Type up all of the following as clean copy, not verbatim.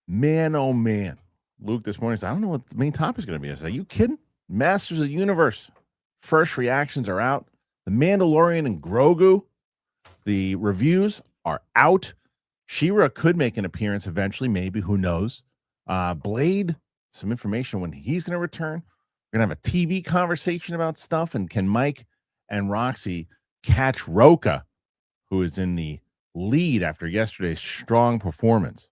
Man, oh man. Luke this morning said, I don't know what the main topic is going to be. I said, are you kidding? Masters of the Universe. First reactions are out. The Mandalorian and Grogu. The reviews are out. She-Ra could make an appearance eventually, maybe. Who knows? Blade, some information when he's going to return. We're going to have a TV conversation about stuff. And can Mike and Roxy catch Roka, who is in the lead after yesterday's strong performance?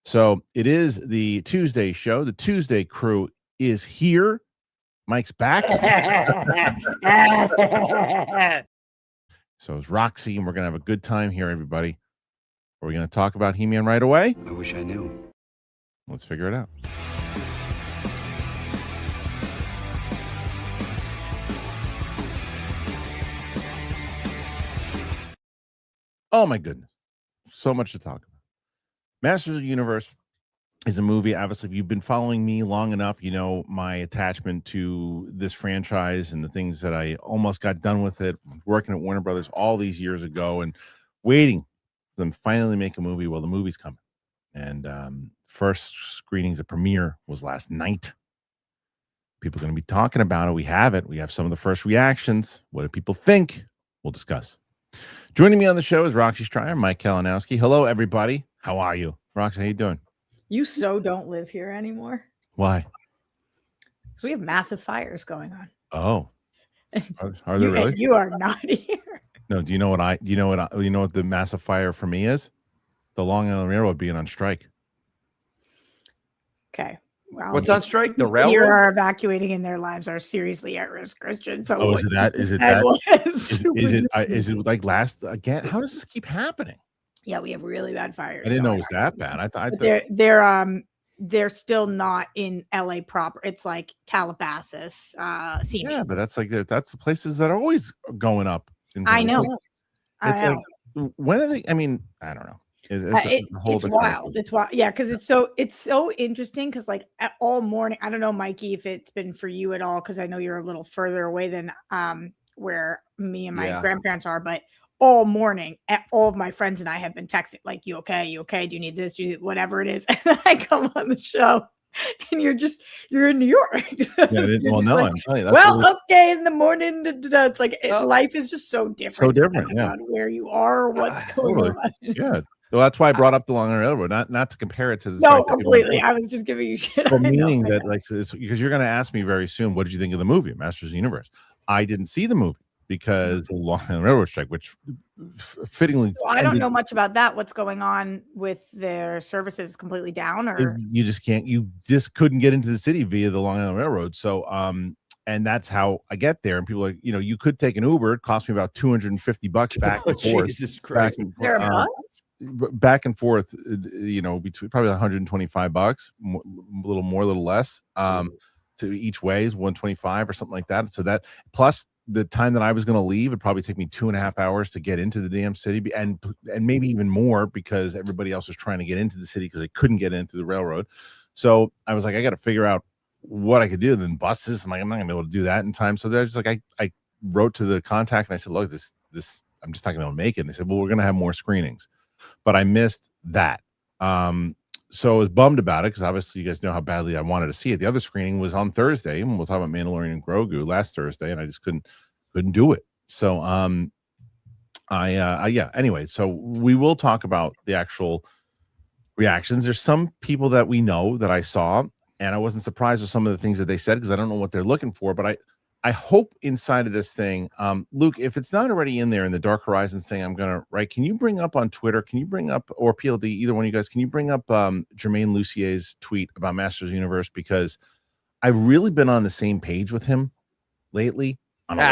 So it is the Tuesday show. The Tuesday crew is here. Mike's back. So it's Roxy, and we're going to have a good time here, everybody. Are we going to talk about He-Man right away? I wish I knew. Let's figure it out. Oh, my goodness. So much to talk about. Masters of the Universe is a movie. Obviously, if you've been following me long enough, you know my attachment to this franchise and the things that I almost got done with it, working at Warner Brothers all these years ago and waiting for them to finally make a movie. Well, the movie's coming. And first screenings, the premiere was last night. People are going to be talking about it. We have it. We have some of the first reactions. What do people think? We'll discuss. Joining me on the show is Roxy Stryer, Mike Kalinowski. Hello, everybody. How are you? Roxy, how you doing? You so don't live here anymore. Why? Because we have massive fires going on. Oh, are there really? You are not here. No. Do you know what the massive fire for me is? The Long Island Railroad being on strike. Okay. Well, what's on strike? The railroad? Here are evacuating and their lives are seriously at risk, Kristian. So is it that? Is it like last again? How does this keep happening? Yeah, we have really bad fires. I didn't know it was that bad. I thought they're still not in LA proper. It's like Calabasas. Yeah, but that's the places that are always going up. I know. Like when are they? I mean, I don't know. It's wild. It's wild. Yeah, because it's so interesting. Because like all morning, I don't know, Mikey, if it's been for you at all. Because I know you're a little further away than where me and my grandparents are, but. All morning, all of my friends and I have been texting, like, you okay? You okay? Do you need this? Do you need whatever it is? And then I come on the show and you're in New York. Yeah, well, no, like, I'm telling you, okay, in the morning. It's like life is just so different. So different, yeah. Where you are or what's going on. Yeah. Well, that's why I brought up the Long Island Railroad, not to compare it to the. No, completely. I was just giving you shit. Meaning that, like, it's because you're going to ask me very soon, what did you think of the movie, Masters of the Universe? I didn't see the movie. Because the Long Island Railroad strike, which fittingly, I don't know much about that. What's going on with their services completely down, or you just can't, you just couldn't get into the city via the Long Island Railroad. So, and that's how I get there. And people are like, you could take an Uber. It cost me about $250 back and forth. Jesus Christ! Back and forth, between probably $125, a little more, a little less. To each way is $125 or something like that. So that plus. The time that I was going to leave, it'd probably take me 2.5 hours to get into the damn city, and maybe even more because everybody else was trying to get into the city because they couldn't get in through the railroad. So I was like, I got to figure out what I could do. And then buses, I'm not going to be able to do that in time. So there's like I wrote to the contact and I said, look, this I'm just not going to be able to make it. And they said, well, we're going to have more screenings, but I missed that. So I was bummed about it because obviously you guys know how badly I wanted to see it. The other screening was on Thursday, and we'll talk about Mandalorian and Grogu last Thursday, and I just couldn't do it. So anyway, so we will talk about the actual reactions. There's some people that we know that I saw, and I wasn't surprised with some of the things that they said because I don't know what they're looking for, but I hope inside of this thing, Luke, if it's not already in there in the Dark Horizons thing, I'm going to write, can you bring up on Twitter, or PLD, either one of you guys, can you bring up Jermaine Lucier's tweet about Masters of the Universe? Because I've really been on the same page with him lately.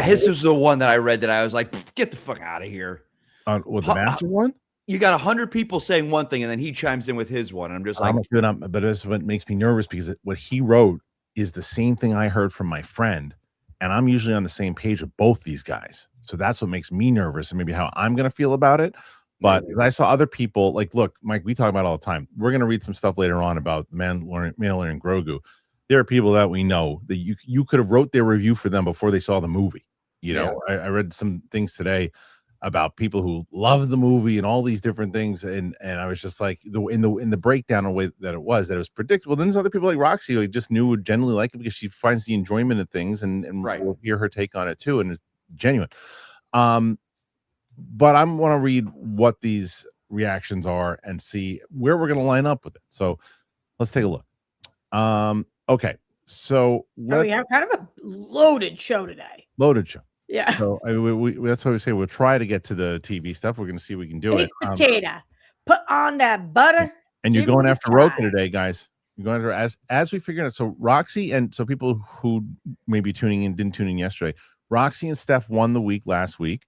His was the one that I read that I was like, get the fuck out of here. With the Master one? You got 100 people saying one thing, and then he chimes in with his one. And I'm just like, but that's what makes me nervous because what he wrote is the same thing I heard from my friend. And I'm usually on the same page with both these guys. So that's what makes me nervous and maybe how I'm going to feel about it. But I saw other people like, look, Mike, we talk about it all the time. We're going to read some stuff later on about Mandalorian and Grogu. There are people that we know that you could have wrote their review for them before they saw the movie. I read some things today about people who love the movie and all these different things, and I was just like in the breakdown of the way that it was predictable. Then there's other people like Roxy who I just knew would generally like it because she finds the enjoyment of things, and we'll hear her take on it too, and it's genuine. But I want to read what these reactions are and see where we're going to line up with it. So let's take a look. Okay, so we have kind of a loaded show today. Loaded show. Yeah. So that's why we say we'll try to get to the TV stuff. We're going to see if we can do it. Potato. Put on that butter. And you're going after Roka today, guys. You're going after as we figure it out. So Roxy, and so people who may be tuning in didn't tune in yesterday. Roxy and Steph won the week last week.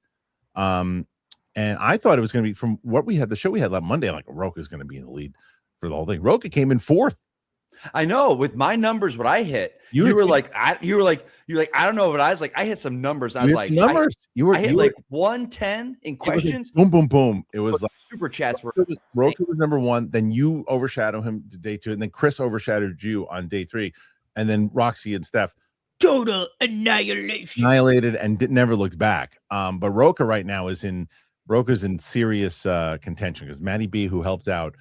And I thought it was going to be from what we had, the show we had last Monday, like Roka is going to be in the lead for the whole thing. Roka came in 4th. I know with my numbers, what I hit, you were like, I don't know, but I was like, I hit some numbers. I was like, numbers. I hit like 110 in questions. Boom, boom, boom. It was like super chats. Roka was number 1. Then you overshadowed him to day 2, and then Chris overshadowed you on day 3, and then Roxy and Steph total annihilated and never looked back. But Roka right now Roka's in serious contention because Maddie B, who helped out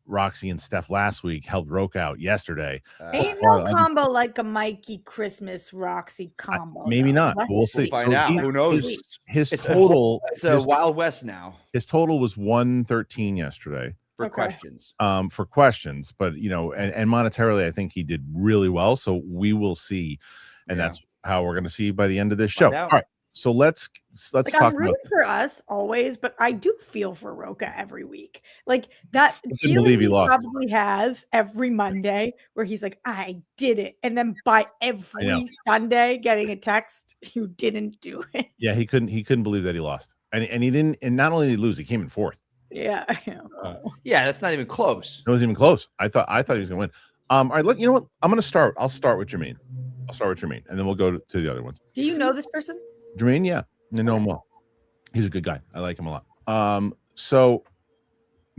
Roxy and Steph last week, helped Roka out yesterday. Ain't no combo like a Mikey Christmas Roxy combo. Maybe not. We'll see. We'll find out. Who knows? His total. It's a Wild West now. His total was 113 yesterday for questions. For questions, but and monetarily, I think he did really well. So we will see, and that's how we're going to see by the end of this show. All right. So let's talk I'm rooting for us always, but I do feel for Roka every week. Like that feeling he probably has every Monday where he's like, I did it. And then by every Sunday getting a text, you didn't do it. Yeah, he couldn't believe that he lost. And he didn't, and not only did he lose, he came in 4th. Yeah. Yeah, that's not even close. It wasn't even close. I thought he was gonna win. All right, you know what? I'll start with Jermaine. And then we'll go to the other ones. Do you know this person? Jermaine, yeah, I know him well. He's a good guy. I like him a lot. So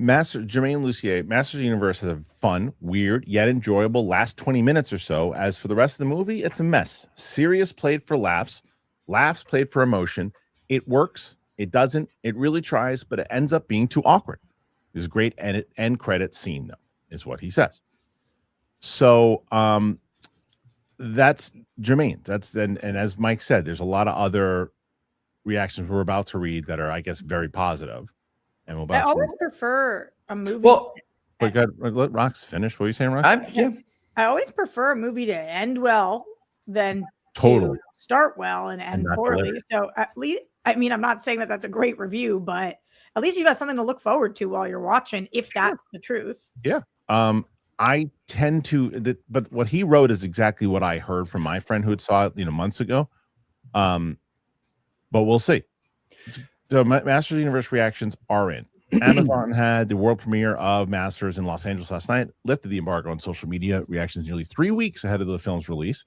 Jermaine Lucier, Masters of the Universe has a fun, weird, yet enjoyable last 20 minutes or so. As for the rest of the movie, it's a mess. Serious played for laughs played for emotion. It works, it doesn't, it really tries, but it ends up being too awkward. There's a great end credit scene, though, is what he says. So, that's Jermaine. And as Mike said, there's a lot of other reactions we're about to read that are, I guess, very positive. And I always prefer a movie. Well, but let Rox finish. What are you saying, Rox? I always prefer a movie to end well than to start well and end poorly. So at least, I mean, I'm not saying that that's a great review, but at least you got something to look forward to while you're watching, if that's the truth. Yeah. I tend to, but what he wrote is exactly what I heard from my friend who had saw it, months ago. But we'll see. So Masters of the Universe reactions are in. Amazon had the world premiere of Masters in Los Angeles last night, lifted the embargo on social media reactions nearly 3 weeks ahead of the film's release.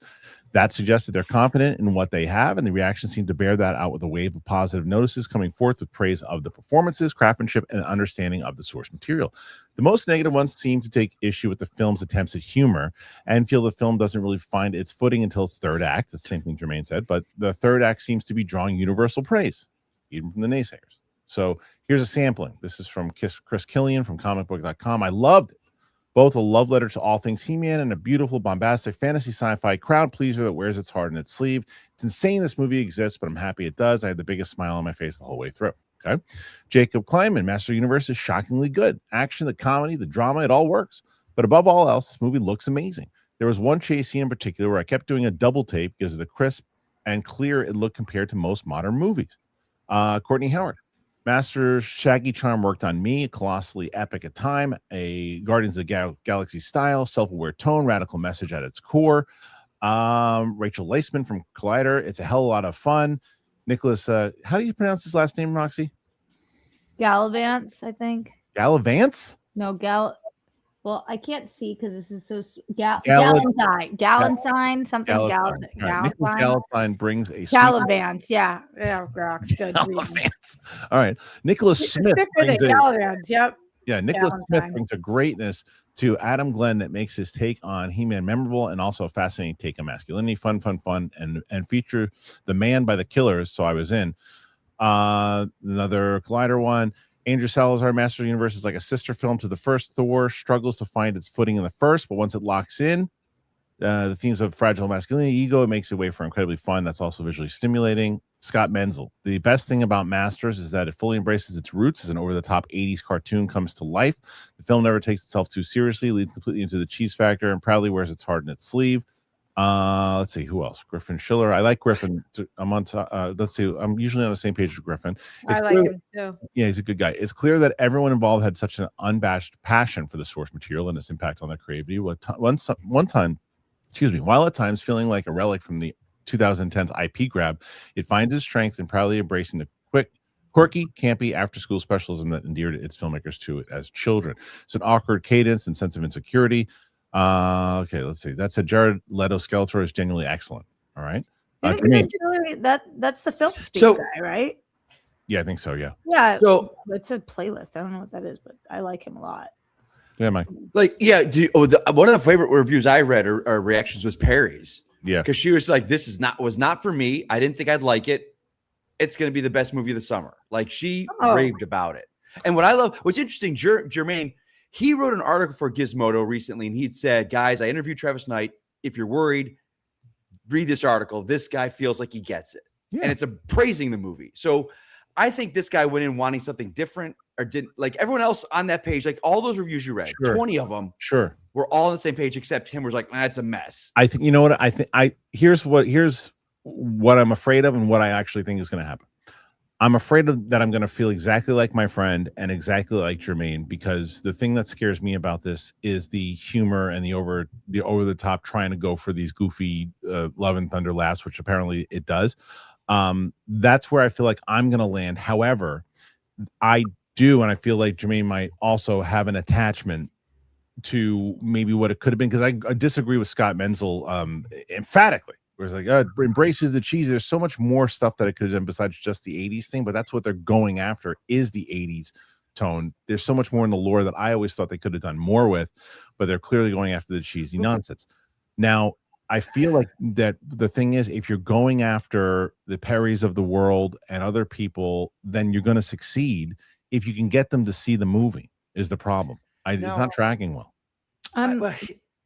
That suggested they're confident in what they have, and the reactions seem to bear that out with a wave of positive notices coming forth with praise of the performances, craftsmanship, and understanding of the source material. The most negative ones seem to take issue with the film's attempts at humor and feel the film doesn't really find its footing until its third act. That's the same thing Jermaine said, but the third act seems to be drawing universal praise, even from the naysayers. So here's a sampling. This is from Chris Killian from comicbook.com. I loved it. Both a love letter to all things He-Man and a beautiful, bombastic fantasy sci-fi crowd pleaser that wears its heart in its sleeve. It's insane this movie exists, but I'm happy it does. I had the biggest smile on my face the whole way through. Okay. Jacob Kleinman, Master of the Universe is shockingly good. Action, the comedy, the drama, it all works. But above all else, this movie looks amazing. There was one chase scene in particular where I kept doing a double take because of the crisp and clear it looked compared to most modern movies. Courtney Howard. Master's Shaggy Charm worked on me, colossally epic at time, a Guardians of the Galaxy style, self-aware tone, radical message at its core. Rachel Leisman from Collider, it's a hell of a lot of fun. Nicholas, how do you pronounce his last name, Roxy? Gallivants, I think. Gallivants? No, well, I can't see because this is so Galentine, something Galentine. Nicholas Galentine brings a Gallivants, yeah, Grox, good. Gallivants. All right, Nicholas Smith brings Gallivants, yep. Yeah, Nicholas Smith brings a greatness to Adam Glenn that makes his take on He-Man memorable and also a fascinating take on masculinity, fun, and feature The Man by the Killers. So I was in. Another Collider one. Andrew Salazar, Masters of the Universe is like a sister film to the first Thor, struggles to find its footing in the first, but once it locks in, the themes of fragile masculinity, ego, it makes it way for incredibly fun. That's also visually stimulating. Scott Menzel. The best thing about Masters is that it fully embraces its roots as an over-the-top 80s cartoon comes to life. The film never takes itself too seriously, leads completely into the cheese factor, and proudly wears its heart in its sleeve. Let's see who else. Griffin Schiller. I like Griffin. I'm on. Let's see. I'm usually on the same page with Griffin. I like him too. Yeah, he's a good guy. It's clear that everyone involved had such an unabashed passion for the source material and its impact on their creativity. One time, while at times feeling like a relic from the 2010's IP grab, it finds its strength in proudly embracing the quirky, campy after-school specialism that endeared its filmmakers to it as children. It's an awkward cadence and sense of insecurity. Okay, let's see. That said, Jared Leto Skeletor is genuinely excellent. All right. That's the film speak guy, right? Yeah, I think so. Yeah. Yeah. So it's a playlist. I don't know what that is, but I like him a lot. Yeah, Mike. Like, yeah. One of the favorite reviews I read or reactions was Perry's. Yeah, because she was like, "This was not for me. I didn't think I'd like it. It's going to be the best movie of the summer." Like she raved about it. And what's interesting, Jermaine, he wrote an article for Gizmodo recently, and he said, "Guys, I interviewed Travis Knight. If you're worried, read this article. This guy feels like he gets it, and it's praising the movie." So I think this guy went in wanting something different, or didn't like everyone else on that page. Like all those reviews you read, 20 of them, we're all on the same page, except him was like, "It's a mess." I think, you know what, here's what I'm afraid of and what I actually think is going to happen. I'm afraid of that I'm going to feel exactly like my friend and exactly like Jermaine, because the thing that scares me about this is the humor and the over the top trying to go for these goofy Love and Thunder laughs, which apparently it does. That's where I feel like I'm going to land. However, I do, and I feel like Jermaine might also have an attachment to maybe what it could have been, because I disagree with Scott Menzel emphatically, where it's like embraces the cheese. There's so much more stuff that it could have done besides just the 80s thing, but that's what they're going after, is the 80s tone. There's so much more in the lore that I always thought they could have done more with, but they're clearly going after the cheesy nonsense. Now, I feel like that the thing is, if you're going after the Perrys of the world and other people, then you're going to succeed if you can get them to see the movie, is the problem. It's not tracking well.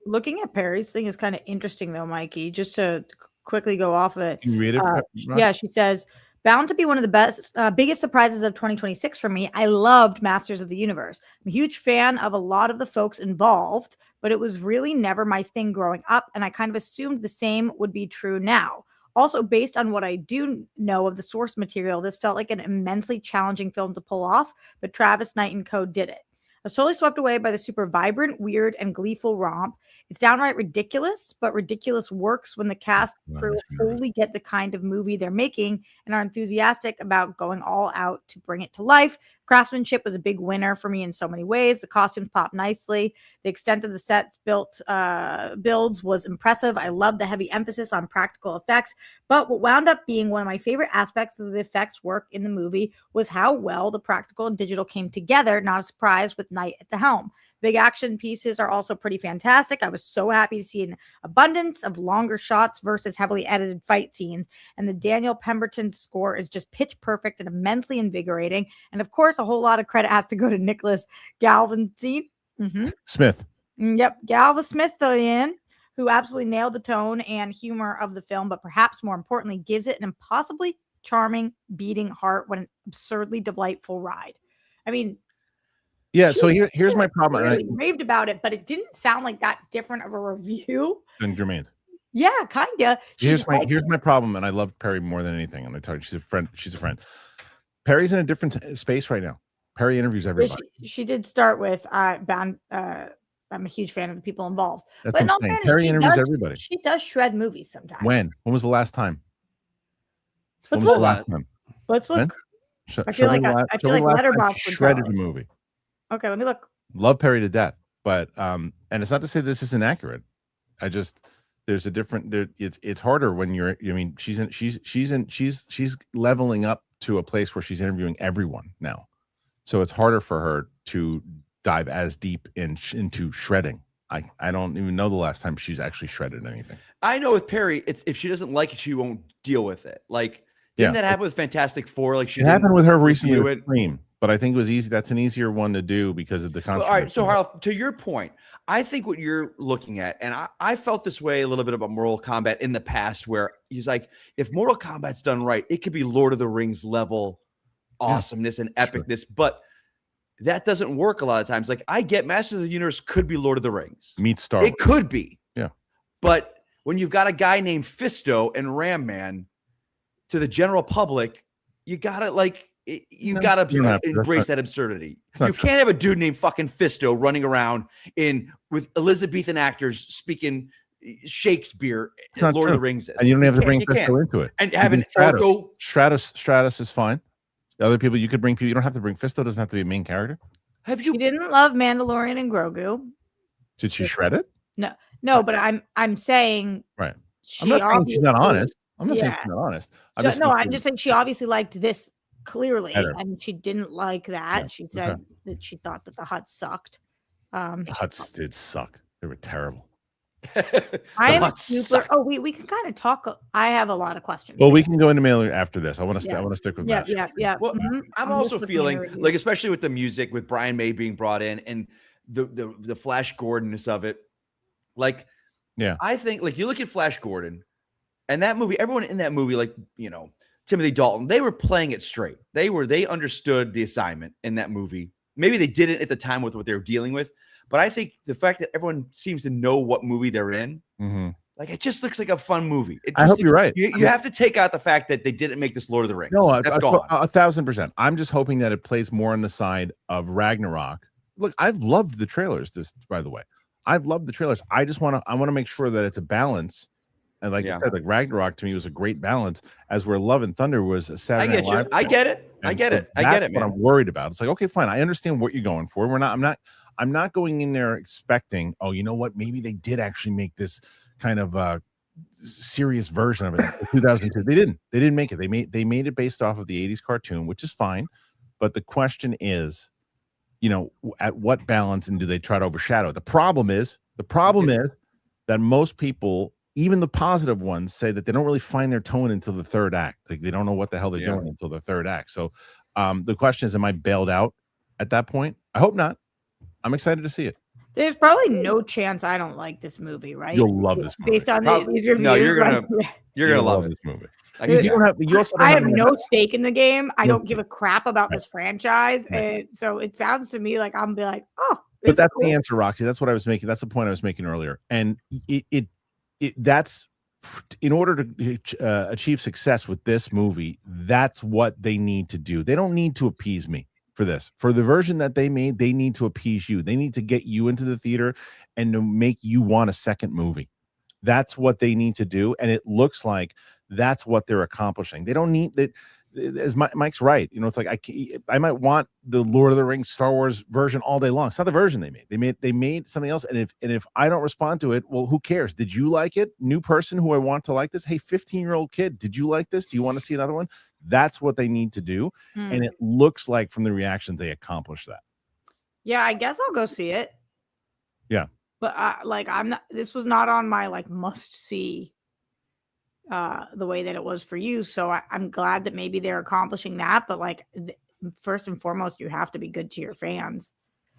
Looking at Perry's thing is kind of interesting, though, Mikey. Just to quickly go off of it. Can you read it? Yeah, she says, bound to be one of the biggest surprises of 2026 for me. I loved Masters of the Universe. I'm a huge fan of a lot of the folks involved, but it was really never my thing growing up, and I kind of assumed the same would be true now. Also, based on what I do know of the source material, this felt like an immensely challenging film to pull off, but Travis Knight and co. did it. I was totally swept away by the super vibrant, weird, and gleeful romp. It's downright ridiculous, but ridiculous works when the cast crew fully get the kind of movie they're making and are enthusiastic about going all out to bring it to life. Craftsmanship was a big winner for me in so many ways. The costumes popped nicely. The extent of the sets builds was impressive. I love the heavy emphasis on practical effects, but what wound up being one of my favorite aspects of the effects work in the movie was how well the practical and digital came together. Not a surprise with Knight at the helm. Big action pieces are also pretty fantastic. I was so happy to see an abundance of longer shots versus heavily edited fight scenes. And the Daniel Pemberton score is just pitch perfect and immensely invigorating. And of course, a whole lot of credit has to go to Nicholas Galvan-Smith. Yep, Galvan-Smithian, who absolutely nailed the tone and humor of the film, but perhaps more importantly, gives it an impossibly charming, beating heart. What an absurdly delightful ride. I mean, yeah, so here's my problem. I really raved about it, but it didn't sound like that different of a review than Jermaine's. Yeah, kind of. Here's my problem, and I love Perry more than anything. And I tell you, she's a friend. Perry's in a different space right now. Perry interviews everybody. She did start with I'm a huge fan of the people involved. That's what I'm saying. Perry interviews everybody. She does shred movies sometimes. When was the last time? Let's look. I feel like Letterboxd shredded a movie. Okay, let me look. Love Perry to death, but and it's not to say this isn't accurate. There's a different. It's harder when you're. I mean, she's leveling up to a place where she's interviewing everyone now, so it's harder for her to dive as deep into shredding. I don't even know the last time she's actually shredded anything. I know with Perry, it's if she doesn't like it, she won't deal with it. Like Didn't that happen with Fantastic Four? Like, it happened with her recently with Scream, but I think it was easy. That's an easier one to do because of the controversy. All right, so Harloff, to your point, I think what you're looking at, and I felt this way a little bit about Mortal Kombat in the past, where he's like, if Mortal Kombat's done right, it could be Lord of the Rings level awesomeness and epicness, but that doesn't work a lot of times. Like, I get Masters of the Universe could be Lord of the Rings. Meet Star Wars. It could be. Yeah. But when you've got a guy named Fisto and Ram Man, to the general public, you gotta embrace that absurdity. You can't have a dude named fucking Fisto running around with Elizabethan actors speaking Shakespeare. Lord of the Rings is. And you don't have to bring Fisto into it. And having Stratus is fine. The other people you could bring people. You don't have to bring Fisto. Doesn't have to be a main character. You didn't love Mandalorian and Grogu? Did she shred it? No, but I'm saying right. I'm not saying she's not honest. I'm not saying she's not honest. I'm just saying she obviously liked this clearly, and she didn't like that. Yeah, she said that she thought that the Hutts sucked. The Hutts did suck. They were terrible. I am super. Oh, we can kind of talk. I have a lot of questions. Well, we can go into mailer after this. I want to stick with that. Yeah. Well, I'm also feeling like, especially with the music, with Brian May being brought in, and the Flash Gordonness of it. Like, I think, like, you look at Flash Gordon. And that movie, everyone in that movie, like, Timothy Dalton, they were playing it straight. They understood the assignment in that movie. Maybe they didn't at the time with what they were dealing with. But I think the fact that everyone seems to know what movie they're in, like, it just looks like a fun movie. I hope you're right. You have to take out the fact that they didn't make this Lord of the Rings. No, that's gone. 1,000%. I'm just hoping that it plays more on the side of Ragnarok. Look, I've loved the trailers. By the way, I've loved the trailers. I want to make sure that it's a balance. And like you said, like Ragnarok to me was a great balance, as where Love and Thunder was a Saturday Night Live. I get it. I get it, man. What I'm worried about. It's like, okay, fine. I understand what you're going for. I'm not going in there expecting, oh, you know what? Maybe they did actually make this kind of serious version of it in 2002. They didn't make it. They made it based off of the 80s cartoon, which is fine. But the question is, at what balance, and do they try to overshadow it? The problem is that most people, even the positive ones, say that they don't really find their tone until the third act. Like, they don't know what the hell they're doing until the third act. So the question is, am I bailed out at that point? I hope not. I'm excited to see it. There's probably no chance I don't like this movie, right? You'll love this movie. These reviews. No, you're gonna love this movie. I have no stake in the game. I don't give a crap about this franchise. And so it sounds to me like I'm be like, oh. But that's the answer, Roxy. That's what I was making. That's the point I was making earlier. And that's in order to achieve success with this movie. That's what they need to do. They don't need to appease me for this. For the version that they made, they need to appease you. They need to get you into the theater and to make you want a second movie. That's what they need to do. And it looks like that's what they're accomplishing. They don't need that. As Mike's right. It's like I might want the Lord of the Rings Star Wars version all day long. It's not the version they made. They made something else. And if I don't respond to it, well, who cares? Did you like it? New person who I want to like this. Hey, 15-year-old kid, did you like this? Do you want to see another one? That's what they need to do. And it looks like from the reactions they accomplished that. Yeah, I guess I'll go see it. Yeah. But this was not on my must see the way that it was for you. So I'm glad that maybe they're accomplishing that. But first and foremost, you have to be good to your fans.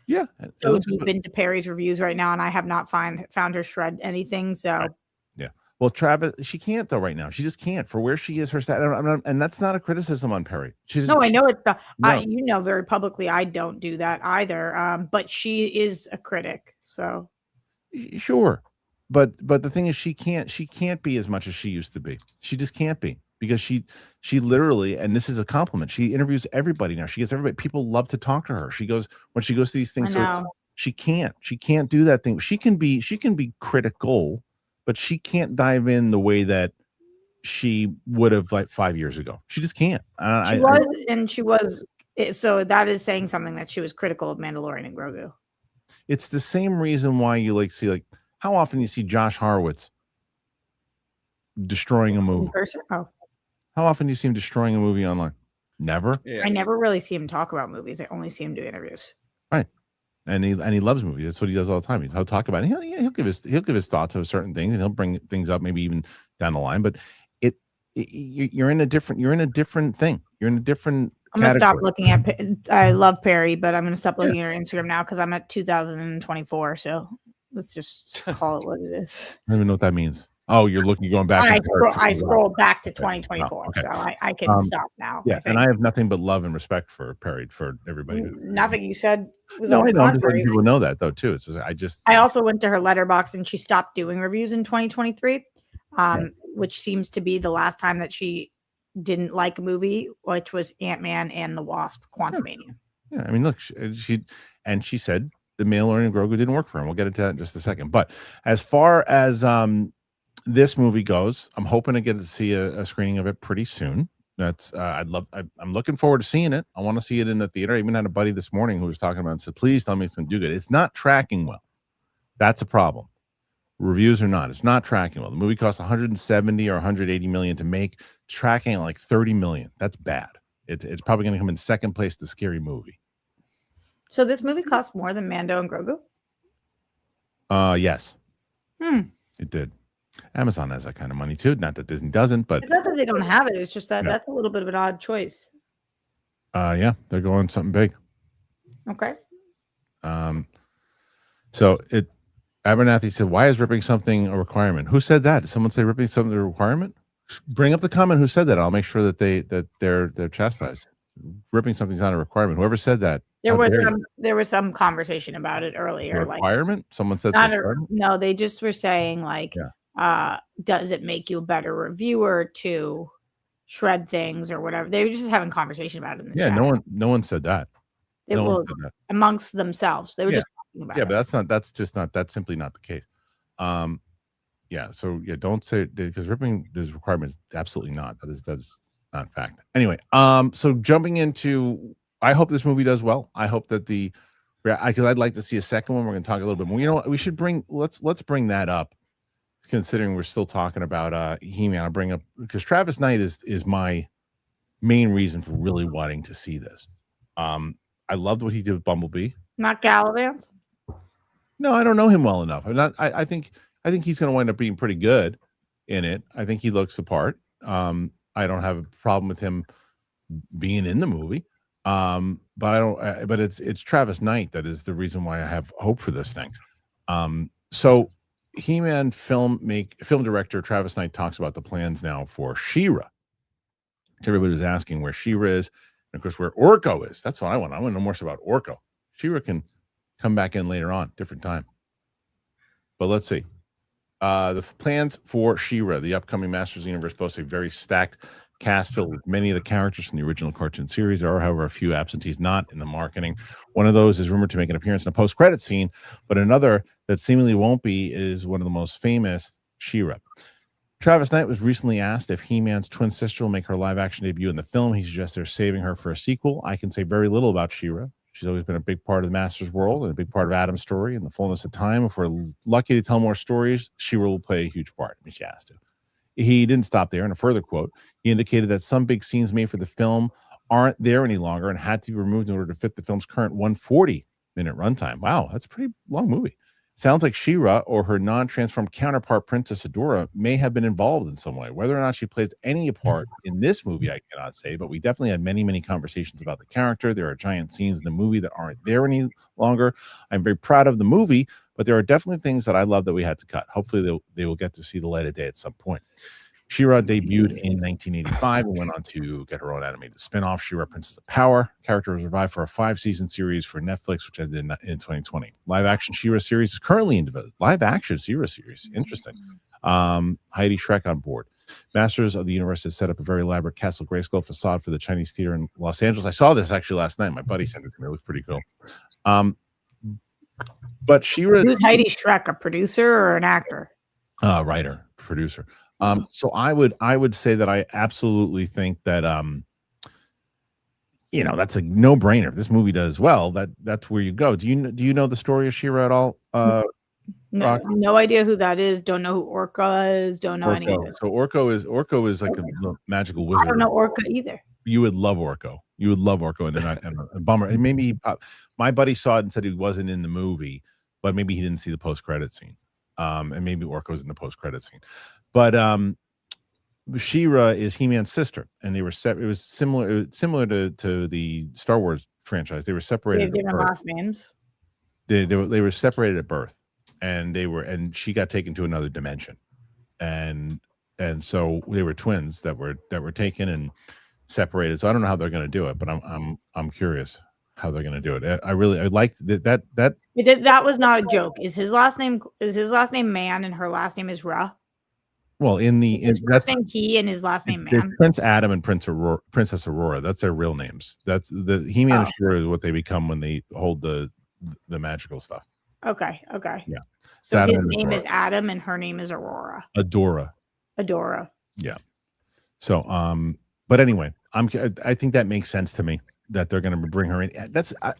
Yeah. So deep into Perry's reviews right now, and I have not found her shred anything. So yeah. Well, Travis, she can't though right now. She just can't for where she is. Her stat, and that's not a criticism on Perry. I know it's not. No. Very publicly, I don't do that either. But she is a critic. So sure. But the thing is, she can't be as much as she used to be. She just can't be, because she literally, and this is a compliment, she interviews everybody now. She gets everybody. People love to talk to her. She goes when she goes to these things. So she can't do that thing. She can be critical, but she can't dive in the way that she would have 5 years ago. She just can't. She was. So that is saying something, that she was critical of Mandalorian and Grogu. It's the same reason why you see how often you see Josh Horowitz destroying a movie? Oh. How often do you see him destroying a movie online? Never. Yeah. I never really see him talk about movies. I only see him do interviews. Right, and he loves movies. That's what he does all the time. He'll talk about it. He'll give his thoughts of certain things, and he'll bring things up maybe even down the line. But you're in a different thing. You're in a different. I'm gonna stop looking at. I love Perry, but I'm gonna stop looking at her Instagram now because I'm at 2024. So let's just call it what it is. I don't even know what that means. Oh, you're going back. I scroll back to 2024, okay. So I can stop now. Yeah, and I have nothing but love and respect for Perry, for everybody. Nothing you said was no, I know. I'm just letting people know that though too. It's just, I also went to her letterbox and she stopped doing reviews in 2023, which seems to be the last time that she didn't like a movie, which was Ant-Man and the Wasp: Quantumania. Yeah, I mean, look, she said the Mandalorian and Grogu didn't work for him. We'll get into that in just a second. But as far as this movie goes, I'm hoping to get to see a screening of it pretty soon. That's I'm looking forward to seeing it. I want to see it in the theater. I even had a buddy this morning who was talking about it and said, please tell me it's going to do good. It's not tracking well. That's a problem. Reviews or not, it's not tracking well. The movie cost 170 or 180 million to make, tracking at like 30 million. That's bad. It's probably going to come in second place to Scary Movie. So this movie cost more than Mando and Grogu? Yes. It did. Amazon has that kind of money too. Not that Disney doesn't, but it's not that they don't have it. It's just that that's a little bit of an odd choice. Yeah, they're going something big. Okay. So Abernathy said, "Why is ripping something a requirement?" Who said that? Did someone say ripping something a requirement? Bring up the comment who said that. I'll make sure that they're chastised. Ripping something's not a requirement. Whoever said that. There was some conversation about it earlier. Requirement? Someone said no, they just were saying does it make you a better reviewer to shred things or whatever? They were just having a conversation about it in the chat. No one said that. Amongst themselves. They were just talking about it. But that's simply not the case. So don't say it, because ripping is requirement is absolutely not. That's not fact. Anyway, so jumping into, I hope this movie does well. I hope that because I'd like to see a second one. We're going to talk a little bit more. You know what? We should let's bring that up, considering we're still talking about He-Man. I'll bring up, because Travis Knight is my main reason for really wanting to see this. I loved what he did with Bumblebee. Not Gallivants? No, I don't know him well enough. I think he's going to wind up being pretty good in it. I think he looks the part. I don't have a problem with him being in the movie. But I don't. But it's Travis Knight that is the reason why I have hope for this thing. So He-Man film director Travis Knight talks about the plans now for She-Ra. Everybody was asking where She-Ra is, and of course where Orko is. That's what I want. I want to know more about Orko. She-Ra can come back in later on, different time. But let's see. The plans for She-Ra, the upcoming Masters Universe, boasts a very stacked cast filled with many of the characters from the original cartoon series. There are, however, a few absentees not in the marketing. One of those is rumored to make an appearance in a post-credit scene, but another that seemingly won't be is one of the most famous, She-Ra. Travis Knight was recently asked if He-Man's twin sister will make her live-action debut in the film. He suggests they're saving her for a sequel. I can say very little about She-Ra. She's always been a big part of the Masters world and a big part of Adam's story. In the fullness of time, if we're lucky to tell more stories, She-Ra will play a huge part. I mean, she has to. He didn't stop there. In a further quote, he indicated that some big scenes made for the film aren't there any longer and had to be removed in order to fit the film's current 140-minute runtime. Wow, that's a pretty long movie. Sounds like She-Ra or her non-transformed counterpart, Princess Adora, may have been involved in some way. Whether or not she plays any part in this movie, I cannot say, but we definitely had many, many conversations about the character. There are giant scenes in the movie that aren't there any longer. I'm very proud of the movie, but there are definitely things that I love that we had to cut. Hopefully they will get to see the light of day at some point. She-Ra debuted in 1985 and went on to get her own animated spin-off, She-Ra Princess of Power. The character was revived for a 5-season series for Netflix, which ended in 2020. Live-action She-Ra series is currently in development. Live-action She-Ra series. Interesting. Heidi Schreck on board. Masters of the Universe has set up a very elaborate Castle Grayskull facade for the Chinese Theater in Los Angeles. I saw this actually last night. My buddy sent it to me. It looks pretty cool. But She-Ra... Who's Heidi Schreck, a producer or an actor? Writer, producer. So I would say that I absolutely think that that's a no-brainer. If this movie does well, that's where you go. Do you know the story of She-Ra at all? No idea who that is. Don't know who Orko is. Don't know any of it. So Orko is like a magical wizard. I don't know Orko either. You would love Orko. And a bummer. And maybe my buddy saw it and said he wasn't in the movie, but maybe he didn't see the post-credit scene. And maybe Orko's in the post-credit scene. But She-Ra is He-Man's sister, and they were it was similar to the Star Wars franchise. They were separated. They have different last names. They were separated at birth, and she got taken to another dimension, and so they were twins that were taken and separated. So I don't know how they're going to do it, but I'm curious how they're going to do it. I liked that. That was not a joke. Is his last name Man and her last name is Ra? Well, his first name He and his last name Man. Prince Adam and Princess Aurora. That's their real names. That's the He-Man and She-Ra is what they become when they hold the magical stuff. Okay. Yeah. So his name is Adam and her name is Aurora. Adora. Yeah. So but anyway, I think that makes sense to me that they're going to bring her in.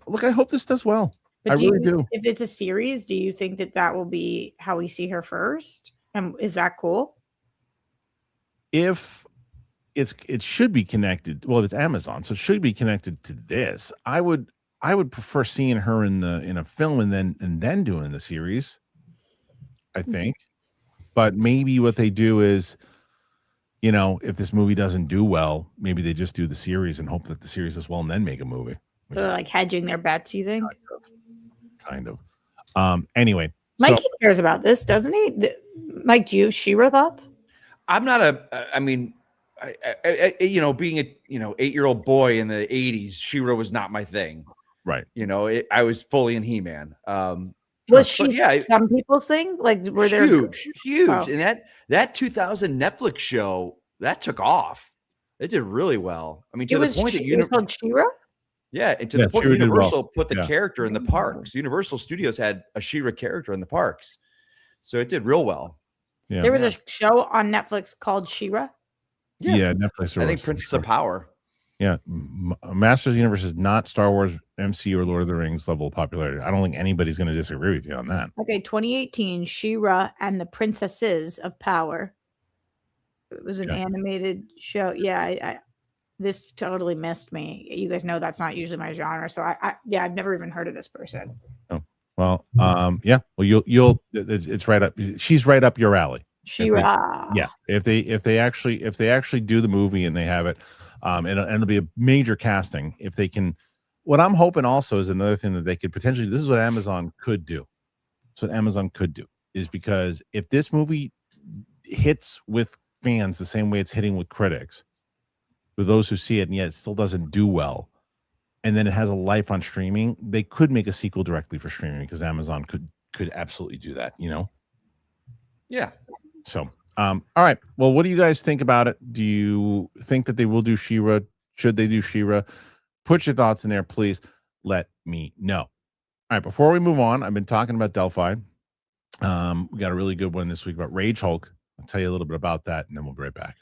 Look, I hope this does well. But I really do. If it's a series, do you think that will be how we see her first? And is that cool? If it should be connected, well, it's Amazon, so it should be connected to this. I would prefer seeing her in a film and then doing the series, I think. But maybe what they do is, if this movie doesn't do well, maybe they just do the series and hope that the series does well and then make a movie. They're like hedging their bets, you think? Kind of. Anyway. Mikey cares about this, doesn't he? Mike, do you have She-Ra thoughts? I'm not being a 8-year-old boy in the 80s, She-Ra was not my thing. Right. I was fully in He-Man. Was she some people's thing? Like, were there huge? Oh. And that 2000 Netflix show that took off. It did really well. I mean, to the point that it was called She-Ra. Yeah, and to the point Universal put the character in the parks. Universal Studios had a She-Ra character in the parks, so it did real well. Yeah. There was a show on Netflix called She-Ra. Yeah, Netflix. I think Princess of Power. Yeah, Masters of the Universe is not Star Wars, MC, or Lord of the Rings level of popularity. I don't think anybody's going to disagree with you on that. Okay, 2018, She-Ra and the Princesses of Power. It was an animated show. Yeah, this totally missed me. You guys know that's not usually my genre, so I've never even heard of this person. Oh, well, yeah. Well, it's right up. She's right up your alley. She-Ra. If they actually do the movie and they have it. And it'll be a major casting if they can. What I'm hoping also is another thing that they could potentially. This is what Amazon could do. So what Amazon could do is because if this movie hits with fans the same way it's hitting with critics, with those who see it, and yet it still doesn't do well, and then it has a life on streaming, they could make a sequel directly for streaming because Amazon could absolutely do that. Yeah. So. All right. Well, what do you guys think about it? Do you think that they will do She-Ra? Should they do She-Ra? Put your thoughts in there, please. Let me know. All right. Before we move on, I've been talking about Delphi. We got a really good one this week about Rage Hulk. I'll tell you a little bit about that, and then we'll be right back.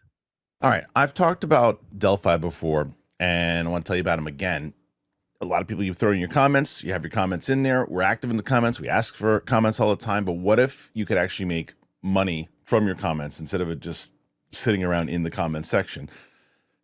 All right. I've talked about Delphi before, and I want to tell you about him again. A lot of people, you throw in your comments. You have your comments in there. We're active in the comments. We ask for comments all the time. But what if you could actually make money from your comments instead of it just sitting around in the comment section?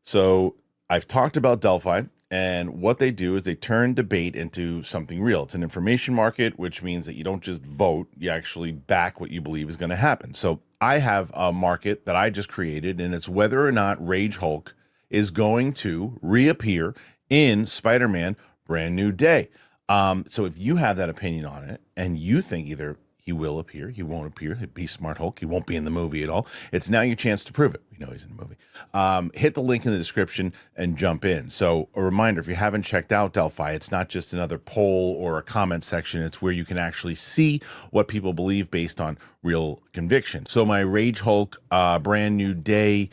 So I've talked about Delphi, and what they do is they turn debate into something real. It's an information market, which means that you don't just vote, you actually back what you believe is going to happen. So I have a market that I just created, and it's whether or not Rage Hulk is going to reappear in Spider-Man Brand New Day. So if you have that opinion on it and you think either he will appear, he won't appear, he's Smart Hulk, he won't be in the movie at all, it's now your chance to prove it. We know he's in the movie. Hit the link in the description and jump in. So a reminder, if you haven't checked out Delphi, it's not just another poll or a comment section. It's where you can actually see what people believe based on real conviction. So my Rage Hulk Brand New Day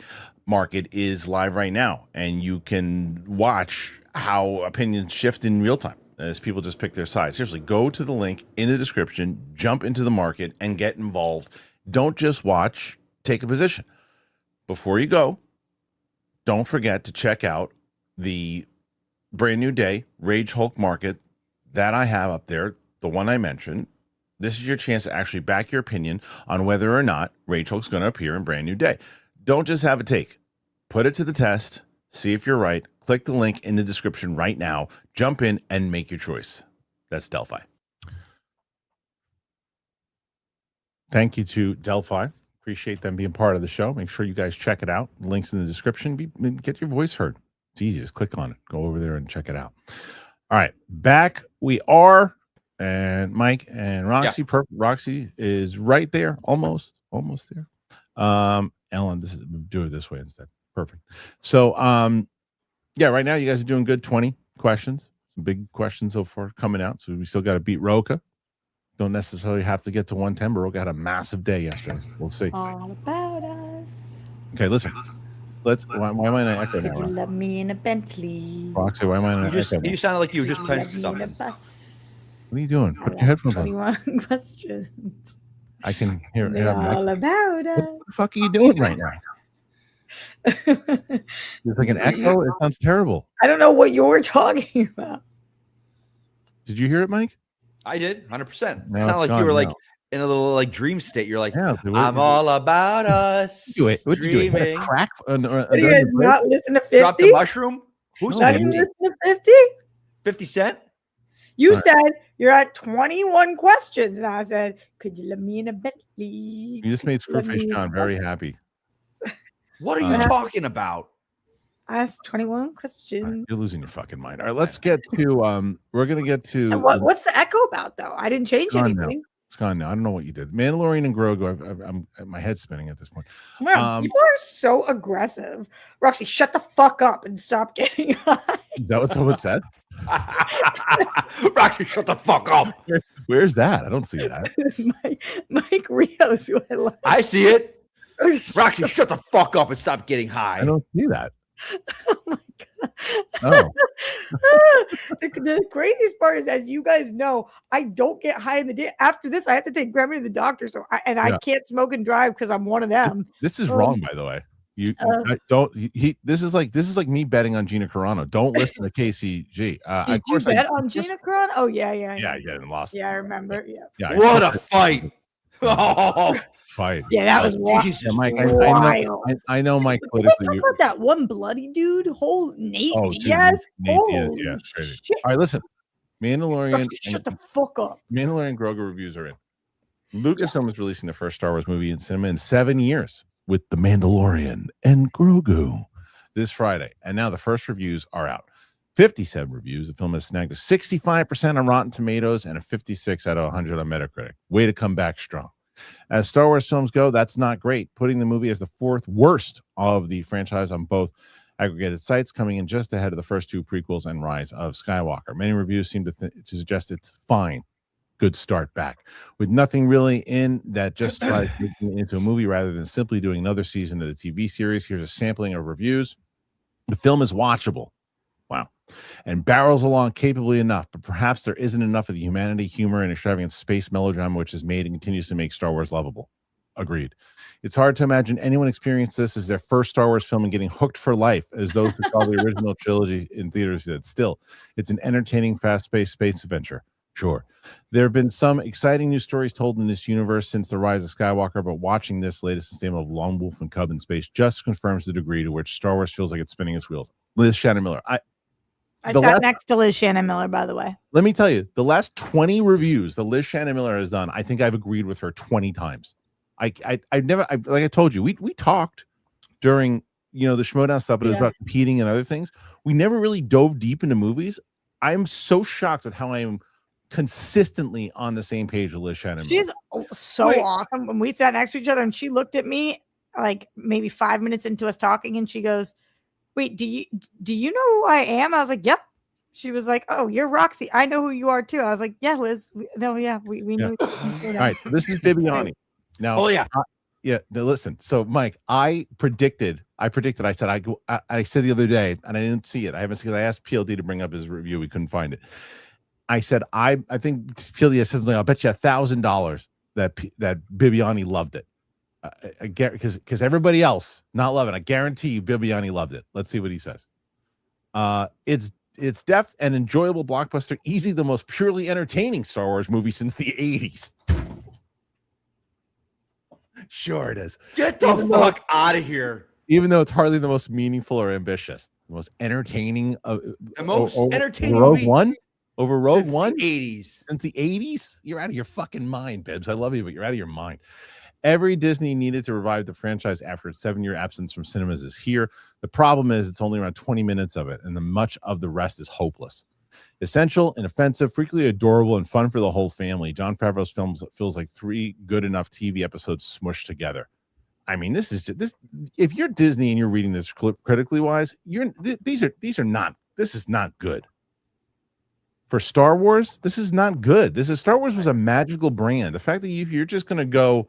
market is live right now, and you can watch how opinions shift in real time as people just pick their side. Seriously, go to the link in the description, jump into the market, and get involved. Don't just watch, take a position. Before you go, don't forget to check out the Brand New Day Rage Hulk market that I have up there, the one I mentioned. This is your chance to actually back your opinion on whether or not Rage Hulk's going to appear in Brand New Day. Don't just have a take. Put it to the test. See if you're right. Click the link in the description right now. Jump in and make your choice. That's Delphi. Thank you to Delphi. Appreciate them being part of the show. Make sure you guys check it out. Links in the description. Get your voice heard. It's easy. Just click on it. Go over there and check it out. All right. Back we are. And Mike and Roxy. Yeah. Roxy is right there. Almost there. Ellen, do it this way instead. Perfect. So, right now you guys are doing good. 20 questions. Some big questions so far coming out. So we still got to beat Roka. Don't necessarily have to get to 110, but Roka had a massive day yesterday. We'll see. All about us. Okay, listen. Why am I not echo now? Could you love me in a Bentley? Roxy, why am I not echo? You sounded like you were just playing something. What are you doing? Put your headphones 21 questions. I can hear all about us. What the fuck are you doing right now? It's like an echo. It sounds terrible. I don't know what you're talking about. Did you hear it, Mike? I did, 100%. It sounded like you were like in a little like dream state. You're like, I'm all about us. What did you do? Crack? You guys not listen to 50? Drop the mushroom? Who's not even listen to 50? 50 Cent? You said you're at 21 questions, and I said, "Could you let me in a Bentley?" You just made Screwface John very happy. What are you talking about? I asked 21 questions. Right, you're losing your fucking mind. All right, let's get to. We're gonna get to. And what's the echo about, though? I didn't change anything. It's gone now. I don't know what you did. Mandalorian and Grogu. I'm my head's spinning at this point. Wow, people are so aggressive. Roxy, shut the fuck up and stop getting high. Is that what someone said? Roxy, shut the fuck up. Where's that? I don't see that. Mike Rios. I see it. Roxy, shut the fuck up and stop getting high. I don't see that. Oh my god. Oh. The craziest part is, as you guys know, I don't get high in the day. After this, I have to take Grammy to the doctor, I can't smoke and drive because I'm one of them. This is wrong, by the way. This is like me betting on Gina Carano. Don't listen to KCG. Did you bet on Gina Carano? Oh yeah, and lost. Yeah, I remember. Yeah. What a fight! Oh, fight. Yeah, that was wild. Yeah, Mike, I know Mike politically. Talk about that one bloody dude. Nate Diaz. Nate Diaz. Yeah. Shit. All right, listen. Mandalorian. Shut the fuck up. Mandalorian Grogu reviews are in. Lucasfilm is releasing the first Star Wars movie in cinema in 7 years, with The Mandalorian and Grogu this Friday. And now the first reviews are out. 57 reviews. The film has snagged a 65% on Rotten Tomatoes and a 56 out of 100 on Metacritic. Way to come back strong. As Star Wars films go, that's not great, putting the movie as the fourth worst of the franchise on both aggregated sites, coming in just ahead of the first two prequels and Rise of Skywalker. Many reviews seem to suggest it's fine. Good start back with nothing really in that, just tries making it into a movie rather than simply doing another season of the TV series. Here's a sampling of reviews. The film is watchable. Wow. And barrels along capably enough, but perhaps there isn't enough of the humanity, humor, and extravagant space melodrama which has made and continues to make Star Wars lovable. Agreed. It's hard to imagine anyone experience this as their first Star Wars film and getting hooked for life, as those who saw the original trilogy in theaters did. Still, it's an entertaining, fast-paced space adventure. Sure. There have been some exciting new stories told in this universe since the Rise of Skywalker, but watching this latest installment of Lone Wolf and Cub in Space just confirms the degree to which Star Wars feels like it's spinning its wheels. Liz Shannon Miller. I sat next to Liz Shannon Miller, by the way. Let me tell you, the last 20 reviews that Liz Shannon Miller has done, I think I've agreed with her 20 times. I've never, like I told you, we talked during, the Schmoedown stuff, but it was about competing and other things. We never really dove deep into movies. I'm so shocked at how I am consistently on the same page with Liz Shannon. She's so awesome. When we sat next to each other and she looked at me like maybe 5 minutes into us talking and she goes, "Wait, do you know who I am?" I was like, "Yep." She was like, "Oh, you're Roxy. I know who you are too." I was like, "Yeah, Liz. We know." All right, so this is Bibiani. Now, listen. So, Mike, I predicted. I said I said the other day, and I didn't see it. I haven't seen it. I asked PLD to bring up his review. We couldn't find it. I said I think PLD said something. I'll bet you $1,000 that Bibiani loved it. I guarantee, because everybody else not loving it. I guarantee you Bibiani loved it. Let's see what he says. It's depth and enjoyable blockbuster, easily the most purely entertaining Star Wars movie since the 80s. Sure it is. Get the fuck out of here. Even though it's hardly the most meaningful or ambitious, the most entertaining entertaining Rogue movie. One. over Rogue Since One? The 80s. Since the 80s? You're out of your fucking mind, Bibbs. I love you, but you're out of your mind. Every Disney needed to revive the franchise after its 7-year absence from cinemas is here. The problem is it's only around 20 minutes of it, and much of the rest is hopeless. Essential, inoffensive, frequently adorable, and fun for the whole family, Jon Favreau's films feels like 3 good enough TV episodes smushed together. I mean, this is just, this. If you're Disney and you're reading this critically wise, this is not good. For Star Wars, this is not good. Star Wars was a magical brand. The fact that you're just going to go,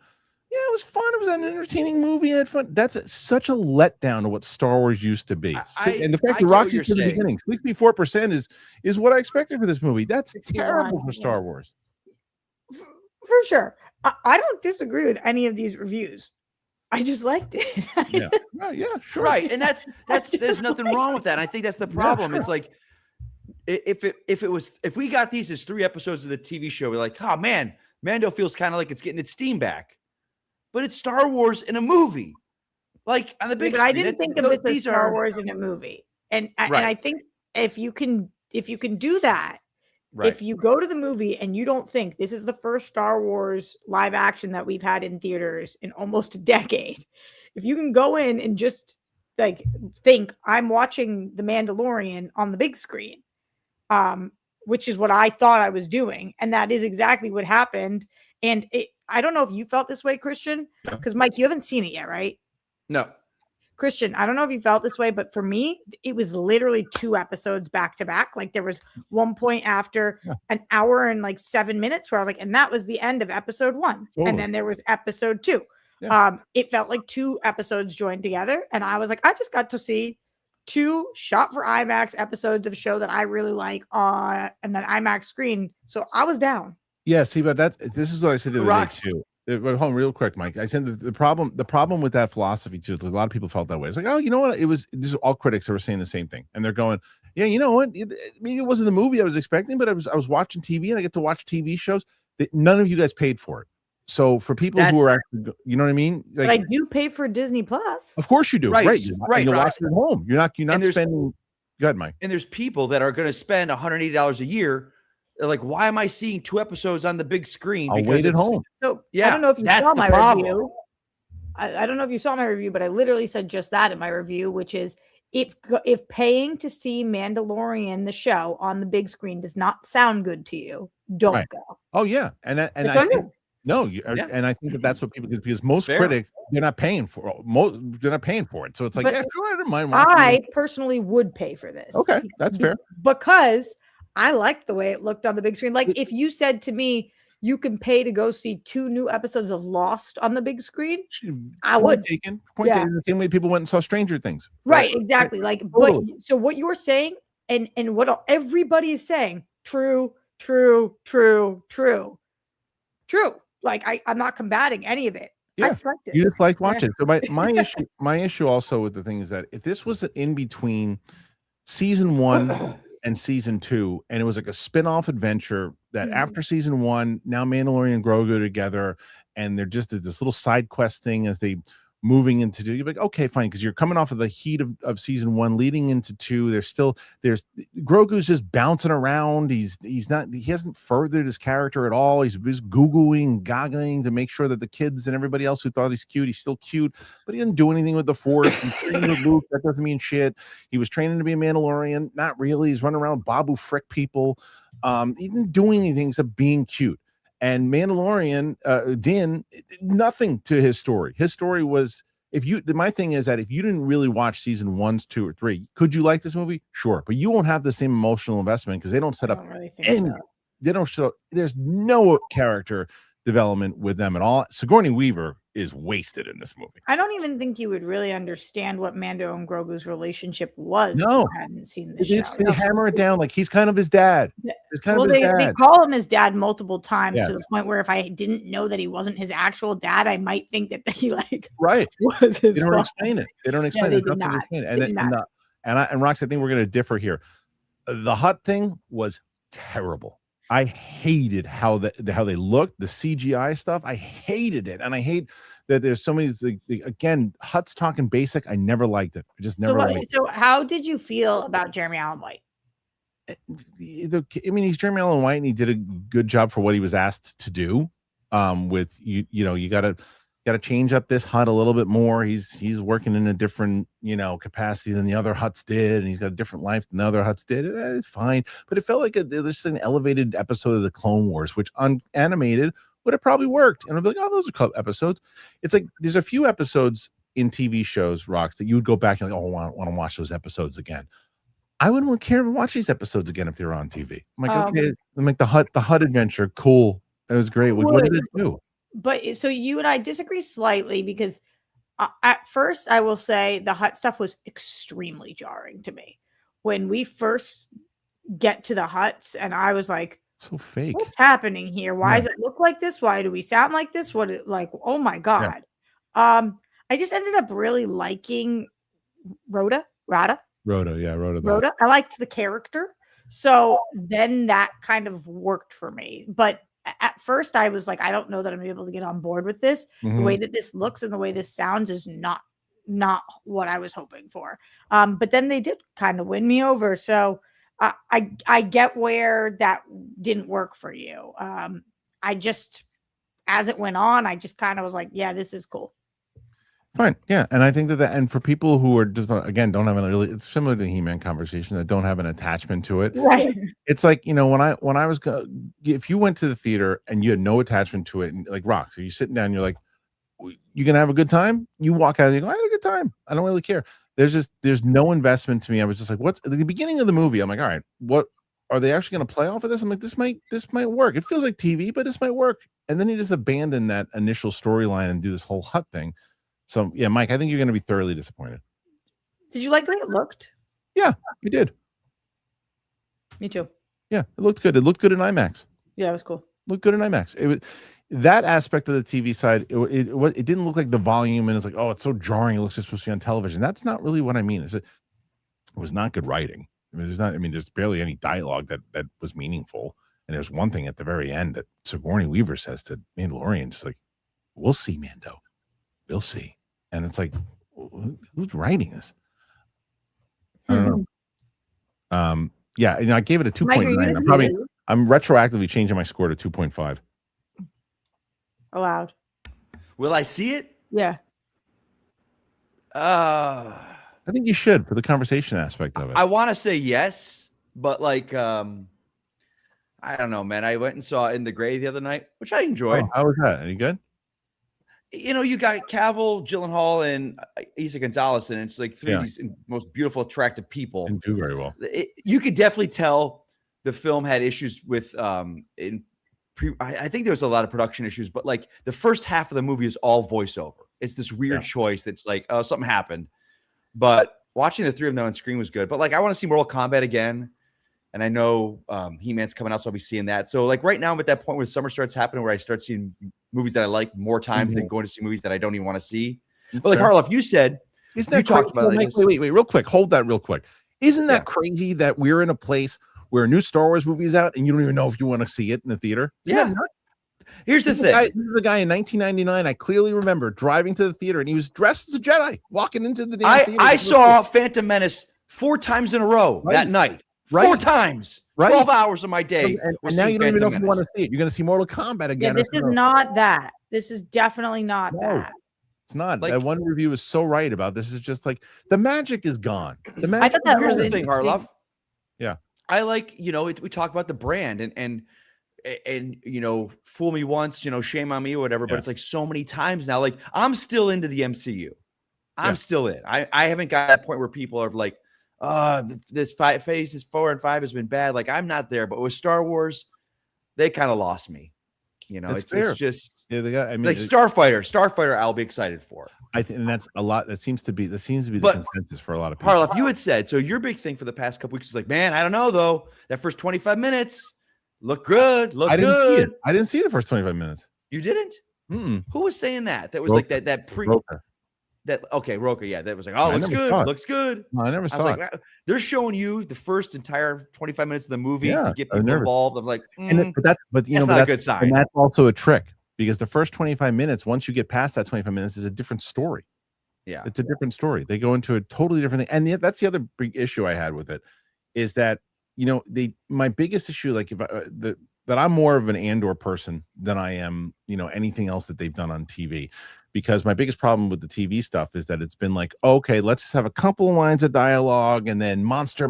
yeah, it was fun. It was an entertaining movie. I had fun. That's such a letdown to what Star Wars used to be. And the fact that Roxy said at the beginning, 64% is what I expected for this movie. That's terrible for Star Wars. For sure. I don't disagree with any of these reviews. I just liked it. Yeah, sure. Right. And that's there's nothing wrong with that. And I think that's the problem. It's like if we got these as 3 episodes of the TV show, we're like, oh man, Mando feels kind of like it's getting its steam back. But it's Star Wars in a movie, like on the big screen. I didn't think of this as Star Wars in a movie, and I think if you can do that, if you go to the movie and you don't think this is the first Star Wars live action that we've had in theaters in almost a decade, if you can go in and just like think I'm watching The Mandalorian on the big screen, which is what I thought I was doing, and that is exactly what happened. And I don't know if you felt this way, Kristian, because Mike, you haven't seen it yet, right? No. Kristian, I don't know if you felt this way, but for me, it was literally 2 episodes back to back. Like there was one point after an hour and like 7 minutes where I was like, and that was the end of episode 1. Totally. And then there was episode 2. Yeah. It felt like 2 episodes joined together. And I was like, I just got to see 2 shot for IMAX episodes of a show that I really like on an IMAX screen. So I was down. Yeah, see, but this is what I said the other day too. Hold on real quick, Mike. I said the problem with that philosophy too, a lot of people felt that way. It's like, oh, you know what? These are all critics that were saying the same thing. And they're going, yeah, you know what? Maybe it wasn't the movie I was expecting, but I was watching TV and I get to watch TV shows that none of you guys paid for it. So for people who are actually, you know what I mean? Like, but I do pay for Disney Plus. Of course you do. Right. You watch it at home. You're not spending. Go ahead, Mike. And there's people that are going to spend $180 a year. They're like, why am I seeing 2 episodes on the big screen? I'll wait at home. So yeah, I don't know if you saw my review. I don't know if you saw my review, but I literally said just that in my review, which is if paying to see Mandalorian the show on the big screen does not sound good to you, don't go. Oh yeah, and I think, and I think that's what people, because most critics they're not paying for it. So it's like, yeah, sure, I don't mind. I personally would pay for this. Okay, that's fair because I liked the way it looked on the big screen. Like if you said to me, you can pay to go see 2 new episodes of Lost on the big screen, I would. Taken the same way people went and saw Stranger Things. Right, exactly. Like, but so what you're saying and what everybody is saying, true. Like I'm not combating any of it. Yeah, you just like watching. So my issue also with the thing is that if this was in between season 1 and season 2, and it was like a spin-off adventure that after season 1, now Mandalorian and Grogu together, and they're just this little side quest thing as they moving into 2. You're like, okay, fine, because you're coming off of the heat of season 1 leading into 2. There's Grogu's just bouncing around. He hasn't furthered his character at all. He's googling, goggling to make sure that the kids and everybody else who thought he's still cute, but he didn't do anything with the Force. He's training with Luke. That doesn't mean shit. He was training to be a Mandalorian. Not really. He's running around with Babu Frick people. He didn't do anything except being cute. And Mandalorian, Din, nothing to his story. His story was, my thing is that if you didn't really watch season 1, 2, or 3, could you like this movie? Sure. But you won't have the same emotional investment because they don't set up they don't show, there's no character development with them at all. Sigourney Weaver is wasted in this movie. I don't even think you would really understand what Mando and Grogu's relationship was. No, if you hadn't seen the show. They hammer it down like he's kind of his dad. They call him his dad multiple times to the point where if I didn't know that he wasn't his actual dad, I might think that he was his. They don't explain it. They don't explain it. And Rox, I think we're going to differ here. The Hutt thing was terrible. I hated how they looked, the CGI stuff. I hated it, and I hate that there's so many. Again, Hutt's talking basic. I never liked it. I just never liked it. So, how did you feel about Jeremy Allen White? he's Jeremy Allen White, and he did a good job for what he was asked to do. With you got to change up this hut a little bit more. He's working in a different capacity than the other huts did, and he's got a different life than the other huts did. It's fine, but it felt like there's an elevated episode of the Clone Wars, which animated would have probably worked. And I'd be like, oh, those are episodes. It's like there's a few episodes in TV shows, Rocks, that you would go back and like, oh, I want to watch those episodes again. I wouldn't care to watch these episodes again if they were on TV. I'm like, okay, I'm like the hut adventure, cool. It was great. What did it do? But so you and I disagree slightly because at first I will say the hut stuff was extremely jarring to me when we first get to the huts, and I was like, so fake. What's happening here? Why does it look like this? Why do we sound like this? Oh my God. Yeah. I just ended up really liking Rhoda. Rhoda. I liked the character. So then that kind of worked for me. But at first I was like, I don't know that I'm able to get on board with this. Mm-hmm. The way that this looks and the way this sounds is not what I was hoping for. But then they did kind of win me over. So I get where that didn't work for you. I just, as it went on, I just kind of was like, yeah, this is cool. Fine. Yeah. And I think that, and for people who are just, again, don't have it's similar to the He-Man conversation, that don't have an attachment to it. Right. It's like, when I was, if you went to the theater and you had no attachment to it, and like Rocks, so you're sitting down, you're like, you're going to have a good time. You walk out and you go, I had a good time. I don't really care. There's no investment to me. I was just like, what's at the beginning of the movie? I'm like, all right, what are they actually going to play off of this? I'm like, this might work. It feels like TV, but this might work. And then you just abandon that initial storyline and do this whole hut thing. So, yeah, Mike, I think you're going to be thoroughly disappointed. Did you like the way it looked? Yeah, we did. Me too. Yeah, it looked good. It looked good in IMAX. Yeah, it was cool. Looked good in IMAX. It was that aspect of the TV side. It didn't look like the volume, and it's like, oh, it's so jarring. It looks like it's supposed to be on television. That's not really what I mean. It was not good writing. There's barely any dialogue that was meaningful. And there's one thing at the very end that Sigourney Weaver says to Mandalorian, just like, we'll see, Mando. We'll see. And it's like, who's writing this? I don't know. Yeah, I gave it a 2.9. I'm retroactively changing my score to 2.5. Allowed. Will I see it? Yeah. I think you should, for the conversation aspect of it. I want to say yes, but like, I don't know, man. I went and saw In the Gray the other night, which I enjoyed. How was that? Any good? You got Cavill, Gyllenhaal, and Isa Gonzalez, and it's like three of these most beautiful, attractive people. And do very well. You could definitely tell the film had issues with I think there was a lot of production issues, but like the first half of the movie is all voiceover. It's this weird choice that's like, oh, something happened. But watching the three of them on screen was good. But like, I want to see Mortal Kombat again. And I know He-Man's coming out, so I'll be seeing that. So like right now I'm at that point where summer starts happening, where I start seeing movies that I like more times than going to see movies that I don't even want to see. But like Harloff, you said, you talked about like, wait, real quick. Hold that real quick. Isn't that crazy that we're in a place where a new Star Wars movie is out and you don't even know if you want to see it in the theater? Yeah. Here's the thing. This is a guy in 1999. I clearly remember driving to the theater and he was dressed as a Jedi walking into the damn theater. I saw Phantom Menace 4 times in a row that night. 4 times. 12 hours of my day. And now you don't even know if you want to see it. You're going to see Mortal Kombat again. Yeah, this is not that. This is definitely not that. It's not. That one review is so right about this. Is just like the magic is gone. The magic. I thought that was the thing, Harloff. Yeah. I like, we talk about the brand and fool me once, shame on me or whatever, but it's like so many times now. Like I'm still into the MCU. I'm still in. I haven't got to that point where people are like, this phases 4 and 5 has been bad. Like I'm not there, but with Star Wars, they kind of lost me. It's just like Starfighter. I'll be excited for. I think, and that's a lot. That seems to be the consensus for a lot of people. Harloff, you had said so. Your big thing for the past couple weeks is like, man, I don't know though. That first 25 minutes look good. I didn't see it. I didn't see the first 25 minutes. You didn't? Mm-mm. Who was saying that? That was like that pre. Roker. Roker, yeah, that was like, oh, looks good. No, I never saw it. They're showing you the first entire 25 minutes of the movie to get people involved. I'm like, that's not a good sign. And that's also a trick because the first 25 minutes, once you get past that 25 minutes, is a different story. Yeah, it's a different story. They go into a totally different thing, and that's the other big issue I had with it is that my biggest issue, like that I'm more of an Andor person than I am, anything else that they've done on TV, because my biggest problem with the TV stuff is that it's been like, okay, let's just have a couple of lines of dialogue and then monster,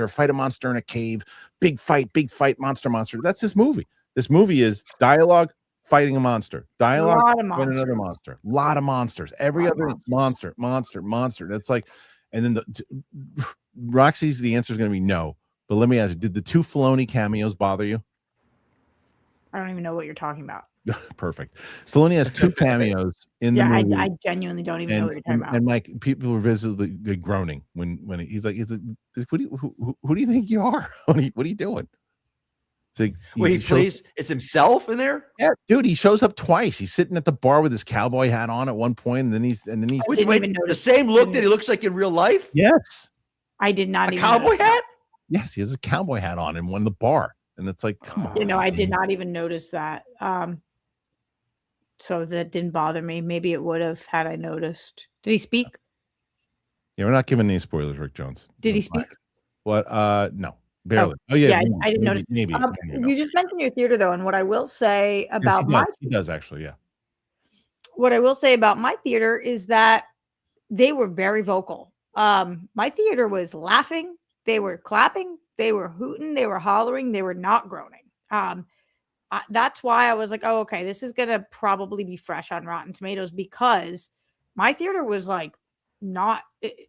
fight a monster in a cave, big fight, monster. That's this movie. This movie is dialogue, fighting a monster, dialogue, fighting another monster, lot of monsters, every other monster. That's like, and then Roxy's, the answer is going to be no. But let me ask you, did the 2 Filoni cameos bother you? I don't even know what you're talking about. Perfect. Filoni has 2 cameos in the movie. I genuinely don't even know what you're talking about. And like, people were visibly groaning when he's like, who do you think you are? What are you doing? It's like, it's himself in there. Yeah, dude, he shows up twice. He's sitting at the bar with his cowboy hat on at one point, and then he's the same look that he looks like in real life. Yes, I did not. Even cowboy hat. Yes, he has a cowboy hat on in the bar, and it's like, come on. I did not even notice that. So that didn't bother me. Maybe it would have had I noticed. Did he speak? Yeah, we're not giving any spoilers, Rick Jones. Did he speak? What? No. Barely. Oh yeah, I didn't notice. Maybe. You just mentioned your theater though, and what I will say about he does actually, yeah. What I will say about my theater is that they were very vocal. My theater was laughing, they were clapping, they were hooting, they were hollering, they were not groaning. That's why I was like, oh, okay, this is gonna probably be fresh on Rotten Tomatoes, because my theater was like not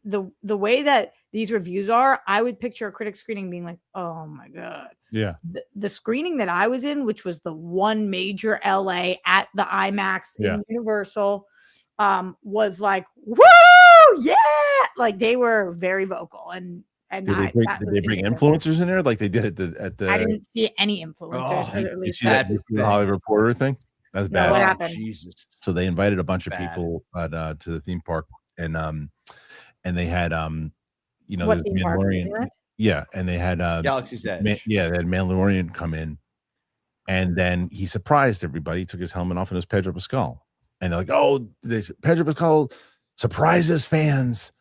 the way that these reviews are. I would picture a critic screening being like, oh my god. Yeah. The screening that I was in, which was the one major LA at the IMAX in Universal, was like, woo, yeah, like they were very vocal. And did they bring influencers in there like they did at the I didn't see any influencers. You see that the Hollywood Reporter thing? That's bad. What happened? Jesus. So they invited a bunch of people to the theme park, and they had the Mandalorian. Yeah, and they had Galaxy's Edge. They had Mandalorian come in, and then he surprised everybody. He took his helmet off, and it was Pedro Pascal. And they're like, "Oh, Pedro Pascal surprises fans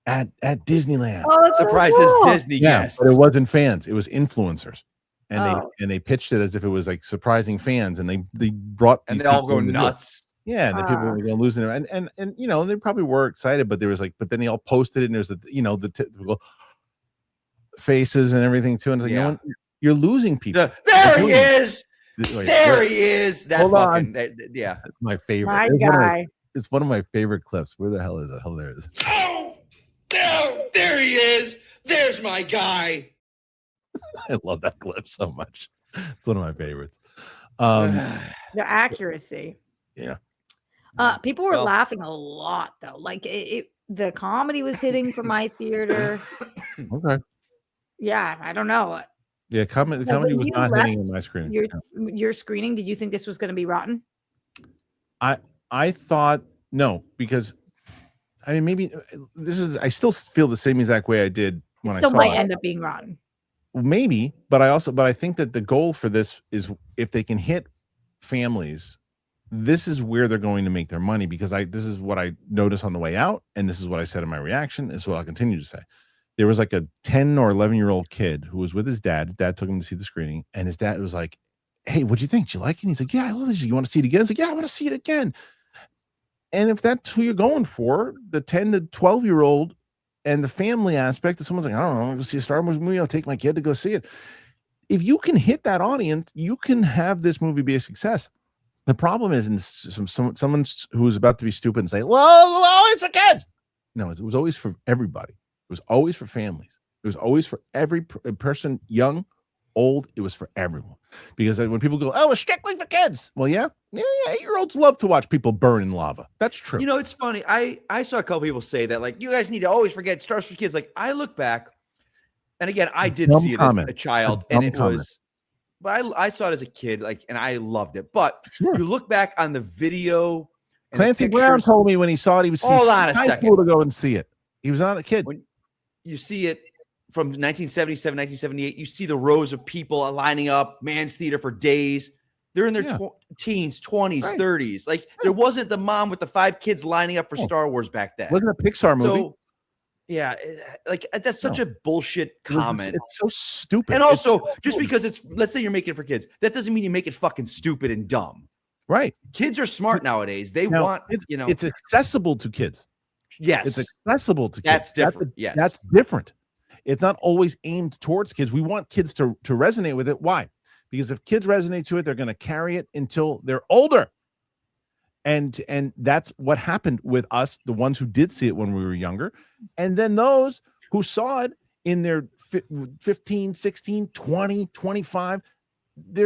at Disneyland." Oh, surprises Disney guests. But it wasn't fans; it was influencers. And they pitched it as if it was like surprising fans, and they brought and they all go nuts. Yeah, and the people were going to lose it, and they probably were excited, but there was like, but then they all posted it, and there's the typical faces and everything too, and it's like, you're losing people. There he is. There he is. That's my favorite. My guy. It's one of my favorite clips. Where the hell is it? Hilarious. Oh, there he is. There's my guy. I love that clip so much. It's one of my favorites. The accuracy. Yeah. People were laughing a lot though. Like the comedy was hitting for my theater. Okay. Yeah, I don't know. Yeah, comedy was not hitting in my screening. Your screening, did you think this was going to be rotten? I thought no, because I mean maybe I still feel the same exact way I did when I saw it. Still might end up being rotten. Maybe, but I think that the goal for this is if they can hit families, this is where they're going to make their money, because this is what I noticed on the way out, and this is what I said in my reaction. This is what I'll continue to say. There was like a 10 or 11-year-old kid who was with his dad. Dad took him to see the screening, and his dad was like, "Hey, what'd you think? Did you like it?" And he's like, "Yeah, I love it." You want to see it again? He's like, "Yeah, I want to see it again." And if that's who you're going for, the 10 to 12-year-old and the family aspect, that someone's like, "I don't know, I'm going to see a Star Wars movie. I'll take my kid to go see it." If you can hit that audience, you can have this movie be a success. The problem is someone who's about to be stupid and say, "Well, it's for kids." No, it was always for everybody. It was always for families. It was always for every person, young, old. It was for everyone. Because when people go, "Oh, it's strictly for kids," well, yeah, 8-year-olds love to watch people burn in lava. That's true. It's funny. I saw a couple people say that, like, you guys need to always forget Star Wars for kids. Like, I look back, and again, I did see it as a child, and it was. But I saw it as a kid, like, and I loved it. But you look back on the video. Clancy Brown told me when he saw it, he was high school to go and see it. He was not a kid. When you see it from 1977, 1978, you see the rows of people lining up, Man's Theater for days. They're in their teens, 20s, 30s. Like, there wasn't the mom with the 5 kids lining up for Star Wars back then. Wasn't a Pixar movie. Yeah, like that's such a bullshit comment. It's so stupid. And also, just because let's say you're making it for kids, that doesn't mean you make it fucking stupid and dumb. Right. Kids are smart nowadays. They want, it's accessible to kids. Yes. It's accessible to kids. That's different. Yes. That's different. It's not always aimed towards kids. We want kids to resonate with it. Why? Because if kids resonate to it, they're going to carry it until they're older. And that's what happened with us, the ones who did see it when we were younger. And then those who saw it in their 15, 16, 20, 25.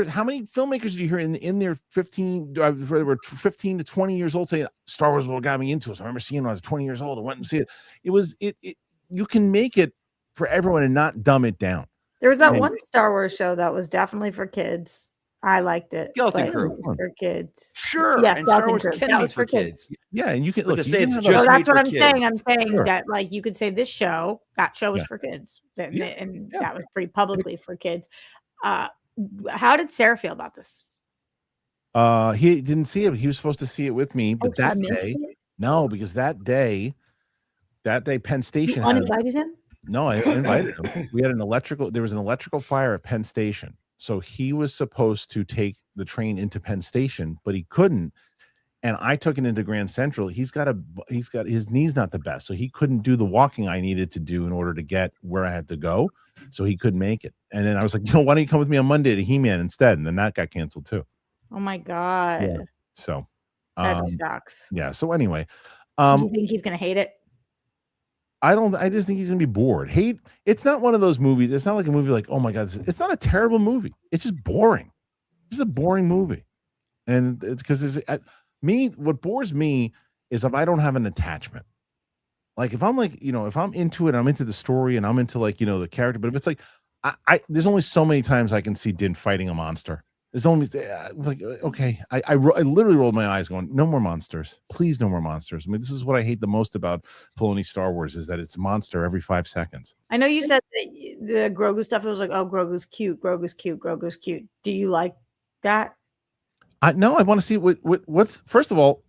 How many filmmakers did you hear in their 15, they were 15 to 20 years old saying Star Wars is what got me into it. So I remember seeing it when I was 20 years old. I went and see it. You can make it for everyone and not dumb it down. There was that one Star Wars show that was definitely for kids. I liked it. Skeleton Crew for kids. Sure. Yeah, and Star Wars can be for kids. Yeah, and you can look to say it's just that's made what I'm kids. saying. I'm saying that like you could say that show was for kids, and that was pretty publicly for kids. How did Sarah feel about this? He didn't see it. He was supposed to see it with me, but that day, no, because that day, Penn Station. You uninvited him? No, I invited him. We had there was an electrical fire at Penn Station. So he was supposed to take the train into Penn Station, but he couldn't. And I took it into Grand Central. He's got his knee's not the best. So he couldn't do the walking I needed to do in order to get where I had to go. So he couldn't make it. And then I was like, why don't you come with me on Monday to He-Man instead? And then that got canceled too. Oh my God. Yeah. So that sucks. Yeah. So anyway, do you think he's gonna hate it? I just think he's gonna be bored. It's not one of those movies. It's not like a movie like, oh my God, it's not a terrible movie. It's just boring. It's just a boring movie. And it's because what bores me is if I don't have an attachment. Like if I'm like, if I'm into it, I'm into the story and I'm into like, the character, but if it's like, there's only so many times I can see Din fighting a monster. There's only like, okay, I literally rolled my eyes going, no more monsters, please, no more monsters. I mean, this is what I hate the most about Filoni Star Wars is that it's monster every 5 seconds. I know you said that the Grogu stuff. It was like, oh, Grogu's cute, Grogu's cute, Grogu's cute. Do you like that? No, I want to see what's first of all,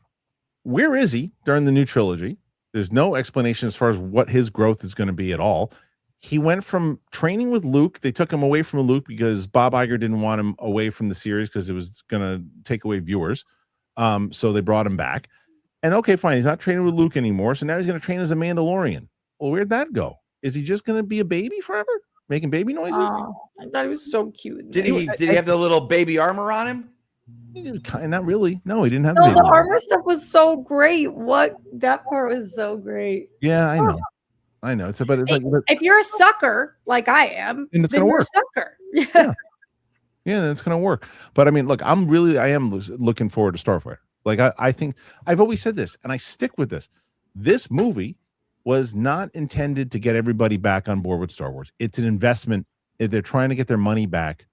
where is he during the new trilogy? There's no explanation as far as what his growth is going to be at all. He went from training with Luke. They took him away from Luke because Bob Iger didn't want him away from the series because it was going to take away viewers. So they brought him back. And okay, fine. He's not training with Luke anymore. So now he's going to train as a Mandalorian. Well, where'd that go? Is he just going to be a baby forever? Making baby noises? Oh, I thought he was so cute. Did he have the little baby armor on him? Not really. No, he didn't have the armor stuff was so great. That part was so great. Yeah, I know. It's about if you're a sucker like I am, then it's gonna work. You're a sucker. Yeah, that's gonna work. But I mean, look, I am looking forward to Starfighter. Like I think I've always said this, and I stick with this. This movie was not intended to get everybody back on board with Star Wars. It's an investment. They're trying to get their money back.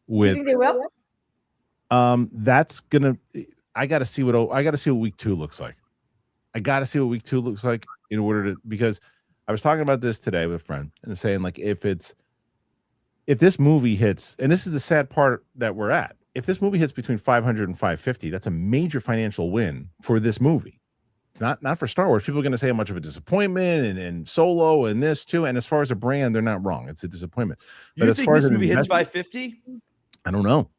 Do you think they will? That's gonna. I got to see what week 2 looks like. I got to see what week 2 looks like in order to, because I was talking about this today with a friend and saying like if this movie hits, and this is the sad part that we're at, if this movie hits between 500 and 550, that's a major financial win for this movie. It's not for Star Wars. People are going to say how much of a disappointment and Solo and this too. And as far as a brand, they're not wrong. It's a disappointment. But as far as this movie hits 550, I don't know.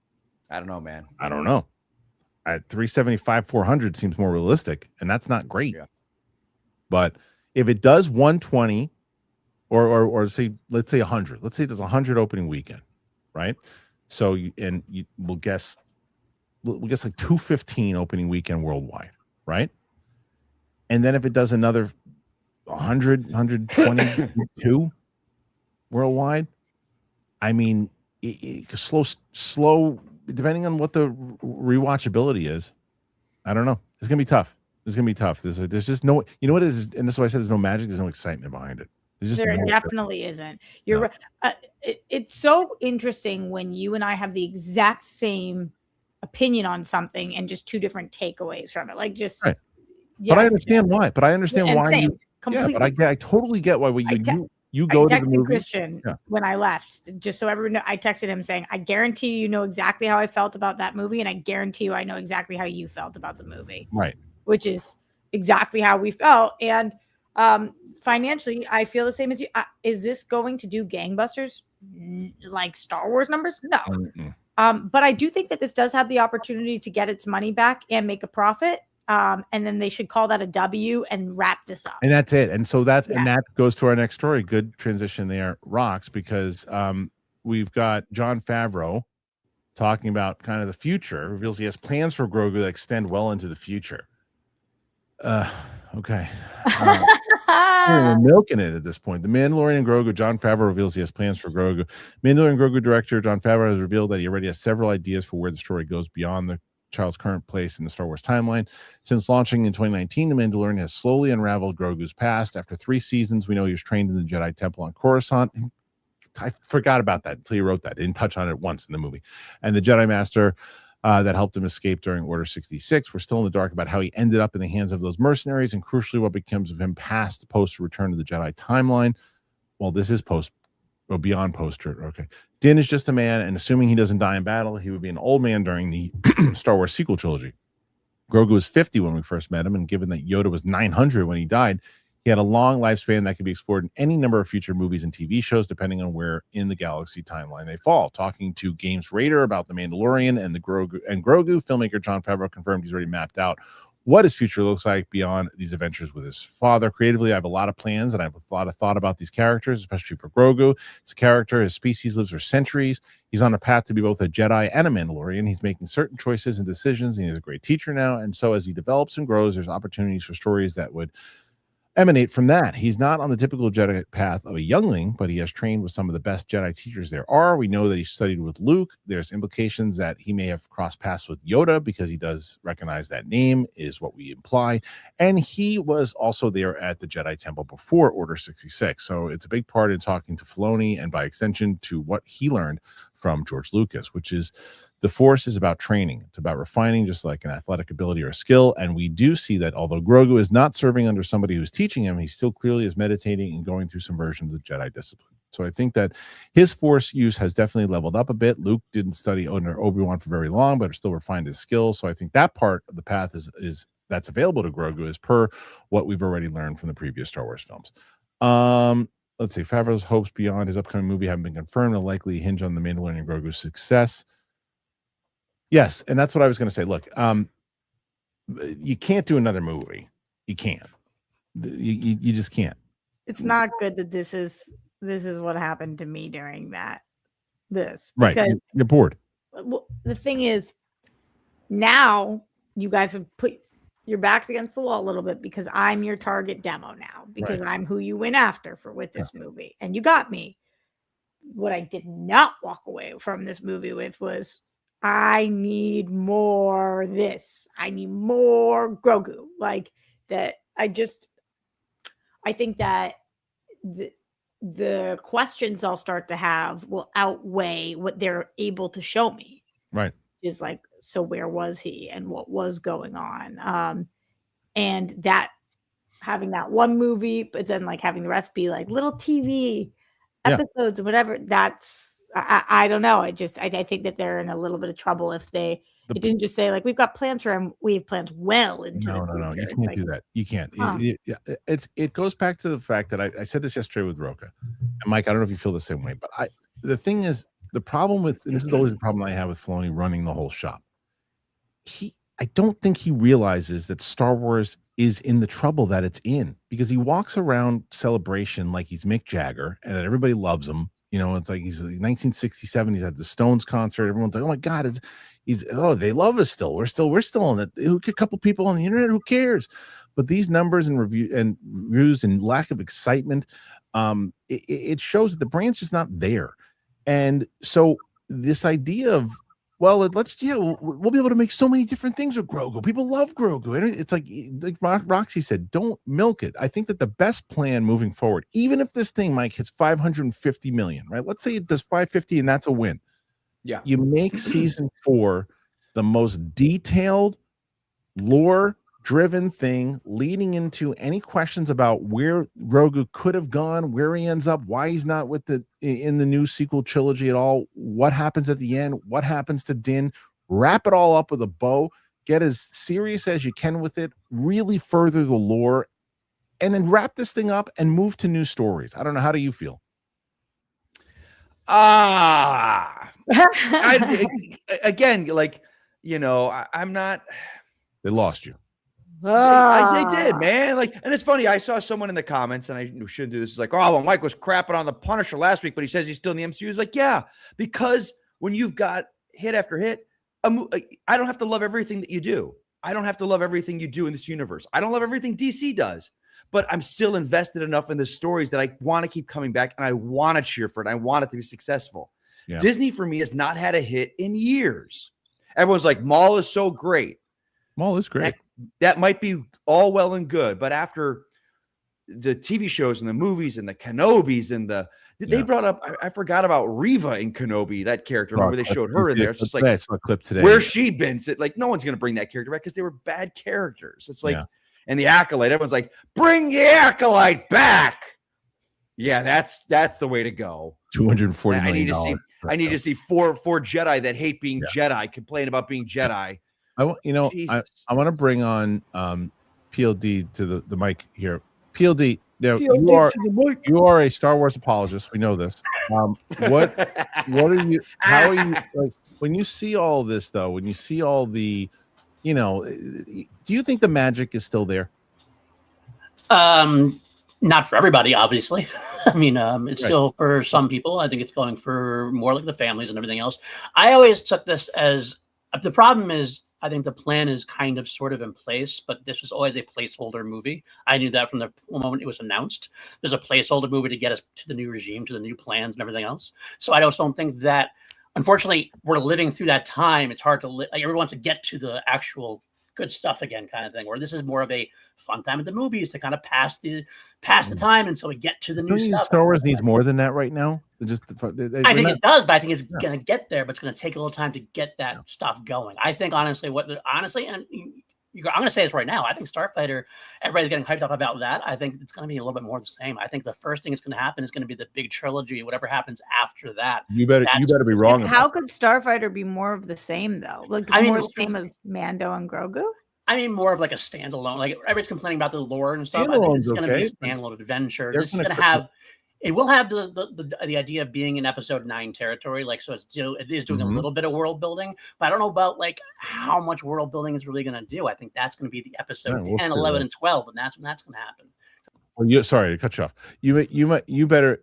I don't know, man. I don't know. At 375, 400 seems more realistic, and that's not great. Yeah. But if it does 120, or say, let's say 100. Let's say there's 100 opening weekend, right? So we'll guess like 215 opening weekend worldwide, right? And then if it does another 100, 122 worldwide, I mean, slow. Depending on what the rewatchability is, I don't know. It's gonna be tough. There's just no. You know what it is, and this is why I said there's no magic. There's no excitement behind it. There definitely isn't. You're right. It's so interesting when you and I have the exact same opinion on something and just two different takeaways from it. Like just. Right. Yes, but I understand why. But I understand why. Completely. Yeah, but I totally get why you go to the movie. Kristian when I left, just so everyone knows, I texted him saying, I guarantee you know exactly how I felt about that movie, and I guarantee you I know exactly how you felt about the movie. Right. Which is exactly how we felt. And Financially, I feel the same as you. Is this going to do gangbusters like Star Wars numbers? No. But I do think that this does have the opportunity to get its money back and make a profit. And then they should call that a W and wrap this up. And that's it. And so and that goes to our next story. Good transition there, Rocks, because we've got Jon Favreau talking about kind of the future. Reveals he has plans for Grogu that extend well into the future. Okay. We're milking it at this point. The Mandalorian and Grogu, Jon Favreau reveals he has plans for Grogu. Mandalorian and Grogu director Jon Favreau has revealed that he already has several ideas for where the story goes beyond the child's current place in the Star Wars timeline. Since launching in 2019, The Mandalorian has slowly unraveled Grogu's past. After 3 seasons, we know he was trained in the Jedi Temple on Coruscant. I forgot about that until you wrote that. I didn't touch on it once in the movie. And the Jedi Master that helped him escape during Order 66. We're still in the dark about how he ended up in the hands of those mercenaries, and crucially, what becomes of him post Return to the Jedi timeline. Well, this is beyond post. Okay. Din is just a man, and assuming he doesn't die in battle, he would be an old man during the Star Wars sequel trilogy. Grogu was 50 when we first met him, and given that Yoda was 900 when he died, he had a long lifespan that could be explored in any number of future movies and TV shows, depending on where in the galaxy timeline they fall. Talking to Games Raider about The Mandalorian and Grogu, filmmaker Jon Favreau confirmed he's already mapped out what his future looks like beyond these adventures with his father. Creatively, I have a lot of plans, and I have a lot of thought about these characters, especially for Grogu. It's a character, his species lives for centuries. He's on a path to be both a Jedi and a Mandalorian. He's making certain choices and decisions, and he's a great teacher now. And so as he develops and grows, there's opportunities for stories that would emanate from that. He's not on the typical Jedi path of a youngling, but he has trained with some of the best Jedi teachers there are. We know that he studied with Luke. There's implications that he may have crossed paths with Yoda because he does recognize that name, is what we imply. And he was also there at the Jedi Temple before Order 66. So it's a big part in talking to Filoni and by extension to what he learned from George Lucas, which is the Force is about training. It's about refining, just like an athletic ability or a skill. And we do see that although Grogu is not serving under somebody who's teaching him, he still clearly is meditating and going through some version of the Jedi discipline. So I think that his Force use has definitely leveled up a bit. Luke didn't study under Obi-Wan for very long, but still refined his skills. So I think that part of the path is that's available to Grogu is per what we've already learned from the previous Star Wars films. Let's see. Favreau's hopes beyond his upcoming movie haven't been confirmed. They'll likely hinge on the Mandalorian and Grogu's success. Yes, and that's what I was going to say. Look, you can't do another movie. You can't. You just can't. It's not good that this is what happened to me during this. Right, you're bored. Well, the thing is, now you guys have put your backs against the wall a little bit because I'm your target demo now, because I'm who you went after with this movie, and you got me. What I did not walk away from this movie with was, I need more this. I need more Grogu. Like that. I think that the questions I'll start to have will outweigh what they're able to show me. Right. Is like, so where was he and what was going on? And that having that one movie, but then like having the rest be like little TV episodes or whatever, that's, I don't know. I think that they're in a little bit of trouble if it didn't just say like, we've got plans for him. We have plans well into No. You can't do that. You can't. It goes back to the fact that I said this yesterday with Roka and Mike. I don't know if you feel the same way, but the thing is, the problem with, and this is always the problem I have with Filoni running the whole shop. I don't think he realizes that Star Wars is in the trouble that it's in, because he walks around Celebration like he's Mick Jagger and that everybody loves him. You know, it's like he's 1967. He's at the Stones concert. Everyone's like, "Oh my God, they love us still. We're still in it. A couple people on the internet, who cares?" But these numbers and reviews and lack of excitement, it shows that the brand's just not there. And so this idea of, well, we'll be able to make so many different things with Grogu. People love Grogu. And it's like Roxy said, don't milk it. I think that the best plan moving forward, even if this thing, Mike, hits 550 million, right? Let's say it does 550 and that's a win. Yeah. You make season 4 the most detailed, lore-driven thing leading into any questions about where Grogu could have gone, where he ends up, why he's not in the new sequel trilogy at all, what happens at the end, what happens to Din. Wrap it all up with a bow, get as serious as you can with it, really further the lore, and then wrap this thing up and move to new stories. I don't know. How do you feel? Again, like, you know, I'm not. They lost you. They did, man. Like, and it's funny. I saw someone in the comments, and I shouldn't do this. It's like, oh, well, Mike was crapping on the Punisher last week, but he says he's still in the MCU. He's like, yeah, because when you've got hit after hit, I don't have to love everything that you do. I don't have to love everything you do in this universe. I don't love everything DC does, but I'm still invested enough in the stories that I want to keep coming back, and I want to cheer for it. I want it to be successful. Yeah. Disney, for me, has not had a hit in years. Everyone's like, Maul is so great. Maul is great. That might be all well and good, but after the TV shows and the movies and the Kenobis and they brought up, I forgot about Reva in Kenobi, that character. Remember they showed her in there. It's just like, I saw a clip today. Where's she been? Like, no one's going to bring that character back because they were bad characters. It's like, and the Acolyte, everyone's like, bring the Acolyte back. Yeah, that's the way to go. $240 million. I need to see four Jedi that hate being Jedi complain about being Jedi. I want to bring on PLD to the mic here. PLD, now you are a Star Wars apologist. We know this. What are you? How are you? Like, when you see all this, though, when you see all the, you know, do you think the magic is still there? Not for everybody, obviously. I mean, it's still for some people. I think it's going for more like the families and everything else. I always took this as the problem is, I think the plan is kind of sort of in place, but this was always a placeholder movie. I knew that from the moment it was announced. There's a placeholder movie to get us to the new regime, to the new plans and everything else. So I just don't think that, unfortunately, we're living through that time. It's hard to like everyone wants to get to the actual good stuff again, kind of thing, where this is more of a fun time at the movies to kind of pass the time until we get to the new stuff. Star Wars needs more than that right now. I think it does, but I think it's going to get there, but it's going to take a little time to get that stuff going. I think honestly, and I'm going to say this right now, I think Starfighter, everybody's getting hyped up about that. I think it's going to be a little bit more of the same. I think the first thing that's going to happen is going to be the big trilogy. Whatever happens after that, you better be wrong. How could Starfighter be more of the same though? Like more the same of Mando and Grogu? I mean, more of like a standalone. Like everybody's complaining about the lore and stuff. I think it's going to be a standalone adventure. This is going to have. It will have the idea of being in episode 9 territory, like so. It is doing a little bit of world building, but I don't know about like how much world building is really going to do. I think that's going to be the episode 10, 11, and 12, and that's when that's going to happen. Well, sorry to cut you off. You better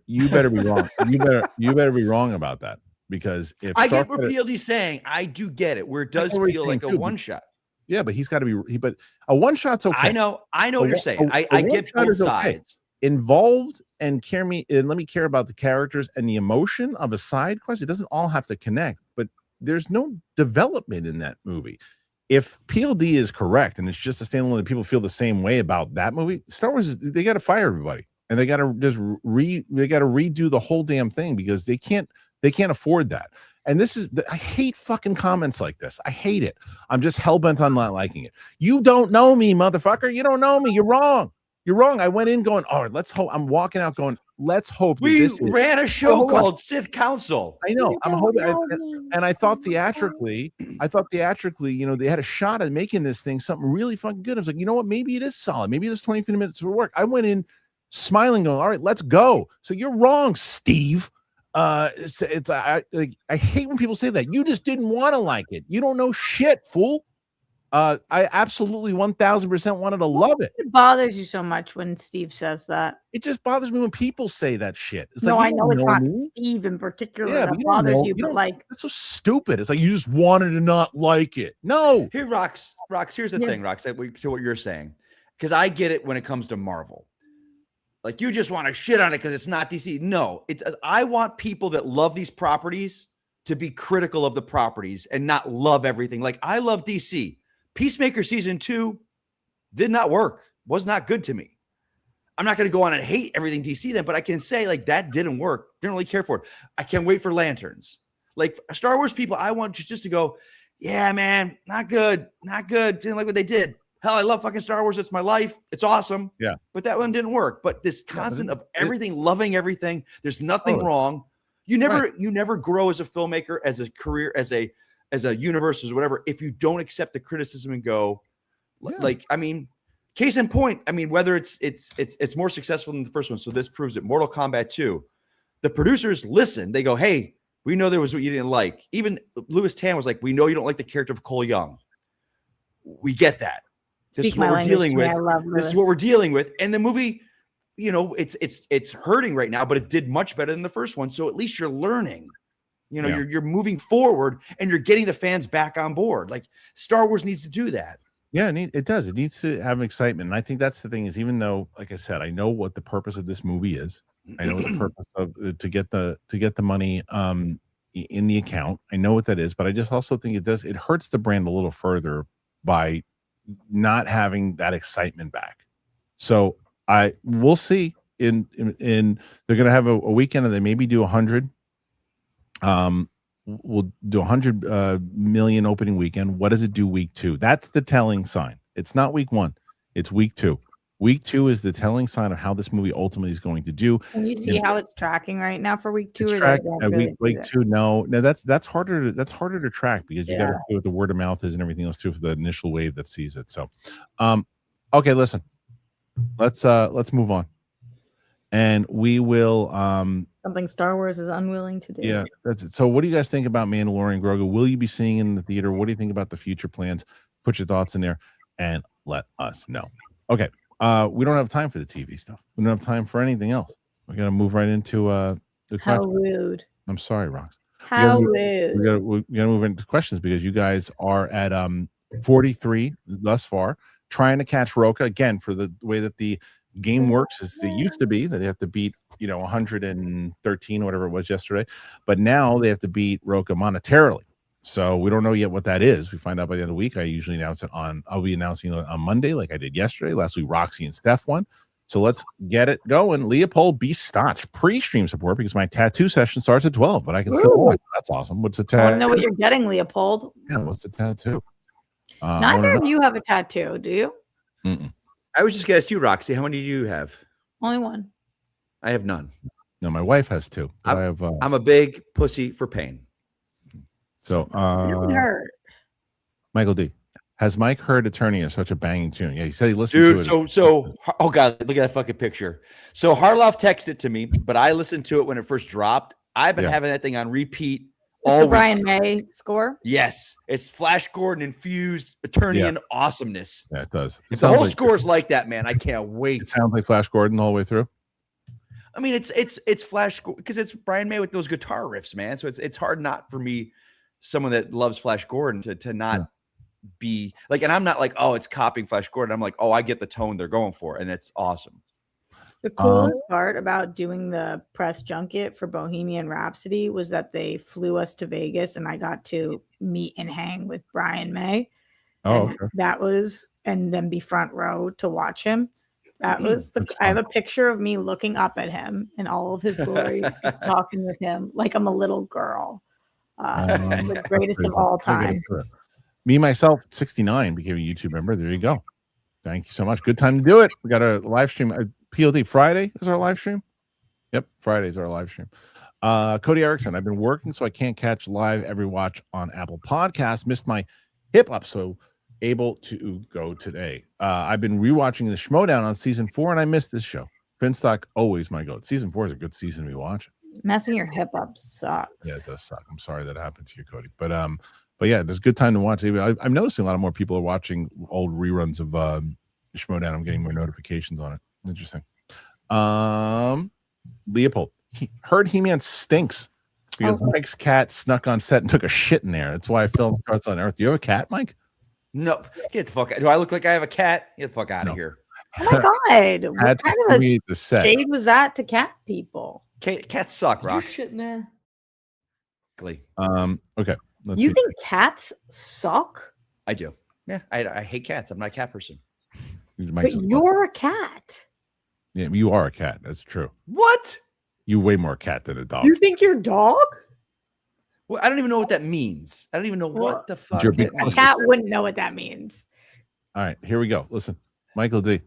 be wrong. You better be wrong about that, because if I get what PLD's saying, I do get it. Where it does feel like a one shot. Yeah, but he's got to be. But a one shot's okay. I know what you're saying. I get both sides. Involved and let me care about the characters and the emotion of a side quest. It doesn't all have to connect, but there's no development in that movie. If PLD is correct and it's just a standalone and people feel the same way about that movie, Star Wars, they got to fire everybody and they got to just redo the whole damn thing, because they can't afford that. And I hate fucking comments like this. I hate it. I'm just hell-bent on not liking it. You don't know me, motherfucker. You don't know me. You're wrong. You're wrong. I went in going, oh, let's hope. I'm walking out going, let's hope. We ran a show called Sith Council. I know. I'm hoping. And I thought theatrically, you know, they had a shot at making this thing something really fucking good. I was like, you know what? Maybe it is solid. Maybe this 20 minutes will work. I went in smiling, going, all right, let's go. So you're wrong, Steve. I hate when people say that. You just didn't want to like it. You don't know shit, fool. I absolutely 1000% wanted to love it. It bothers you so much when Steve says that. It just bothers me when people say that shit. It's no, like, I know it's not Steve in particular that bothers you, but like that's so stupid. It's like you just wanted to not like it. No. Here, Rox. Here's the thing, Rox. To what you're saying, because I get it when it comes to Marvel. Like you just want to shit on it because it's not DC. No, I want people that love these properties to be critical of the properties and not love everything. Like I love DC. Peacemaker season 2 did not work. Was not good to me. I'm not going to go on and hate everything DC then, but I can say like that didn't work. Didn't really care for it. I can't wait for Lanterns. Like Star Wars people, I want just to go, yeah, man, not good. Didn't like what they did. Hell, I love fucking Star Wars. It's my life. It's awesome. Yeah. But that one didn't work. But this constant of everything, loving everything. There's nothing wrong. You never grow as a filmmaker, as a career, as a universe, or whatever, if you don't accept the criticism and go, like, I mean, Case in point, I mean, whether it's more successful than the first one, so this proves it. Mortal Kombat 2, the producers listen. They go, hey, we know there was what you didn't like. Even Louis Tan was like, we know you don't like the character of Cole Young. We get that. This is what we're dealing with. This is what we're dealing with. And the movie, you know, it's hurting right now, but it did much better than the first one. So at least you're learning. You know, you're moving forward and you're getting the fans back on board. Like Star Wars needs to do that. Yeah, it does. It needs to have excitement. And I think that's the thing is, even though, like I said, I know what the purpose of this movie is. I know the purpose of to get the money in the account. I know what that is, but I just also think it hurts the brand a little further by not having that excitement back. So we'll see. In they're gonna have a weekend and they maybe do 100. We'll do 100 million opening weekend. What does it do week 2? That's the telling sign. It's not week 1. It's week 2. Week 2 is the telling sign of how this movie ultimately is going to do. Can you see how it's tracking right now for week 2? Week 2, no, that's harder to track because you got to see what the word of mouth is and everything else too for the initial wave that sees it. So, okay, listen, let's move on, and we will something Star Wars is unwilling to do. Yeah, that's it. So what do you guys think about Mandalorian and Grogu? Will you be seeing it in the theater? What do you think about the future plans? Put your thoughts in there and let us know. Okay. We don't have time for the TV stuff. We don't have time for anything else. We got to move right into the How questions. rude. I'm sorry, Rox. How rude. We got to move into questions because you guys are at 43 thus far, trying to catch Roca again for the way that the game works is it used to be that they have to beat 113 or whatever it was yesterday, but now they have to beat Roca monetarily. So we don't know yet what that is. We find out by the end of the week. I usually announce it I'll be announcing it on Monday like I did yesterday. Last week Roxy and Steph won. So let's get it going. Leopold B. Stotch pre-stream support because my tattoo session starts at 12, but I can still watch. That's awesome. What's the tattoo? I want to know what you're getting, Leopold. Yeah, what's the tattoo? Neither of you have a tattoo, do you? Mm-mm. I was just going to ask you, Roxy, how many do you have? Only one. I have none. No, my wife has 2. I'm a big pussy for pain. So, hurt. Michael D. Has Mike heard Attorney in such a banging tune? Yeah, he said he listened to it. So, oh God, look at that fucking picture. So Harloff texted it to me, but I listened to it when it first dropped. I've been having that thing on repeat all the Brian May score. Yes, it's Flash Gordon infused Attorney and awesomeness. Yeah, it does. The whole score is like that, man. I can't wait. It sounds like Flash Gordon all the way through. I mean, it's Flash because it's Brian May with those guitar riffs, man. So it's hard not for me, someone that loves Flash Gordon, to not be like, and I'm not like, oh, it's copying Flash Gordon. I'm like, oh, I get the tone they're going for, and it's awesome. The coolest part about doing the press junket for Bohemian Rhapsody was that they flew us to Vegas and I got to meet and hang with Brian May. Oh, okay. That was, and then be front row to watch him. That was I have a picture of me looking up at him in all of his glory, just talking with him like I'm a little girl. The greatest of all time. Me, myself, 69, became a YouTube member. There you go. Thank you so much. Good time to do it. We got a live stream. PLD Friday is our live stream. Yep, Friday is our live stream. Cody Erickson, I've been working, so I can't catch live every watch on Apple Podcasts. Missed my hip up, so able to go today. I've been rewatching the Schmodown on season 4, and I missed this show. Finstock, always my goat. Season 4 is a good season to be watching. Messing your hip up sucks. Yeah, it does suck. I'm sorry that happened to you, Cody. But yeah, there's a good time to watch. I'm noticing a lot of more people are watching old reruns of Schmodown. I'm getting more notifications on it. Interesting. Leopold, heard He-Man stinks because Mike's cat snuck on set and took a shit in there. That's why I filmed Charts on Earth. Do you have a cat, Mike? No, get the fuck out. Do I look like I have a cat? Get the fuck out of here. Oh my god. What kind of the set. shade was that to cat people? Cats suck, Rock. Shit in there. Okay. You think cats suck? I do. Yeah, I hate cats. I'm not a cat person. But you're a cat. Yeah, you are a cat. That's true. What? You way more cat than a dog. You think you're dog? Well, I don't even know what that means. I don't even know what the fuck. A cat wouldn't know what that means. All right, here we go. Listen, Michael D.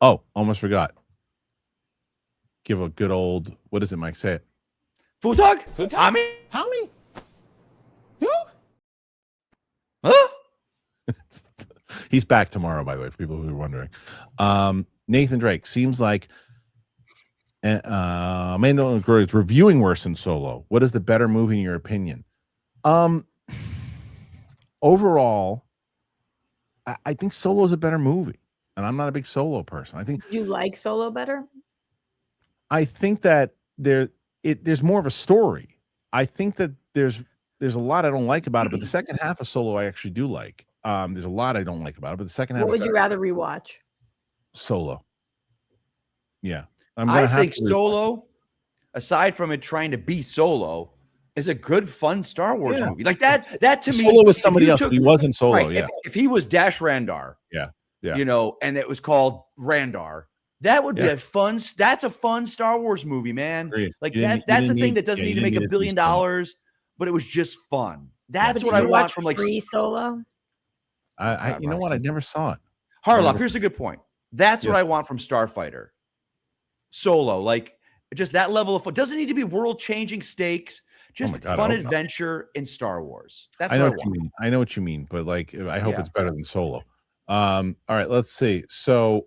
Oh, almost forgot. Give a good old, what is it, Mike? Say it. Food talk? Hami? Who? Huh? He's back tomorrow, by the way, for people who are wondering. Nathan Drake seems like Mando and Grogu is reviewing worse than Solo. What is the better movie in your opinion? Overall, I think Solo is a better movie, and I'm not a big Solo person. I think you like Solo better. I think that there's more of a story. I think that there's a lot I don't like about it, but the second half of Solo I actually do like. There's a lot I don't like about it, but the second half. What would you rather rewatch? Solo. Yeah, I think Solo, aside from it trying to be Solo, is a good, fun Star Wars movie. Like that to me. Solo was somebody else. He wasn't Solo. Right, yeah. If he was Dash Randar. Yeah. You know, and it was called Randar. That would be a fun. That's a fun Star Wars movie, man. Agreed. Like that's the thing that doesn't need to make $1 billion, but it was just fun. That's what I want from like free Solo. I you know what? I never saw it. Harloff, here's a good point. That's what I want from Starfighter. Solo, like just that level of fun. Doesn't need to be world-changing stakes. Just fun adventure in Star Wars. That's what I want. I know what you mean, but like I hope it's better than Solo. All right, let's see. So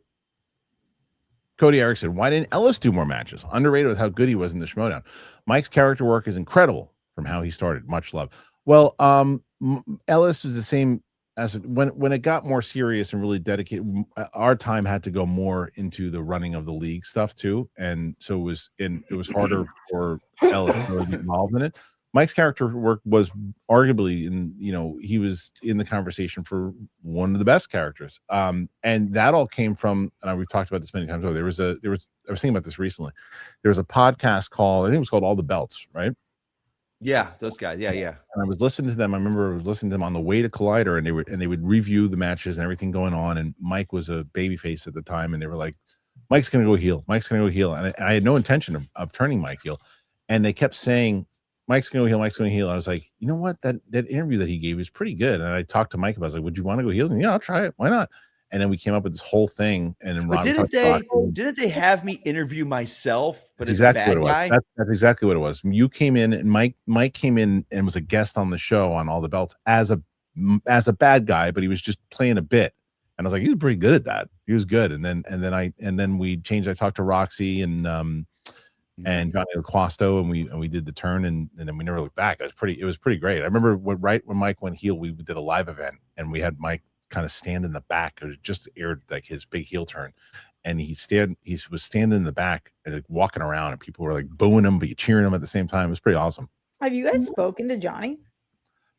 Cody Erickson, why didn't Ellis do more matches? Underrated with how good he was in the Schmodown. Mike's character work is incredible from how he started. Much love. Well, Ellis was the same as when it got more serious and really dedicated. Our time had to go more into the running of the league stuff too, and so it was harder for Ellis to really get involved in it. Mike's character work was arguably he was in the conversation for one of the best characters. And that all came from, and we've talked about this many times. I was thinking about this recently. There was a podcast called, I think it was called All the Belts, right? Yeah, those guys. Yeah. And I was listening to them. I remember I was listening to them on the way to Collider, and they would review the matches and everything going on. And Mike was a babyface at the time, and they were like, Mike's gonna go heel. Mike's gonna go heel. And I had no intention of turning Mike heel. And they kept saying, Mike's going to go heel. Mike's going to heel. I was like, you know what? That interview that he gave is pretty good. And I talked to Mike about it. I was like, would you want to go heel? And yeah, I'll try it. Why not? And then we came up with this whole thing. And then didn't they have me interview myself? But that's exactly what it was. That's exactly what it was. You came in, and Mike came in and was a guest on the show on All the Belts as a bad guy, but he was just playing a bit. And I was like, he was pretty good at that. He was good. And then we changed. I talked to Roxy and Johnny LaQuasto, and we did the turn, and then we never looked back. It was pretty great. I remember right when Mike went heel, we did a live event, and we had Mike kind of stand in the back. It was just aired like his big heel turn, and he was standing in the back and like walking around, and people were like booing him but cheering him at the same time. It was pretty awesome. Have you guys spoken to Johnny?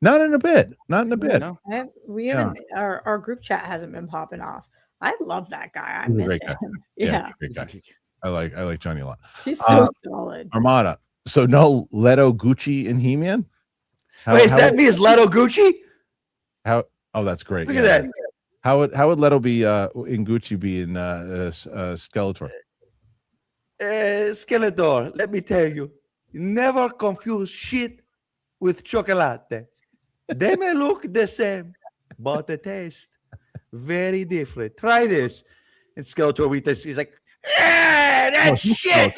Not in a bit. No. We haven't. Our group chat hasn't been popping off. I love that guy. I miss him. Yeah. Great guy. I like Johnny a lot. He's so solid. Armada. So no Leto, Gucci, and He-Man? Wait, is that me as Leto Gucci? Oh, that's great. Look at that. How would Leto be in Gucci be in Skeletor? Skeletor, let me tell you, never confuse shit with chocolate. They may look the same, but the taste very different. Try this. And Skeletor, he's like, that's shit.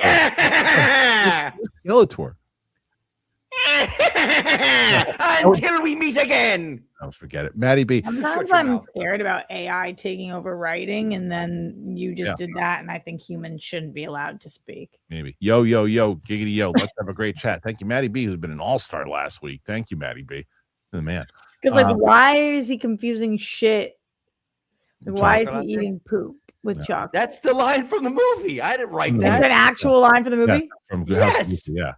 Skeletor. Until we meet again. Oh, forget it. Maddie B. Sometimes I'm scared about AI taking over writing, and then you just did that, and I think humans shouldn't be allowed to speak. Maybe. Yo, giggity yo. Let's have a great chat. Thank you, Maddie B, who's been an all-star last week. Thank you, Maddie B. The man. Because why is he confusing shit? Why is he eating poop with chocolate? That's the line from the movie. I didn't write that. Is an actual line from the movie? Yeah, from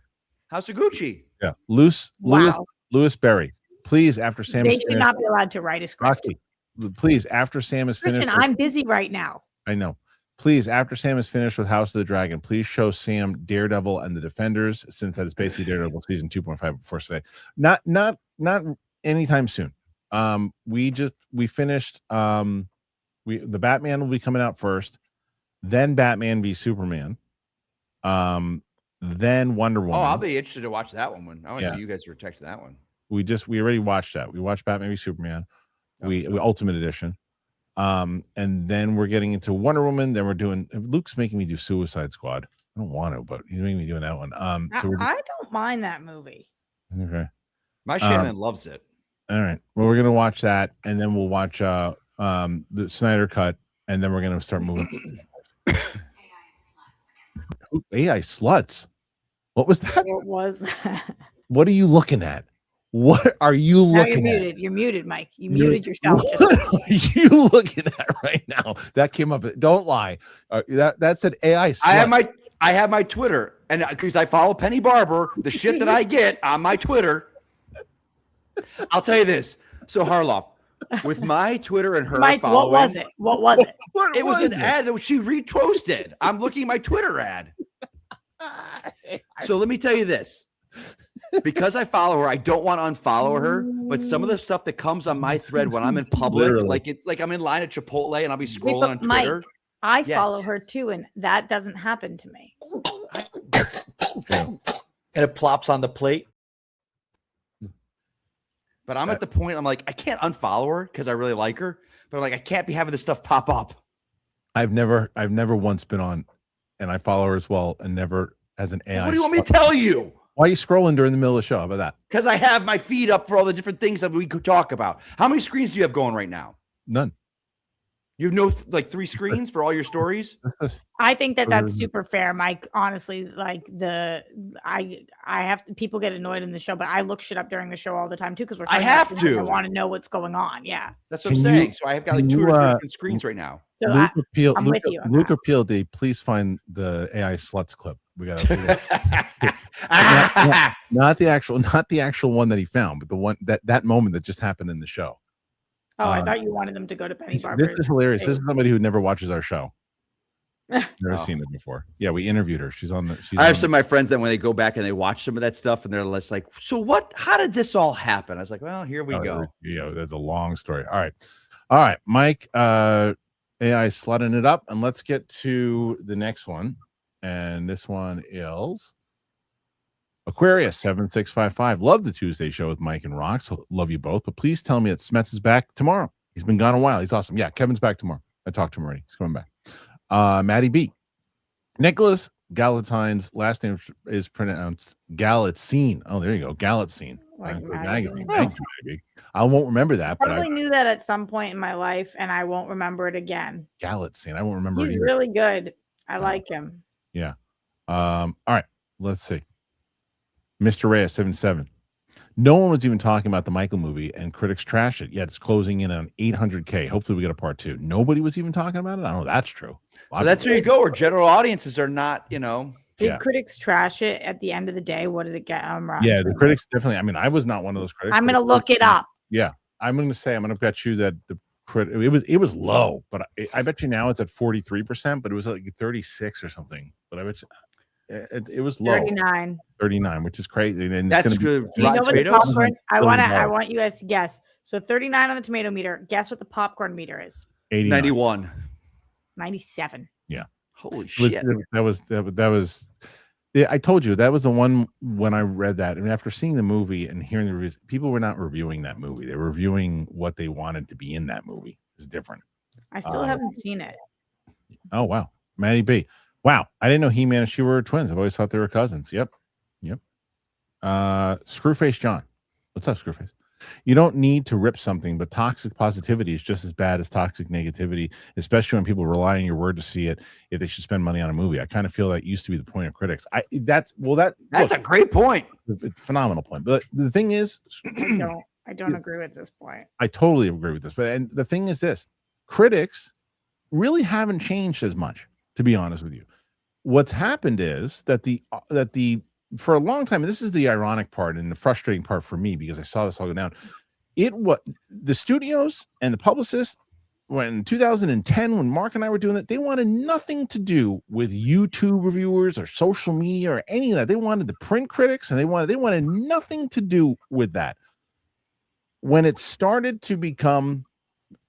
House of Gucci. Yeah. Louis Berry. Please, after Sam they is should finished, not be allowed to write a script. Roxy, please, after Sam is finished. Kristian, I'm busy right now. I know. Please, after Sam is finished with House of the Dragon, please show Sam Daredevil and the Defenders, since that is basically Daredevil season 2.5 before today. Not anytime soon. We finished. The Batman will be coming out first, then Batman v Superman, then Wonder Woman. Oh, I'll be interested to watch that one. I want to see you guys protect that one. We already watched that. We watched Batman v Superman. We Ultimate Edition. And then we're getting into Wonder Woman. Then we're doing. Luke's making me do Suicide Squad. I don't want to, but he's making me doing that one. I don't mind that movie. Okay. My Shannon loves it. All right. Well, we're gonna watch that, and then we'll watch the Snyder cut, and then we're gonna start moving. AI sluts. What was that? What was that? What are you looking at? What are you Now looking you're at? muted. You're muted, Mike. You muted yourself. What are you looking at right now? That came up. Don't lie. That said AI slut. I have my Twitter, and because I follow Penny Barber, the shit that I get on my Twitter. I'll tell you this. So Harloff, with my Twitter and her Mike, following, what was it? What was it? It was an ad that she retweeted. I'm looking at my Twitter ad. So let me tell you this. Because I follow her, I don't want to unfollow her. But some of the stuff that comes on my thread when I'm in public, Literally. like it's like I'm in line at Chipotle and I'll be scrolling on Twitter. Mike, I follow her too, and that doesn't happen to me. And it plops on the plate. But I'm at the point I'm like, I can't unfollow her because I really like her. But I'm like, I can't be having this stuff pop up. I've never once been on, and I follow her as well, and never as an AI. What do you want me to tell you? Why are you scrolling during the middle of the show? How about that? Because I have my feed up for all the different things that we could talk about. How many screens do you have going right now? None. You have no like 3 screens for all your stories? I think that's super fair, Mike. Honestly, like I have to, people get annoyed in the show, but I look shit up during the show all the time too because we're. I have to. I want to know what's going on. Yeah, that's what I'm saying. So I have got like 2 or 3 different screens right now. So I'm with you. on Luke Appeal, please find the AI sluts clip. We got not the actual one that he found, but the one that moment that just happened in the show. Oh, I thought you wanted them to go to Penny Barber. This is hilarious. This is somebody who never watches our show. Never seen it before. Yeah, we interviewed her. She's on the. I have some of my friends that when they go back and they watch some of that stuff and they're less like, so what? How did this all happen? I was like, well, here we go. Yeah, that's a long story. All right, Mike. AI slutting it up, and let's get to the next one. And this one is Aquarius 7655. Love the Tuesday show with Mike and Rox. Love you both, but please tell me that Smets is back tomorrow. He's been gone a while. He's awesome. Yeah, Kevin's back tomorrow. I talked to him already. He's coming back. Maddie B. Nicholas Galatine's last name is pronounced Galatzine. Oh, there you go. Galatzine. Like magazine. Thank you, Maddie. I won't remember that. Probably knew that at some point in my life, and I won't remember it again. Galatzine. I won't remember. He's really good. I like him. Yeah. All right. Let's see. Mr. Reyes 77. No one was even talking about the Michael movie, and critics trash it. Yet it's closing in on 800K. Hopefully, we get a part 2. Nobody was even talking about it. I don't know. That's true. Well, that's where you go. Where general audiences are not, Did critics trash it at the end of the day? What did it get? Yeah, the critics definitely. I mean, I was not one of those critics. I'm going to look it up. Yeah, I'm going to bet you that it was low, but I bet you now it's at 43%, but it was like 36 or something. But I bet you it was low. 39, which is crazy. And that's good. You know what the popcorn? I want you guys to guess. So 39 on the tomato meter. Guess what the popcorn meter is? 91. 97. Yeah. Holy shit. That was. Yeah, I told you that was the one when I read that, and after seeing the movie and hearing the reviews, people were not reviewing that movie. They were reviewing what they wanted to be in that movie. It's different. I still haven't seen it. Oh wow, Maddie B. Wow, I didn't know He-Man and She were twins. I've always thought they were cousins. Yep. Screwface John, what's up, Screwface? You don't need to rip something, but toxic positivity is just as bad as toxic negativity, especially when people rely on your word to see it if they should spend money on a movie. I kind of feel that used to be the point of critics. That's a great point. Phenomenal point. But the thing is, I don't agree with this point. I totally agree with this. And the thing is this, critics really haven't changed as much, to be honest with you. What's happened is that for a long time, and this is the ironic part and the frustrating part for me because I saw this all go down. The studios and the publicists, when 2010, when Mark and I were doing it, they wanted nothing to do with YouTube reviewers or social media or any of that. They wanted the print critics, and they wanted nothing to do with that. When it started to become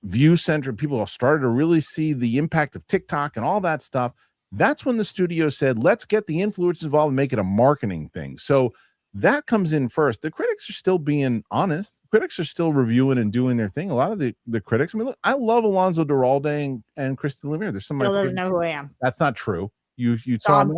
view-centered, people started to really see the impact of TikTok and all that stuff. That's when the studio said, let's get the influencers involved and make it a marketing thing. So that comes in first. The critics are still being honest. Critics are still reviewing and doing their thing. A lot of the critics, I mean, look, I love Alonzo Duralde and Kristen Lemire. There's somebody still doesn't know who I am. That's not true. You saw him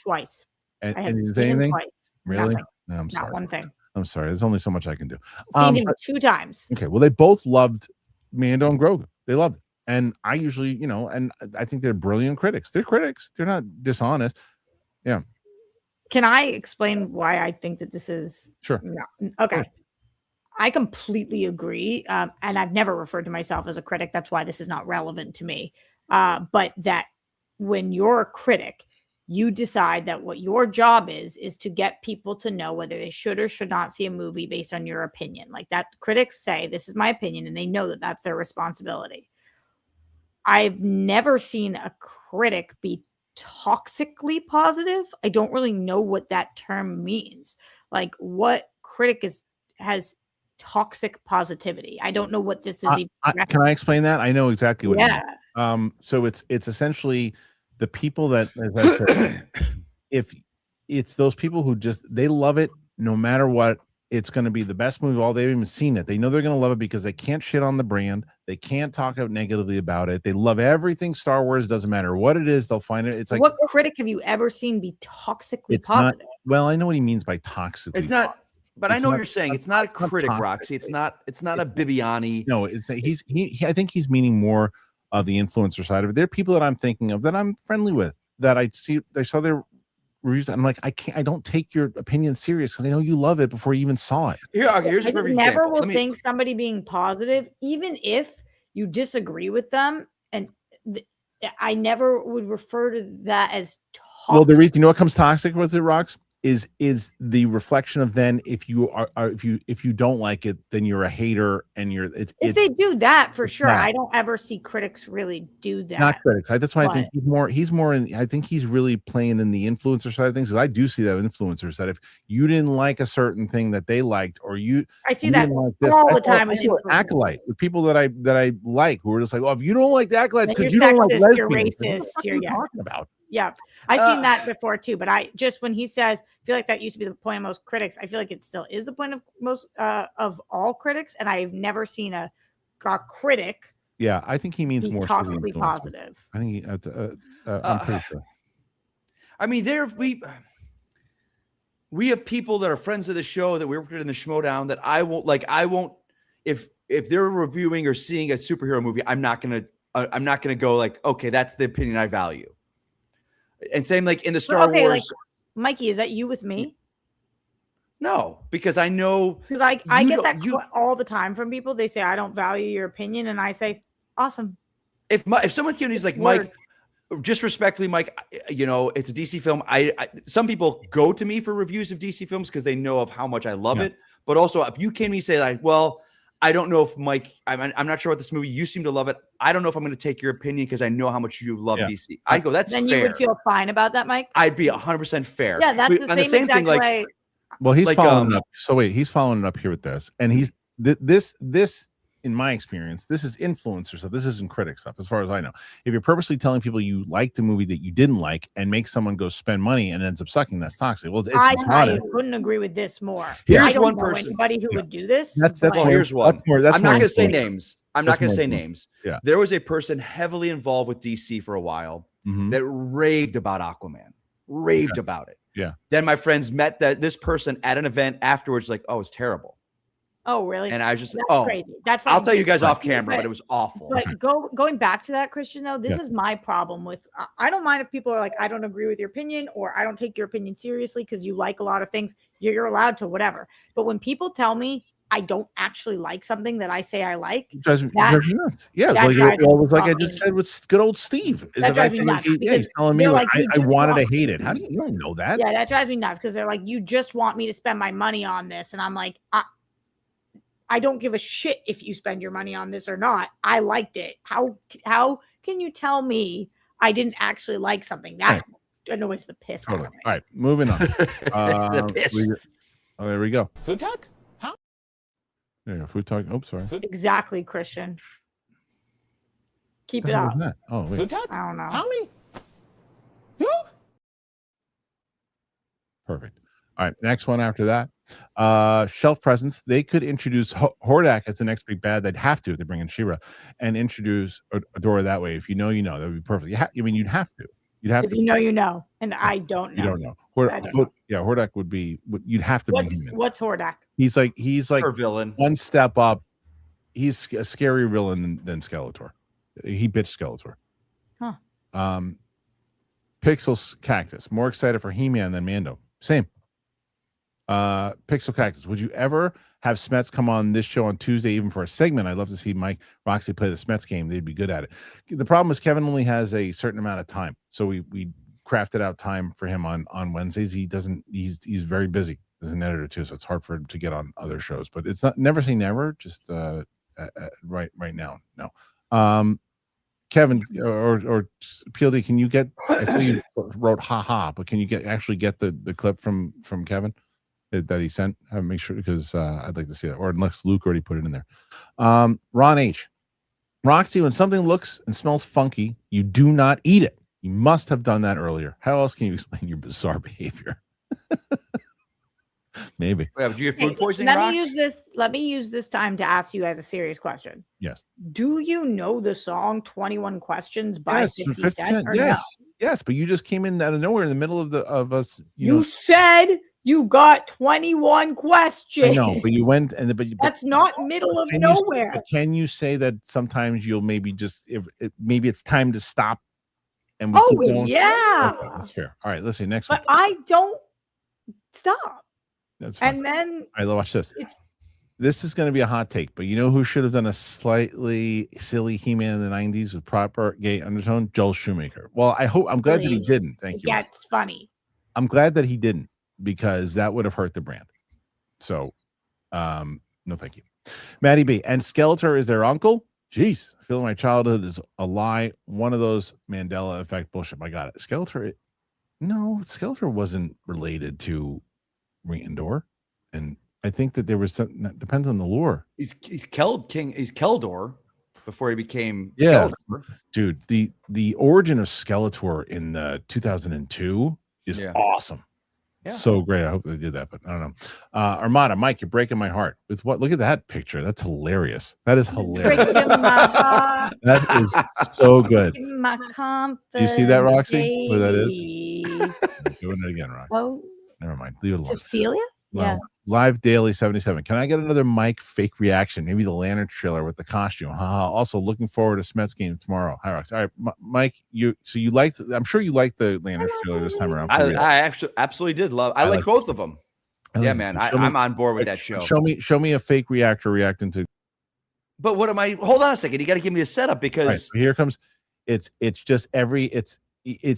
twice. And did say anything? Twice. Really? Nothing. No, I'm sorry. Not one thing. I'm sorry. There's only so much I can do. Seen him 2 times. Okay. Well, they both loved Mando and Grogu. They loved it. And I usually, you know, and I think they're brilliant critics. They're critics. They're not dishonest. Yeah. Can I explain why I think that this is sure? Okay. Sure. I completely agree. And I've never referred to myself as a critic. That's why this is not relevant to me. But that when you're a critic, you decide that what your job is to get people to know whether they should or should not see a movie based on your opinion. Like that, critics say, this is my opinion, and they know that that's their responsibility. I've never seen a critic be toxically positive. I don't really know what that term means. Like, what critic has toxic positivity? I don't know what this is. Can I explain that? I know exactly what it means. So it's essentially the people that, as I said, if it's those people who just, they love it no matter what. It's going to be the best movie of all. They've even seen it. They know they're going to love it because they can't shit on the brand. They can't talk out negatively about it. They love everything Star Wars. Doesn't matter what it is. They'll find it. It's like, what critic have you ever seen be toxically positive? Well, I know what he means by toxic. It's not, but I know what you're saying. It's not a critic, Roxy. It's not a Bibiani. No, I think he's meaning more of the influencer side of it. There are people that I'm thinking of that I'm friendly with, that I saw their reviews. I'm like, I don't take your opinion serious because I know you love it before you even saw it. Here's a perfect example. Never will think somebody being positive, even if you disagree with them. And I never would refer to that as toxic. Well, the reason, you know what comes toxic with it, Rox, is the reflection of then if you don't like it, then you're a hater, and if they do that, for sure. I don't ever see critics really do that. Not critics. That's why I think he's more in, I think he's really playing in the influencer side of things, because I do see that with influencers, that if you didn't like a certain thing that they liked, or I see that like all the time with acolyte, with people that I like, who are just like, oh, if you don't like the acolytes because you sexist, don't like lesbians, you're racist, what are you talking about? Yeah, I've seen that before too. But when he says, I feel like that used to be the point of most critics. I feel like it still is the point of most of all critics. And I've never seen a critic. Yeah, I think he means more toxically positive. I think I'm pretty sure. I mean, we have people that are friends of the show that we worked in the Schmodown that I won't if they're reviewing or seeing a superhero movie, I'm not gonna go like, okay, that's the opinion I value. And same like in the Star Wars. Like, Mikey, is that you with me? No, because I know, because I get that all the time from people. They say, I don't value your opinion, and I say, awesome. If someone came to me, he's like, Mike, just respectfully, Mike, you know, it's a DC film. Some people go to me for reviews of DC films because they know of how much I love it. But also, if you came to me and say like, well, I don't know if Mike, I'm not sure about this movie. You seem to love it. I don't know if I'm going to take your opinion because I know how much you love DC. I go, that's fair. Then you would feel fine about that, Mike? I'd be 100% fair. Yeah, that's the same exact way. Well, he's following it up. So wait, he's following it up here with this. And he's this, in my experience, this is influencer stuff. This isn't critic stuff, as far as I know. If you're purposely telling people you liked a movie that you didn't like and make someone go spend money and ends up sucking, that's toxic. Well, I couldn't agree with this more. Here's one person. Anybody who would do this. Here's one. I'm not going to say names. Yeah. There was a person heavily involved with DC for a while that raved about Aquaman. Raved about it. Yeah. Then my friends met this person at an event afterwards, like, oh, it's terrible. Oh, really? And I was just crazy. That's I'll tell you guys off camera, but it was awful. But going back to that, Kristian, though, this is my problem with. I don't mind if people are like, I don't agree with your opinion, or I don't take your opinion seriously because you like a lot of things. You're allowed to, whatever. But when people tell me I don't actually like something that I say I like, drives me nuts. Yeah, like I just said with good old Steve. Is that drives me nuts. He's telling me like, I wanted to hate it. How do you don't know that? Yeah, that drives me nuts because they're like, you just want me to spend my money on this, and I'm like, I don't give a shit if you spend your money on this or not. I liked it. How can you tell me I didn't actually like something? That annoys the piss out of me. All right, moving on. There we go. Food talk? How? There you go. Food talk. Oh, sorry. Exactly, Kristian. Keep it up. Oh, wait. Food talk? I don't know. How many? Who? Perfect. All right, next one after that. Shelf presence. They could introduce Hordak as the next big bad. They'd have to if they bring in She-Ra and introduce Adora that way. If you know, that would be perfect. You'd have to. If you know, and I don't know. You don't know. Hordak would be. You'd have to bring him in. What's Hordak? He's like her villain. One step up he's a scarier villain than Skeletor. He bitched Skeletor. Huh. Pixel Cactus, more excited for He-Man than Mando. Same. Pixel Cactus, would you ever have Smets come on this show on Tuesday, even for a segment? I'd love to see Mike Roxy play the Smets game. They'd be good at it. The problem is Kevin only has a certain amount of time, so we crafted out time for him on Wednesdays. He's very busy as an editor too, so it's hard for him to get on other shows. But it's not never say never. Just right now, no. Kevin or PLD, can you get? I saw you wrote "ha," but can you actually get the clip from Kevin that he sent? Make sure, because I'd like to see that. Or unless Luke already put it in there. Ron H. Roxy, when something looks and smells funky, you do not eat it. You must have done that earlier. How else can you explain your bizarre behavior? Maybe. Yeah, do you have food poisoning? Let me use this time to ask you guys a serious question. Yes. Do you know the song 21 Questions by 50 Cent? Yes. No? Yes, but you just came in out of nowhere in the middle of us. You said you got 21 questions. I know, but you went but that's not middle of nowhere. Can you say that sometimes you'll maybe just maybe it's time to stop? And yeah. Okay, that's fair. All right, let's see next one. But I don't stop. That's fine. And then I watch this. This is going to be a hot take, but you know who should have done a slightly silly He-Man in the 90s with proper gay undertone? Joel Shoemaker. Well, I'm glad that he didn't. Thank you. That's funny. I'm glad that he didn't, because that would have hurt the brand. So, no, thank you. Maddie B. And Skeletor is their uncle? Jeez, I feel like my childhood is a lie. One of those Mandela effect bullshit. I got it. Skeletor wasn't related to Randor, and I think that there was some, that depends on the lore. He's Keldor before he became Skeletor. Dude, the origin of Skeletor in 2002 is awesome. Yeah. So great. I hope they did that, but I don't know. Armada, Mike, you're breaking my heart. With what? Look at that picture. That's hilarious. That is hilarious. That is so good. My do you see that, Roxy? Who that is? I'm doing it again, Roxy. Oh, never mind. Leave it alone. Cecilia? Well, yeah. Live Daily 77. Can I get another Mike fake reaction? Maybe the Lantern trailer with the costume. Also, looking forward to Smets game tomorrow. Hi, Rox. All right, Mike. I'm sure you liked the Lantern trailer this time around. I actually absolutely did love. I like both of them. Yeah, man. I'm on board with that show. Show me a fake reactor reacting to. But what am I? Hold on a second. You got to give me the setup, because right, so here comes. It's just it's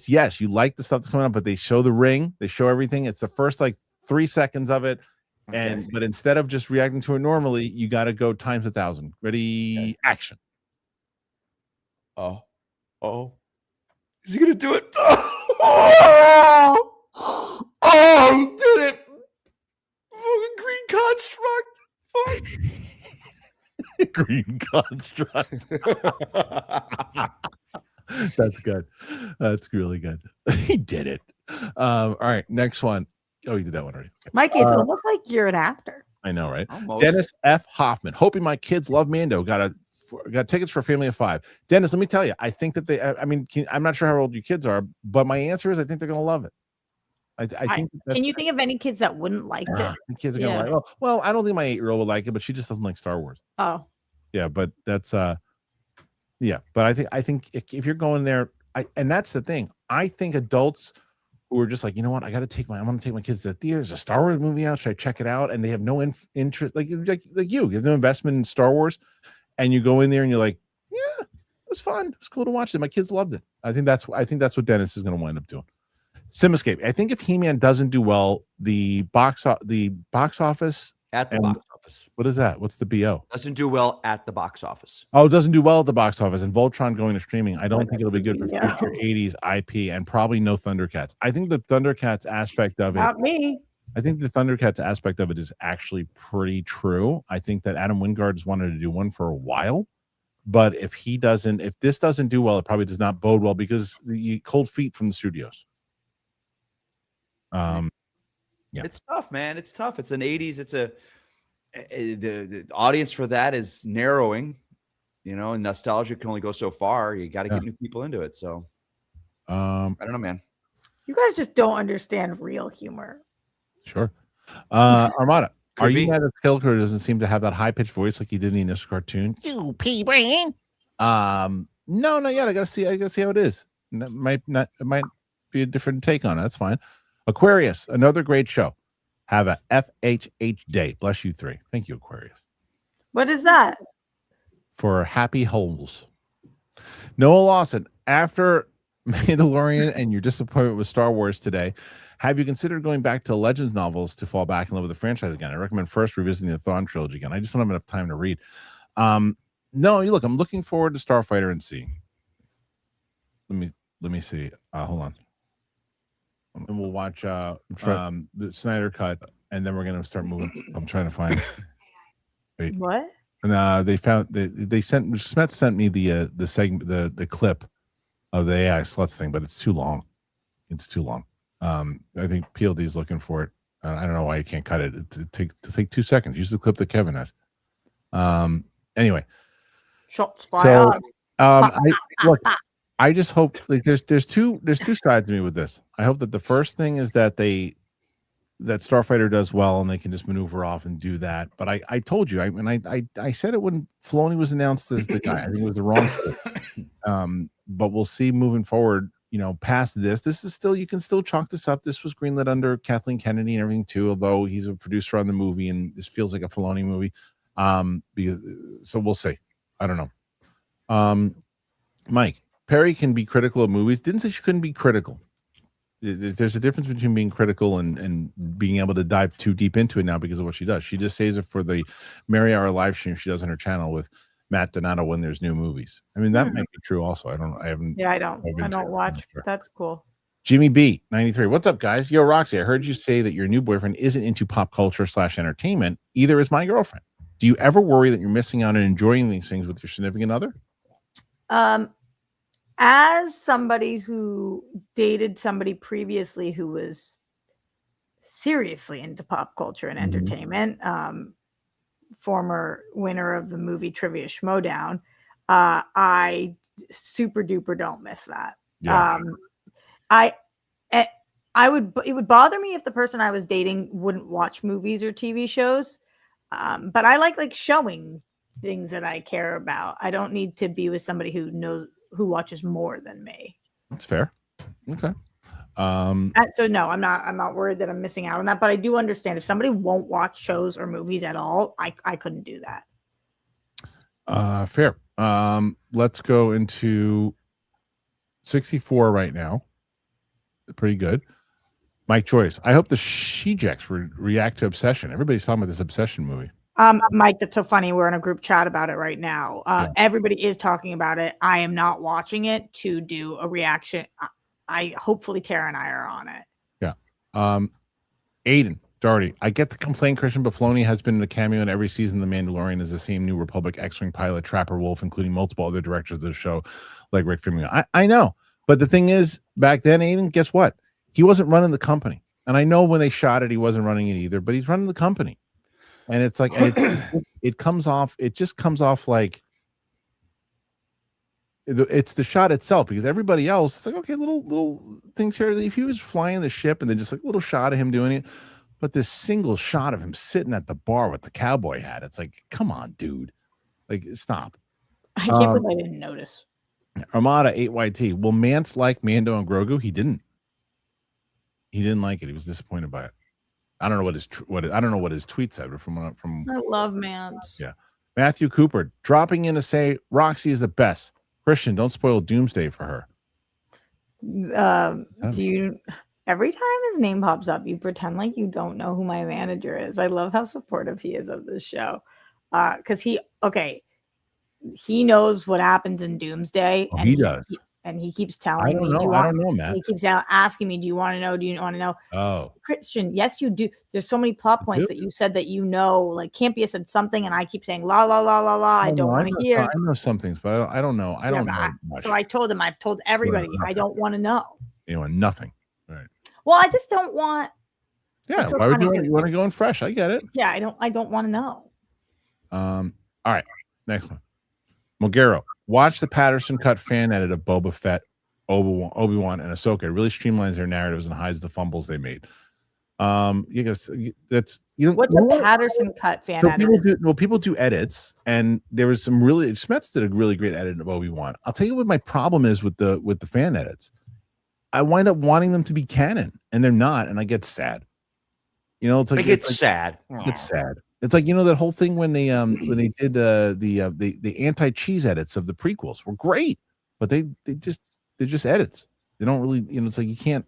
yes, you like the stuff that's coming up, but they show the ring, they show everything. It's the first like 3 seconds of it. But instead of just reacting to it normally, you got to go times 1,000. Ready, action. Oh, is he gonna do it? Oh, he did it! Fucking green construct. Green construct. That's good. That's really good. He did it. All right, next one. Oh, you did that one already. Okay. Mikey, it's almost like you're an actor. I know, right? Almost. Dennis F. Hoffman. Hoping my kids love Mando. Got tickets for a family of 5. Dennis, let me tell you, I think that I'm not sure how old your kids are, but my answer is I think they're going to love it. I think. Can you think of any kids that wouldn't like it? Kids are going to like it. Well, I don't think my 8-year-old would like it, but she just doesn't like Star Wars. Oh. Yeah, but that's but I think if you're going there, and that's the thing. I think adults who are just like, you know what, I'm going to take my kids to the theater. There's a Star Wars movie out. Should I check it out? And they have no interest, like you have no investment in Star Wars, and you go in there and you're like, yeah, it was fun. It's cool to watch it. My kids loved it. I think that's what Dennis is going to wind up doing. Simescape. I think if He-Man doesn't do well, the box office at the box office. What is that? What's the BO? Doesn't do well at the box office. Oh, it doesn't do well at the box office. And Voltron going to streaming, I don't think it'll be good for future 80s IP, and probably no Thundercats. I think the Thundercats aspect of it. Not me. I think the Thundercats aspect of it is actually pretty true. I think that Adam Wingard has wanted to do one for a while. But if this doesn't do well, it probably does not bode well, because the cold feet from the studios. Yeah. It's tough, man. It's tough. It's an 80s. It's the audience for that is narrowing, and nostalgia can only go so far. You got to get new people into it. So I don't know, man. You guys just don't understand real humor. Sure. Armada, Are you mad that Skeletor doesn't seem to have that high pitched voice like he did in the initial cartoon? You pea brain. No, not yet. I gotta see how it is. It might be a different take on it. That's fine. Aquarius, another great show. Have a FHH day. Bless you three. Thank you, Aquarius. What is that? For happy holes. Noah Lawson, after Mandalorian and your disappointment with Star Wars today, have you considered going back to Legends novels to fall back in love with the franchise again? I recommend first revisiting the Thrawn trilogy again. I just don't have enough time to read. No, look, I'm looking forward to Starfighter and seeing. Let me see. Hold on. And we'll watch the Snyder cut, and then we're gonna start moving. I'm trying to find. Wait. What? And they sent Smith sent me the segment the clip of the AI sluts thing, but it's too long. It's too long. I think PLD is looking for it. I don't know why you can't cut it. It take 2 seconds. Use the clip that Kevin has. Anyway. Shots fired. I just hope like there's two sides to me with this. I hope that the first thing is that Starfighter does well and they can just maneuver off and do that. But I told you, I said it when Filoni was announced as the guy. I think it was the wrong choice. But we'll see moving forward. Past this is still, you can still chalk this up. This was greenlit under Kathleen Kennedy and everything too. Although he's a producer on the movie, and this feels like a Filoni movie. So we'll see. I don't know. Mike. Perry can be critical of movies. Didn't say she couldn't be critical. There's a difference between being critical and being able to dive too deep into it now because of what she does. She just saves it for the Mary Hour live stream she does on her channel with Matt Donato when there's new movies. I mean, that might be true also. I don't watch. That's cool. Jimmy B, 93. What's up, guys? Yo, Roxy, I heard you say that your new boyfriend isn't into pop culture / entertainment. Either is my girlfriend. Do you ever worry that you're missing out on enjoying these things with your significant other? As somebody who dated somebody previously who was seriously into pop culture and entertainment, former winner of the movie Trivia Schmodown, I super duper don't miss that. Yeah. It would bother me if the person I was dating wouldn't watch movies or TV shows. But I like showing things that I care about. I don't need to be with somebody who watches more than me. That's fair. Okay. So no, I'm not worried that I'm missing out on that, but I do understand if somebody won't watch shows or movies at all, I couldn't do that. Fair. Let's go into 64 right now. Pretty good. Mike Joyce. I hope the Shejects react to Obsession. Everybody's talking about this Obsession movie. Mike, that's so funny. We're in a group chat about it right now. Everybody is talking about it. I am not watching it to do a reaction. Hopefully Tara and I are on it. Yeah. Aiden Doherty. I get the complaint, Christian, but Filoni has been in a cameo in every season. The Mandalorian is the same New Republic X-Wing pilot, Trapper Wolf, including multiple other directors of the show, like Rick Famuyiwa. I know. But the thing is, back then, Aiden, guess what? He wasn't running the company. And I know when they shot it, he wasn't running it either, but he's running the company. And it's like, it just comes off like it's the shot itself, because everybody else, it's like, okay, little things here. If he was flying the ship and then just like a little shot of him doing it, but this single shot of him sitting at the bar with the cowboy hat, it's like, come on, dude. Like, stop. I can't believe I didn't notice. Armada 8YT. Will Mance like Mando and Grogu? He didn't. He didn't like it. He was disappointed by it. I don't know what his tweet said, but from I love Mance. Yeah. Matthew Cooper dropping in to say Roxy is the best. Christian, don't spoil Doomsday for her. Do you? Every time his name pops up, you pretend like you don't know who my manager is. I love how supportive he is of this show. Because he knows what happens in Doomsday. Oh, and he does. And he keeps telling me. I don't know, man. He keeps asking me, do you want to know? Do you want to know? Oh. Christian, yes, you do. There's so many plot points that you said that you know. Like Campia said something, and I keep saying, la, la, la, la, la. I don't want to hear. I know some things, but I don't know. I don't know much. So I told him, I've told everybody, I don't want to know. You know, nothing. Right. Well, I just don't want. Yeah, why would you want to go in fresh? I get it. Yeah, I don't want to know. All right, next one. Mogero, watch the Patterson cut fan edit of Boba Fett, Obi-Wan, and Ahsoka. It really streamlines their narratives and hides the fumbles they made. You guys, that's what's a Patterson cut fan edit? People do edits, and there was some really Smets did a really great edit of Obi-Wan. I'll tell you what my problem is with the fan edits. I wind up wanting them to be canon, and they're not, and I get sad. It's like it's sad. It's sad. It's like that whole thing when they did the anti-cheese edits of the prequels were great, but they're just edits. They don't really it's like you can't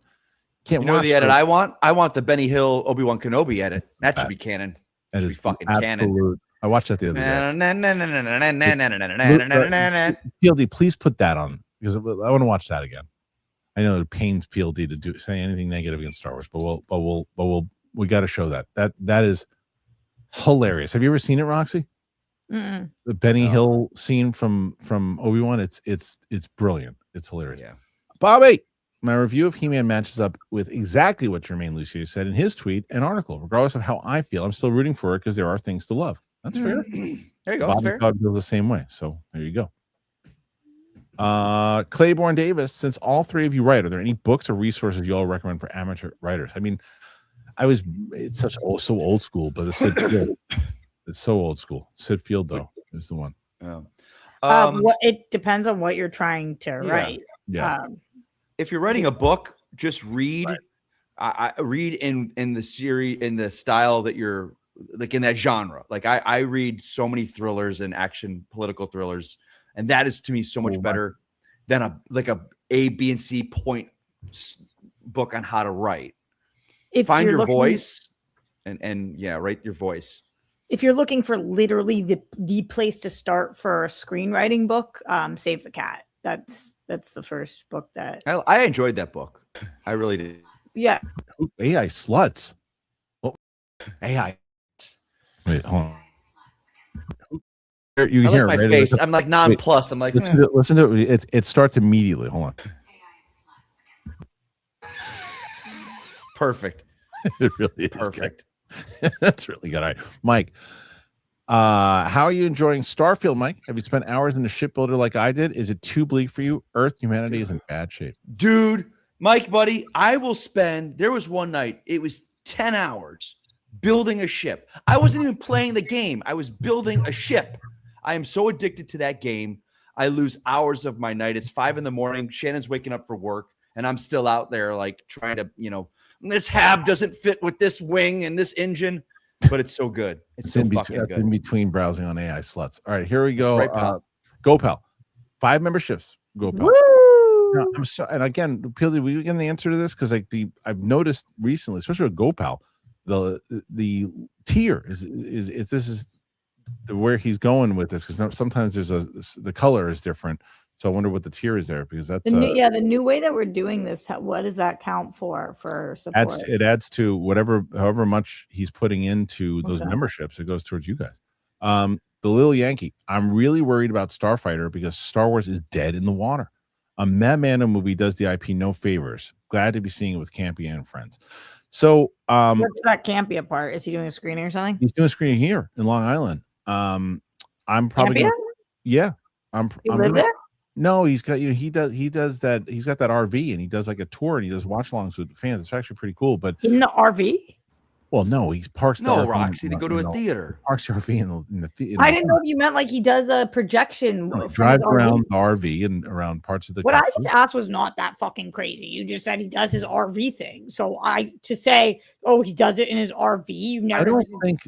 watch the edit I want? I want the Benny Hill Obi-Wan Kenobi edit. That should be canon. That is fucking canon. I watched that the other day. PLD, please put that on because I want to watch that again. I know it pains PLD to say anything negative against Star Wars, but we got to show that. That is hilarious. Have you ever seen it, Roxy? Mm-mm. The Benny Hill scene from Obi-Wan. It's brilliant. It's hilarious. Yeah. Bobby, my review of He-Man matches up with exactly what Jermaine Lucier said in his tweet and article. Regardless of how I feel, I'm still rooting for it because there are things to love. That's fair. There you go. Bobby Todd feels the same way. So there you go. Claiborne Davis, since all three of you write, are there any books or resources you all recommend for amateur writers? I mean, it's so old school, but it's Sid Field. It's so old school. Sid Field, though, is the one. It depends on what you're trying to write. Yeah. If you're writing a book, just read. Right. I read in the series, in the style that you're like in that genre. Like I read so many thrillers and action political thrillers, and that is to me so much better than a A, B, and C point book on how to write. Find your voice and write your voice. If you're looking for literally the place to start for a screenwriting book, Save the Cat. That's the first book that I enjoyed that book. I really did. Yeah. AI sluts. Oh, AI. Wait, hold on. You hear my face. I'm like nonplussed. I'm like, listen to it. It starts immediately. Hold on. Perfect. It really is perfect. That's really good. All right, Mike. How are you enjoying Starfield, Mike? Have you spent hours in a shipbuilder like I did? Is it too bleak for you? Humanity is in bad shape. Dude, Mike, buddy, there was one night, it was 10 hours building a ship. I wasn't even playing the game. I was building a ship. I am so addicted to that game. I lose hours of my night. It's 5 a.m. Shannon's waking up for work, and I'm still out there like trying to, this hab doesn't fit with this wing and this engine. But it's so good. It's so fucking good. In between browsing on AI sluts. All right, here we go. Right, pal. Go, pal. 5 memberships. Go, pal. Woo! I'm so, and again, PLD, we get an answer to this because I've noticed recently, especially with Go, pal, the tier is this is where he's going with this because sometimes the color is different. So I wonder what the tier is there because that's the new way that we're doing this. What does that count for support? It adds to however much he's putting into those memberships. It goes towards you guys. The Little Yankee. I'm really worried about Starfighter because Star Wars is dead in the water. A Mad Mando movie does the IP no favors. Glad to be seeing it with Campy and friends. So what's that Campy part? Is he doing a screening or something? He's doing a screening here in Long Island. I'm probably You live there? No, he's got he does that. He's got that RV and he does like a tour and he does watch alongs with fans. It's actually pretty cool. But in the RV? Well, no, he parks the RV. Roxy, they go to a theater. Parks the RV in the theater. I didn't know if you meant like he does a projection. No, drives around the RV and around parts of the country. I just asked was not that fucking crazy. You just said he does his RV thing. So to say, he does it in his RV, you've never. I don't think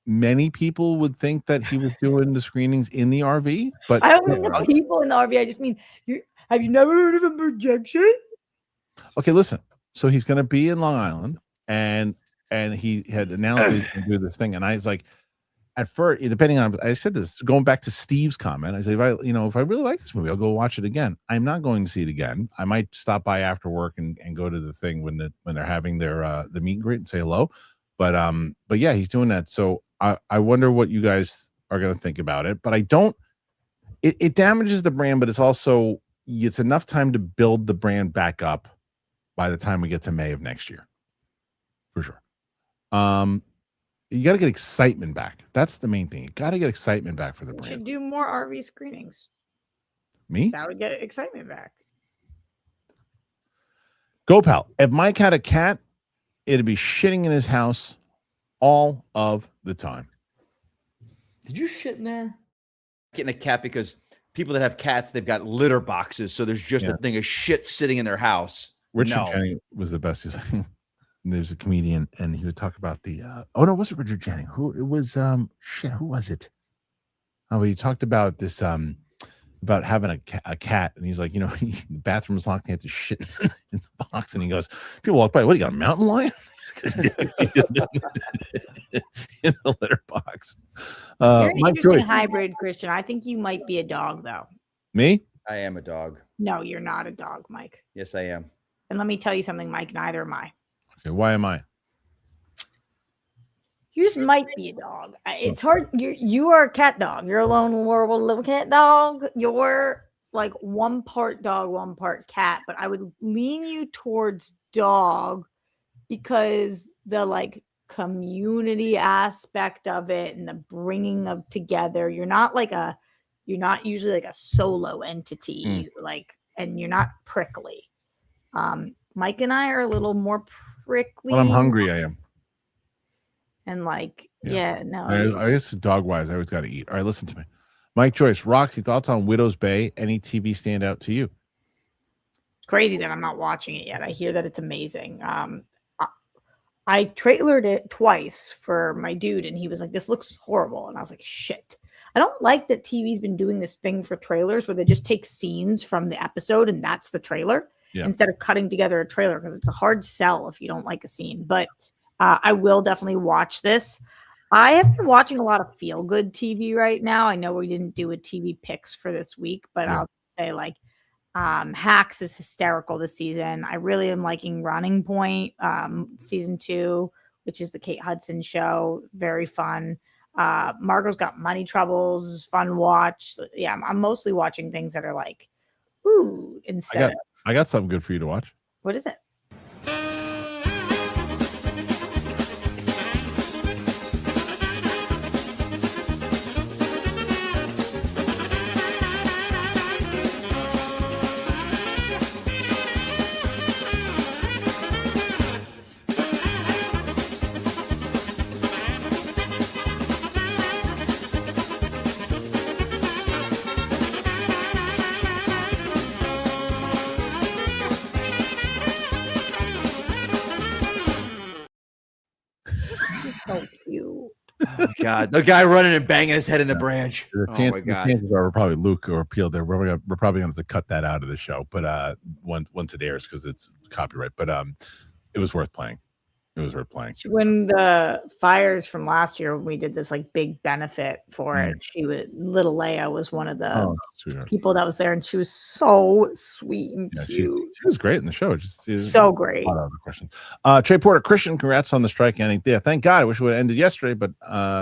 many people would think that he was doing the screenings in the RV, but I don't mean the people in the RV. I just mean, have you never heard of a projection? Okay, listen. So he's going to be in Long Island, and he had announced he's going to do this thing, and I was like, at first, depending on, I said this going back to Steve's comment. I said, if I really like this movie, I'll go watch it again. I'm not going to see it again. I might stop by after work and go to the thing when they're having their the meet and greet and say hello. But yeah, he's doing that. So I wonder what you guys are going to think about it. But I don't. It damages the brand, but it's enough time to build the brand back up by the time we get to May of next year, for sure. You got to get excitement back. That's the main thing. You got to get excitement back for the brand. You should do more RV screenings. Me? That would get excitement back. Go, pal. If Mike had a cat, it'd be shitting in his house all of the time. Did you shit in there? Getting a cat because people that have cats, they've got litter boxes, so there's just a thing of shit sitting in their house. Richard Jennings was the best. He's like, there's a comedian, and he would talk about the. Oh no, it wasn't Richard Jennings. Who it was? Shit, who was it? Oh, he talked about this. About having a cat, and he's like, you know, the bathroom's locked, and he had to shit in the box, and he goes, people walk by, what, you got a mountain lion? In the litter box. You're an interesting hybrid, Kristian. I think you might be a dog, though. Me? I am a dog. No, you're not a dog, Mike. Yes, I am. And let me tell you something, Mike, neither am I. Okay, why am I? You just might be a dog. It's hard. You are a cat dog. You're a lone little cat dog. You're like one part dog, one part cat. But I would lean you towards dog because the like community aspect of it and the bringing of together. You're not usually like a solo entity, and you're not prickly. Mike and I are a little more prickly. When I'm hungry, I am. And I guess dog wise, I always got to eat. All right, listen to me. Mike Joyce, Roxy, thoughts on Widow's Bay? Any TV stand out to you? It's crazy that I'm not watching it yet. I hear that it's amazing. I trailered it twice for my dude, and he was like, this looks horrible. And I was like, shit. I don't like that TV's been doing this thing for trailers where they just take scenes from the episode and that's the trailer instead of cutting together a trailer, because it's a hard sell if you don't like a scene. But I will definitely watch this. I have been watching a lot of feel-good TV right now. I know we didn't do a TV picks for this week, but I'll say Hacks is hysterical this season. I really am liking Running Point season 2, which is the Kate Hudson show. Very fun. Margot's Got Money Troubles, fun watch. So, yeah, I'm mostly watching things that are like, ooh, instead I got something good for you to watch. What is it? So cute. Oh God, the guy running and banging his head in the branch. The chances are probably Luke or Peel. We're probably going to cut that out of the show, but once it airs because it's copyright. But it was worth playing. It was worth playing. When the fires from last year, when we did this like big benefit for it, little Leia was one of the people that was there, and she was so sweet and cute. She was great in the show. So great. Question. Trey Porter, Kristian, congrats on the strike ending. Yeah, thank God. I wish it would have ended yesterday, but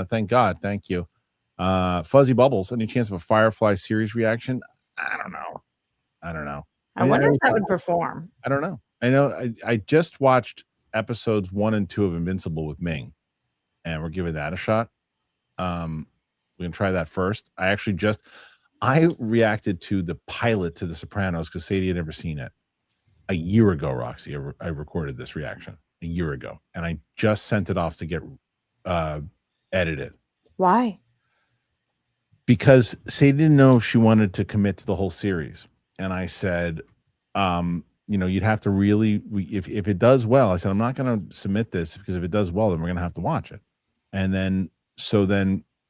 thank God. Thank you. Fuzzy Bubbles, any chance of a Firefly series reaction? I don't know. I wonder if that would perform. I don't know. I know I just watched episodes 1 and 2 of Invincible with Ming, and we're giving that a shot. We can try that first. I reacted to the pilot to The Sopranos because Sadie had never seen it a year ago. Roxy, I recorded this reaction a year ago, and I just sent it off to get edited. Why? Because Sadie didn't know if she wanted to commit to the whole series, and I said, you'd have to really, if it does well, I said, I'm not going to submit this because if it does well, then we're going to have to watch it. And then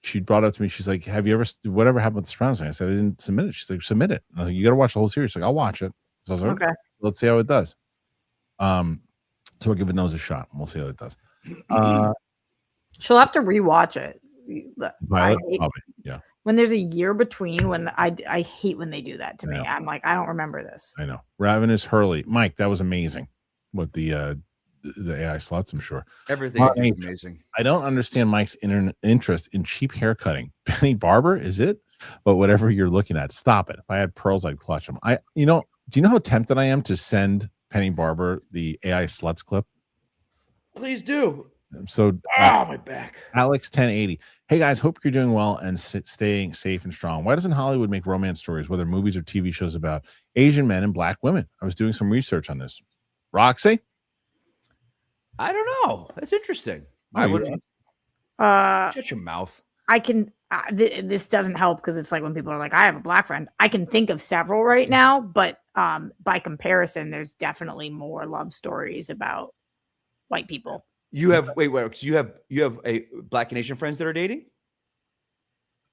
she brought it up to me. She's like, whatever happened with The Sopranos? I said, I didn't submit it. She's like, submit it. And I was like, you got to watch the whole series. She's like, I'll watch it. So I was like, okay, let's see how it does. So we'll give it nose a shot. And we'll see how it does. She'll have to rewatch it. Probably, yeah. When there's a year between, when I hate when they do that to me. I'm like, I don't remember this. I know. Ravenous Hurley, Mike, that was amazing. With the AI slots, I'm sure everything is amazing. I don't understand Mike's interest in cheap haircutting. Penny Barber, is it? But whatever you're looking at, stop it. If I had pearls, I'd clutch them. Do you know how tempted I am to send Penny Barber the AI sluts clip? Please do. So, my back. Alex 1080. Hey guys, hope you're doing well and staying safe and strong. Why doesn't Hollywood make romance stories, whether movies or TV shows, about Asian men and black women? I was doing some research on this. Roxy? I don't know. That's interesting. I would shut your mouth. I can. This doesn't help because it's like when people are like, "I have a black friend." I can think of several right now, but by comparison, there's definitely more love stories about white people. You have wait. You have a Black and Asian friends that are dating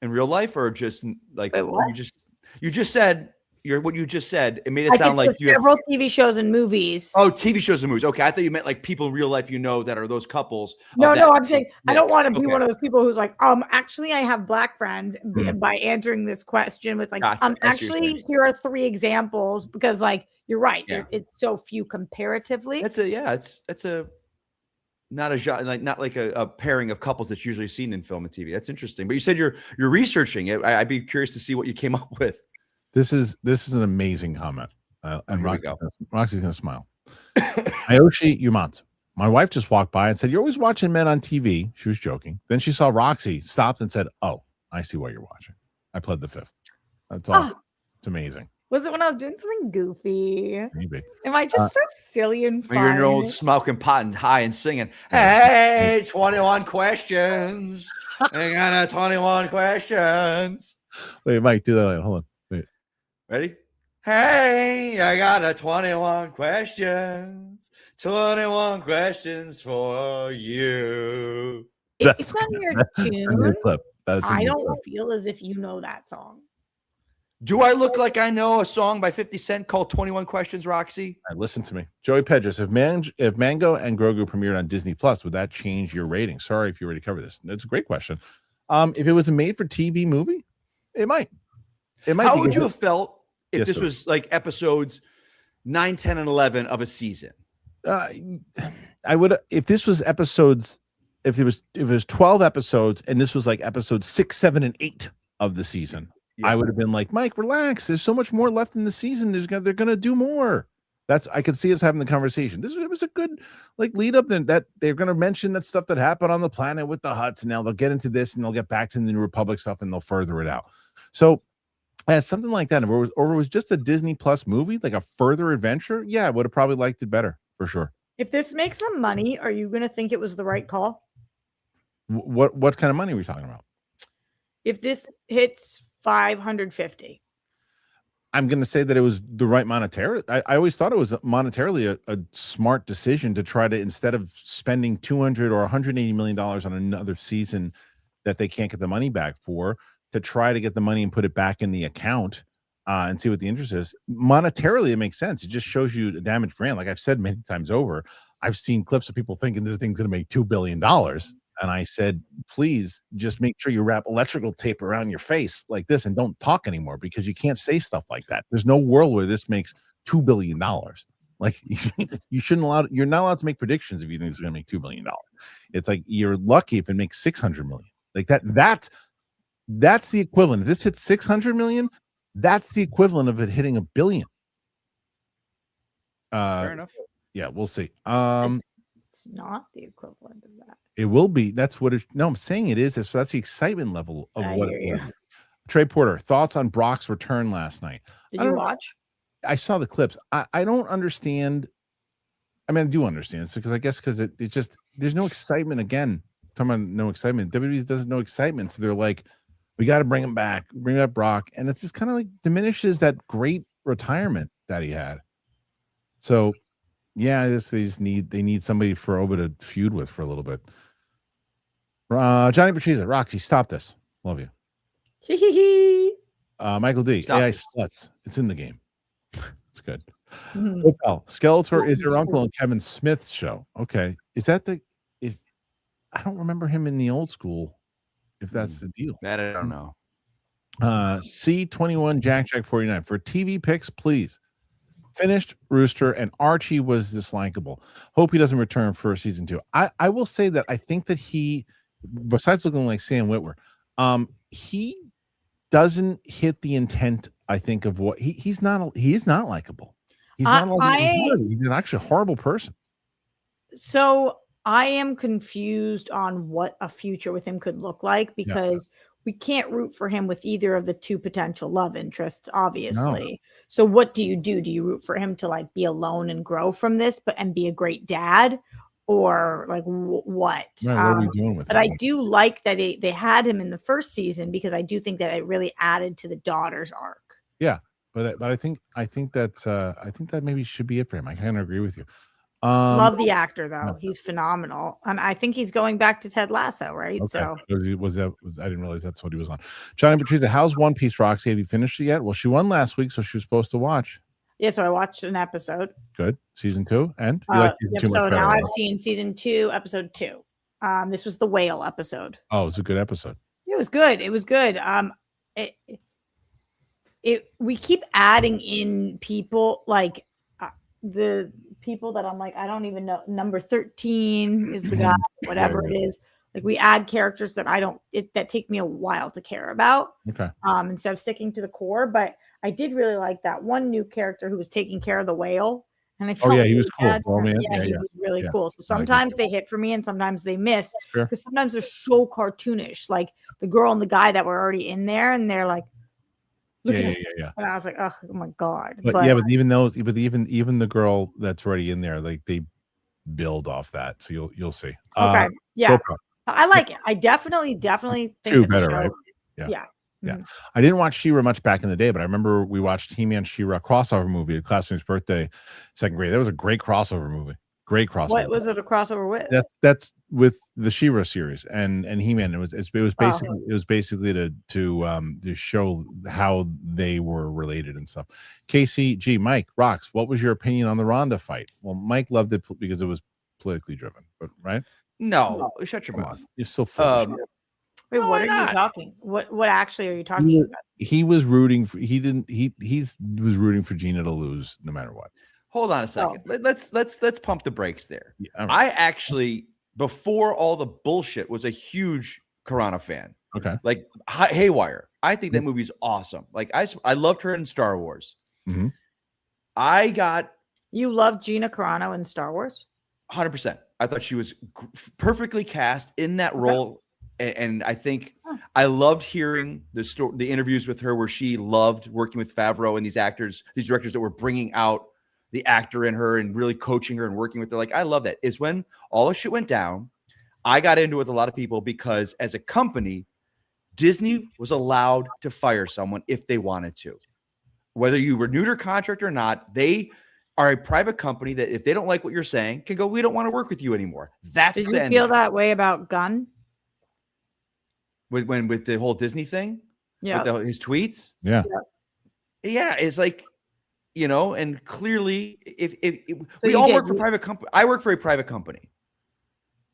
in real life, or just like you just said. What you just said, it made it sound like you several TV shows and movies. Oh, TV shows and movies. Okay, I thought you meant like people in real life, that are those couples. No, I'm saying I don't want to be one of those people who's like, actually, I have black friends by answering this question with like, actually, here are 3 examples because, like, you're right, it's so few comparatively. That's not like a pairing of couples that's usually seen in film and TV. That's interesting. But you said you're researching it. I'd be curious to see what you came up with. This is an amazing comment, and Roxy's gonna smile. Ayoshi Yumans. My wife just walked by and said, "You're always watching men on TV." She was joking. Then she saw Roxy, stopped and said, "Oh, I see what you're watching." I pled the 5th. That's awesome. It's amazing. Was it when I was doing something goofy? Maybe. Am I just so silly and fun? You're in your old smoking pot and high and singing, "Hey, 21 questions. I got 21 questions." Wait, Mike, do that. Hold on. Ready? Hey, I got 21 questions. 21 questions for you. It's on your tune. I don't feel as if you know that song. Do I look like I know a song by 50 Cent called 21 Questions, Roxy? All right, listen to me. Joey Pedras, if Mango and Grogu premiered on Disney Plus, would that change your rating? Sorry if you already covered this. It's a great question. If it was a made-for-TV movie, it might. How would you have felt if this was like episodes 9, 10, and 11 of a season? I would, if this was episodes, if it was 12 episodes and this was like episodes 6, 7, and 8 of the season, I would have been like, Mike, relax. There's so much more left in the season. They're gonna do more. I could see us having the conversation. It was a good like lead up. Then that they're gonna mention that stuff that happened on the planet with the Hutts, and now they'll get into this and they'll get back to the New Republic stuff and they'll further it out. So as something like that, if it was just a Disney Plus movie, like a further adventure, I would have probably liked it better for sure. If this makes them money, are you going to think it was the right call? What kind of money are we talking about? If this hits 550, I'm going to say that it was the right monetary. I always thought it was monetarily a smart decision to try to, instead of spending $200 or $180 million on another season that they can't get the money back for, to try to get the money and put it back in the account and see what the interest is. Monetarily, it makes sense. It just shows you a damaged brand. Like I've said many times over, I've seen clips of people thinking this thing's going to make $2 billion. And I said, please just make sure you wrap electrical tape around your face like this and don't talk anymore, because you can't say stuff like that. There's no world where this makes $2 billion. Like you're not allowed to make predictions if you think it's going to make $2 billion. It's like you're lucky if it makes 600 million. Like that's the equivalent. If this hits 600 million, that's the equivalent of it hitting $1 billion. Fair enough. Yeah, we'll see. It's not the equivalent of that. It will be. That's what it. No, I'm saying it is. So that's the excitement level of what it is. Trey Porter, thoughts on Brock's return last night? Did you watch? I saw the clips. I don't understand. I mean, I do understand. So because it just, there's no excitement again. Talking about no excitement. WWE doesn't know excitement. So they're like, we got to bring him back, bring back Brock. And it's just kind of like diminishes that great retirement that he had. So yeah, they need somebody for Oba to feud with for a little bit. Johnny Patriza, Roxy, stop this. Love you. Michael D. Stop AI sluts. It's in the game. It's good. Skeletor is your uncle in Kevin Smith's show. Okay. I don't remember him in the old school, if that's the deal. That I don't know. C21 Jack 49 for TV picks, please. Finished Rooster and Archie was dislikable. Hope he doesn't return for season 2. I will say that I think that he, besides looking like Sam Witwer, he doesn't hit the intent, I think, of what he is not likable. He's not he's an actually horrible person. So I am confused on what a future with him could look like, because we can't root for him with either of the two potential love interests, obviously. No. So what do? Do you root for him to like be alone and grow from this, and be a great dad? or like what. Right, what are we doing with but it? I do like that they had him in the first season because I do think that it really added to the daughter's arc. Yeah, but I think that's I think that maybe should be it for him. I kind of agree with you. Love the actor though; yeah. he's phenomenal, and I think he's going back to Ted Lasso, right? Okay. So Was I didn't realize that's what he was on. John and Patricia, how's One Piece, Roxy? Have you finished it yet? Well, she won last week, so she was supposed to watch. yeah, so I watched an episode. Good. Season 2, and you like season 2 much so better, now right? I've seen season 2, episode 2. This was the whale episode. Oh, it's a good episode. It was good. It was good. We keep adding in people like the people that I'm like, I don't even know. Number 13 is the guy, whatever it is. Like we add characters that that take me a while to care about. Okay. Instead of sticking to the core. But I did really like that one new character who was taking care of the whale. And I felt he really was cool. bad for him. Yeah, He was really cool. So sometimes they hit for me and sometimes they miss because sometimes they're so cartoonish. Like the girl and the guy that were already in there and they're like, look at it. And I was like, oh my God. But even the girl that's already in there, like they build off that. So you'll see. Okay. Yeah. I like it. I definitely think Two better, right? Yeah. Yeah. I didn't watch She-Ra much back in the day, but I remember we watched He-Man She-Ra crossover movie at classmate's birthday, second grade. That was a great crossover movie. Great crossover. What was it a crossover with? That's with the She-Ra series and He-Man. It was basically to show how they were related and stuff. KCG, Mike, Rox, what was your opinion on the Ronda fight? Well, Mike loved it because it was politically driven, but right? No, shut your mouth. You're so foolish. Wait, what are you talking? What actually are you talking about? He was rooting for was rooting for Gina to lose no matter what. Hold on a second. Let's pump the brakes there. Yeah, right. I actually, before all the bullshit, was a huge Carano fan. Okay. Like Haywire. I think that movie's awesome. Like I loved her in Star Wars. Mm-hmm. You loved Gina Carano in Star Wars? 100%. I thought she was perfectly cast in that role. And I think I loved hearing the interviews with her where she loved working with Favreau and these directors that were bringing out the actor in her and really coaching her and working with her. Like, I love that. Is when all this shit went down, I got into it with a lot of people because as a company, Disney was allowed to fire someone if they wanted to. Whether you renewed her contract or not, they are a private company that if they don't like what you're saying, can go, we don't want to work with you anymore. Did you feel that way about Gunn? With the whole Disney thing? Yeah. With his tweets? Yeah. Yeah. It's like, and clearly we all work for private company. I work for a private company,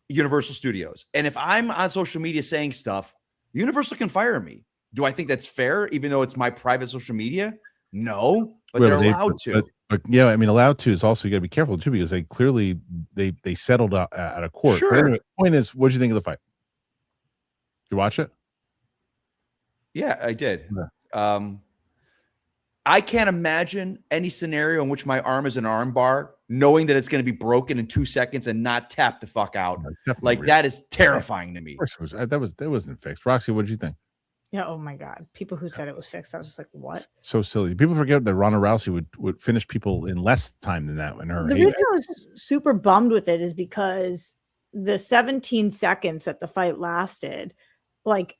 Universal Studios. And if I'm on social media saying stuff, Universal can fire me. Do I think that's fair, even though it's my private social media? No, but they're allowed to. But yeah, I mean, allowed to is also, you got to be careful too, because they clearly they settled out at a court. Sure. Anyway, point is, what did you think of the fight? Did you watch it? Yeah, I did. Yeah. I can't imagine any scenario in which my arm is an arm bar, knowing that it's going to be broken in 2 seconds and not tap the fuck out. Like real. That is terrifying to me. Of course it was. That wasn't fixed. Roxy, what did you think? Yeah. Oh my God. People who said it was fixed. I was just like, what? So silly. People forget that Ronda Rousey would finish people in less time than that. The reason I was super bummed with it is because the 17 seconds that the fight lasted, like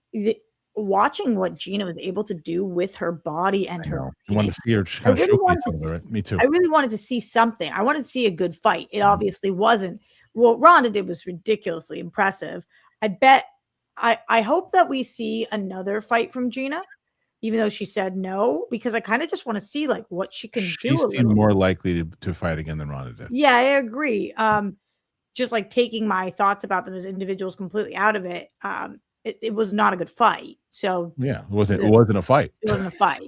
watching what Gina was able to do with her body and her. You wanted to see her kind of showcase something, right? Me too. I really wanted to see something. I wanted to see a good fight. It obviously wasn't. What Ronda did was ridiculously impressive. I hope that we see another fight from Gina, even though she said no, because I kind of just want to see like what she can do. She seemed more likely to fight again than Ronda did. Yeah, I agree. Just like taking my thoughts about them as individuals completely out of it. It was not a good fight. So yeah, it wasn't a fight. It wasn't a fight.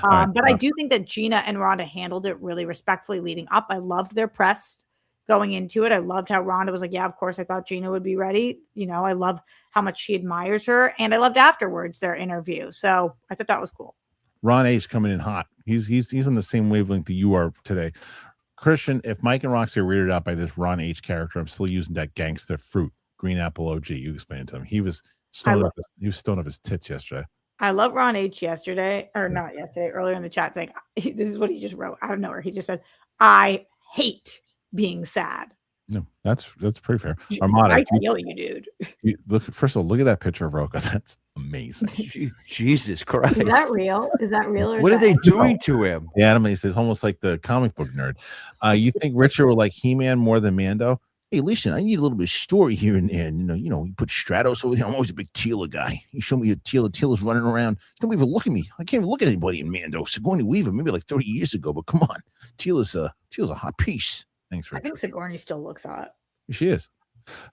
But I do think that Gina and Ronda handled it really respectfully leading up. I loved their press going into it. I loved how Ronda was like, yeah, of course I thought Gina would be ready. I love how much she admires her. And I loved afterwards their interview. So I thought that was cool. Ron H coming in hot. He's on the same wavelength that you are today. Kristian, if Mike and Roxy are weirded out by this Ron H character, I'm still using that gangster fruit, green apple OG. You explained it to him. He was stoned up his tits yesterday. I love Ron H earlier in the chat saying, this is what he just wrote out of nowhere. He just said, I hate being sad. No, that's pretty fair. Armada, I feel you, dude. Look, first of all, look at that picture of Roka. That's amazing. Jesus Christ. Is that real? Is that real? Or What are they doing to him? The anime is almost like the comic book nerd. You think Richard will like He-Man more than Mando? Hey, listen, I need a little bit of story here and there. You know, you put Stratos over here. I'm always a big Teela guy. You show me a Teela's running around. Don't even look at me. I can't even look at anybody in Mando. Sigourney Weaver, maybe like 30 years ago, but come on. Teela's a hot piece. Thanks, Richard. I think Sigourney still looks hot. She is.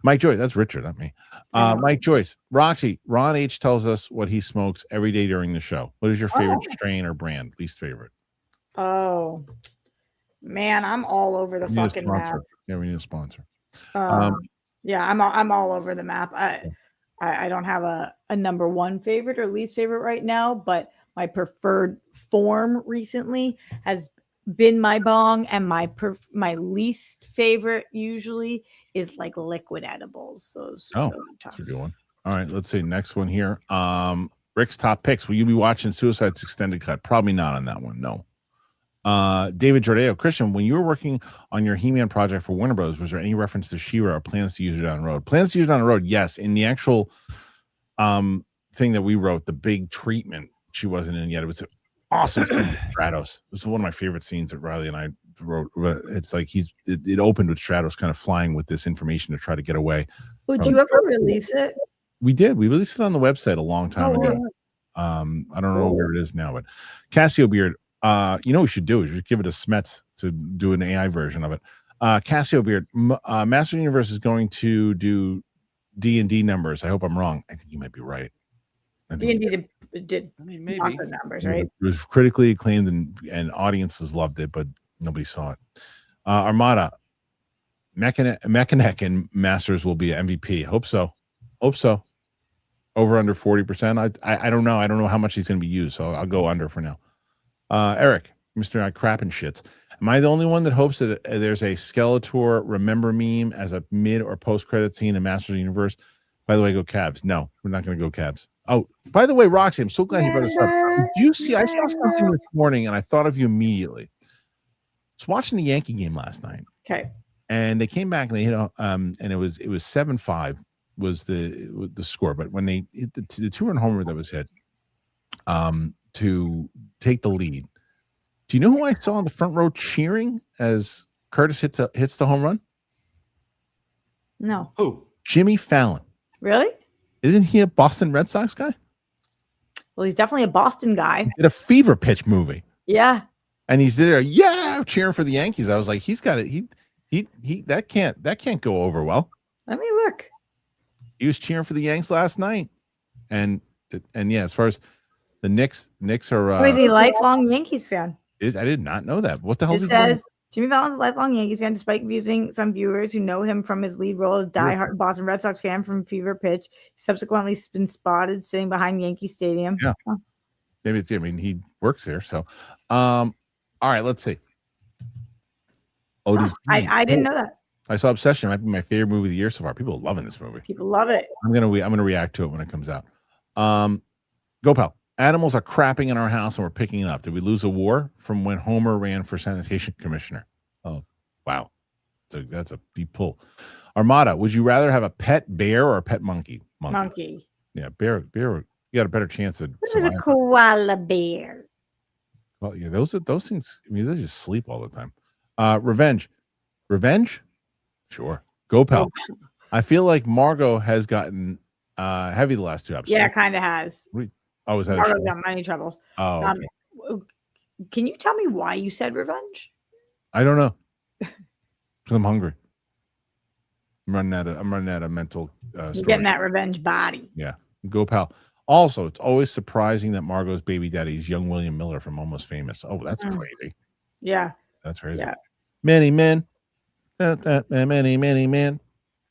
Mike Joyce, that's Richard, not me. Mike Joyce, Roxy, Ron H tells us what he smokes every day during the show. What is your favorite strain or brand? Least favorite? Oh, man, I'm all over the fucking map. Yeah, we need a sponsor. Yeah, I'm all over the map. I don't have a number one favorite or least favorite right now, but my preferred form recently has been my bong, and my least favorite usually is like liquid edibles. That's a good one. All right, let's see. Next one here. Rick's top picks. Will you be watching Suicide's extended cut? Probably not on that one. No. David Jordeo, Kristian, when you were working on your He-Man project for Warner Bros., was there any reference to She-Ra or plans to use it down the road? Plans to use it down the road, yes. In the actual thing that we wrote, the big treatment, she wasn't in yet. It was awesome scene with Stratos. It was one of my favorite scenes that Riley and I wrote. It's like it opened with Stratos kind of flying with this information to try to get away. Would you ever release it? We did. We released it on the website a long time ago. Right. I don't know where it is now, but Cassio Beard, what we should do is just give it a Smets to do an AI version of it. Cassio Beard, Master Universe is going to do D&D numbers. I hope I'm wrong. I think you might be right. D&D did maybe numbers, right? It was critically acclaimed and audiences loved it, but nobody saw it. Armada, Mechanic and Masters will be MVP. Hope so. Over under 40%. I don't know. I don't know how much he's going to be used, so I'll go under for now. Eric, Mr. I crap and shits. Am I the only one that hopes that there's a Skeletor remember meme as a mid or post credit scene in Masters of the Universe? By the way, go Cavs. No, we're not going to go Cavs. Oh, by the way, Roxy, I'm so glad you brought this up. Did you see? I saw something this morning and I thought of you immediately. I was watching the Yankee game last night. Okay. And they came back and they hit, and it was 7-5 was the score. But when they hit the 2-run homer that was hit, to take the lead, do you know who I saw in the front row cheering as Curtis hits the home run? No. Who? Jimmy Fallon. Really? Isn't he a Boston Red Sox guy? Well, he's definitely a Boston guy. He did a Fever Pitch movie. Yeah. And he's there, cheering for the Yankees. I was like, he's got it. He that can't go over well. Let me look. He was cheering for the Yanks last night, and yeah, as far as the Knicks are. Is he a lifelong Yankees fan? I did not know that. What the hell? It says Jimmy Fallon's a lifelong Yankees fan, despite confusing some viewers who know him from his lead role as diehard Boston Red Sox fan from Fever Pitch. He's subsequently been spotted sitting behind Yankee Stadium. Yeah, maybe it's. I mean, he works there, so. All right, let's see. I didn't know that. I saw Obsession. It might be my favorite movie of the year so far. People are loving this movie. People love it. I'm gonna react to it when it comes out. Go pal. Animals are crapping in our house and we're picking it up. Did we lose a war from when Homer ran for sanitation commissioner? Oh, wow. That's a deep pull. Armada, would you rather have a pet bear or a pet monkey? Monkey. Yeah, bear. You got a better chance of. What is a koala bear? Well, yeah, those things. I mean, they just sleep all the time. Revenge. Sure. Go pal. I feel like Margot has gotten heavy the last 2 episodes. Yeah, kind of has. Is that Margot's got many troubles. Oh, okay. Can you tell me why you said revenge? I don't know. Because I'm hungry. I'm running out of mental. You're getting that revenge body. Yeah. Go pal. Also, it's always surprising that Margot's baby daddy is young William Miller from Almost Famous. Oh, that's crazy. Yeah. That's crazy. Yeah. Many men. Many men.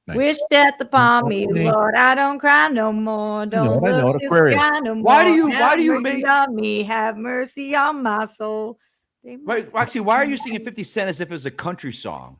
Nice. Wish death upon me, Lord. I don't cry no more. Don't look to the sky no more. Why do you make on me? Have mercy on my soul. Wait, Roxy, why are you singing 50 Cent as if it was a country song?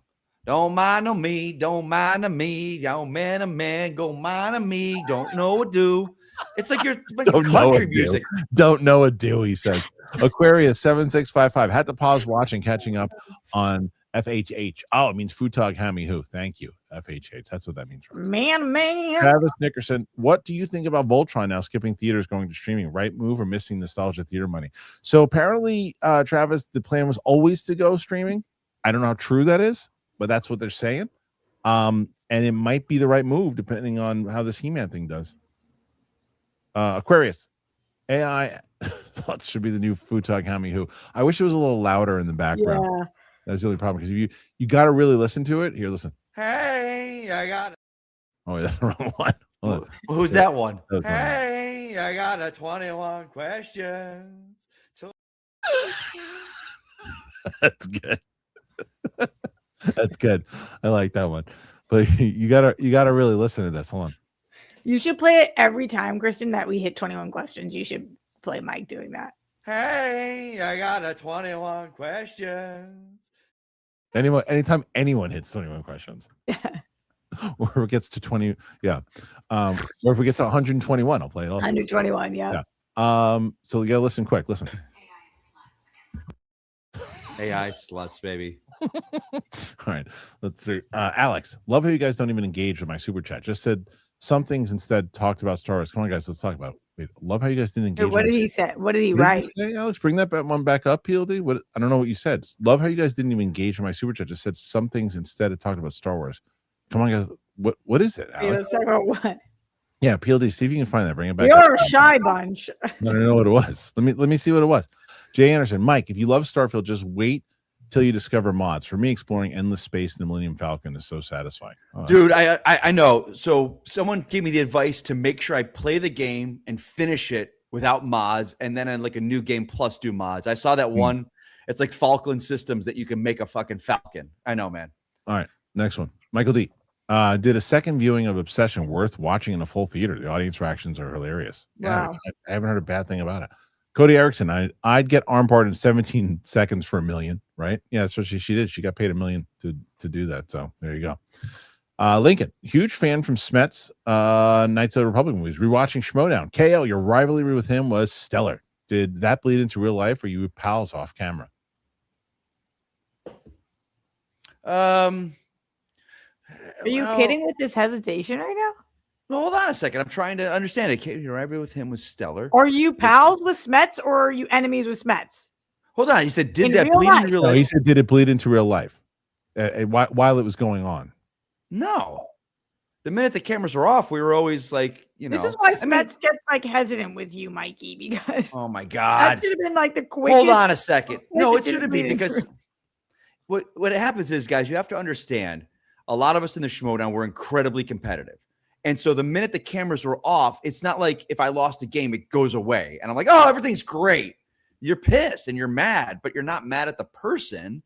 Don't mind on me, don't mind on me, don't man a man, go mind on me, don't know what do. It's like you're like country music. Don't know what do, he says. Aquarius 7655 had to pause watching, catching up on FHH. Oh, it means Futog Hammy Who. Thank you. FHH. That's what that means. Man. Travis Nickerson, what do you think about Voltron now skipping theaters, going to streaming? Right move or missing nostalgia theater money? So apparently, Travis, the plan was always to go streaming. I don't know how true that is, but that's what they're saying. And it might be the right move depending on how this He-Man thing does. Aquarius, AI should be the new Futog Hammy Who. I wish it was a little louder in the background. Yeah. That's the only problem, because if you got to really listen to it. Here, listen. Hey, I got it. Oh, that's the wrong one. Who's that one? Hey, I got a 21 questions. That's good. That's good. I like that one. But you gotta really listen to this. Hold on. You should play it every time, Kristian, that we hit 21 questions. You should play Mike doing that. Hey, I got a 21 questions. Anytime anyone hits 21 questions. Or it gets to 20, yeah. Or if we get to 121, I'll play it also. 121, yeah. So you gotta listen quick. Listen. AI sluts, baby. All right, let's see. Alex, love how you guys don't even engage with my super chat. Just said some things instead, talked about Star Wars. Come on, guys, let's talk about it. Wait, love how you guys didn't engage. What did he say? What did he write? Say, Alex, bring that one back up, PLD. What? I don't know what you said. Love how you guys didn't even engage with my super chat. Just said some things instead of talking about Star Wars. Come on, guys. What is it, Alex? Let's talk about what? Yeah, PLD. See if you can find that. Bring it back. You're a shy bunch. I don't know what it was. Let me see what it was. Jay Anderson, Mike, if you love Starfield, just wait till you discover mods. For me, exploring endless space in the Millennium Falcon is so satisfying. Dude, I know. So someone gave me the advice to make sure I play the game and finish it without mods, and then in like a new game plus do mods. I saw that one. It's like Falkland Systems that you can make a fucking Falcon. I know, man. All right, next one. Michael D. Did a second viewing of Obsession worth watching in a full theater? The audience reactions are hilarious. Wow. Yeah, I haven't heard a bad thing about it. Cody Erickson, I'd get armbarred in 17 seconds for $1 million, right? Yeah, that's what she did. She got paid $1 million to do that. So there you go. Lincoln, huge fan from Smets, Knights of the Republic movies. Rewatching Schmodown. KL, your rivalry with him was stellar. Did that bleed into real life, or you were pals off camera? Are you kidding with this hesitation right now? No, hold on a second. I'm trying to understand it. Your rivalry with him was stellar. Are you pals with Smets, or are you enemies with Smets? Hold on. He said, did that bleed into real life? No, he said, did it bleed into real life while it was going on? No. The minute the cameras were off, we were always like, you know. This is why Smets gets like hesitant with you, Mikey, because oh my God. That should have been like the quickest. Hold on a second. No, it shouldn't be, because what happens is, guys, you have to understand, a lot of us in the Schmodown were incredibly competitive. And so the minute the cameras were off, it's not like if I lost a game, it goes away. And I'm like, oh, everything's great. You're pissed and you're mad, but you're not mad at the person.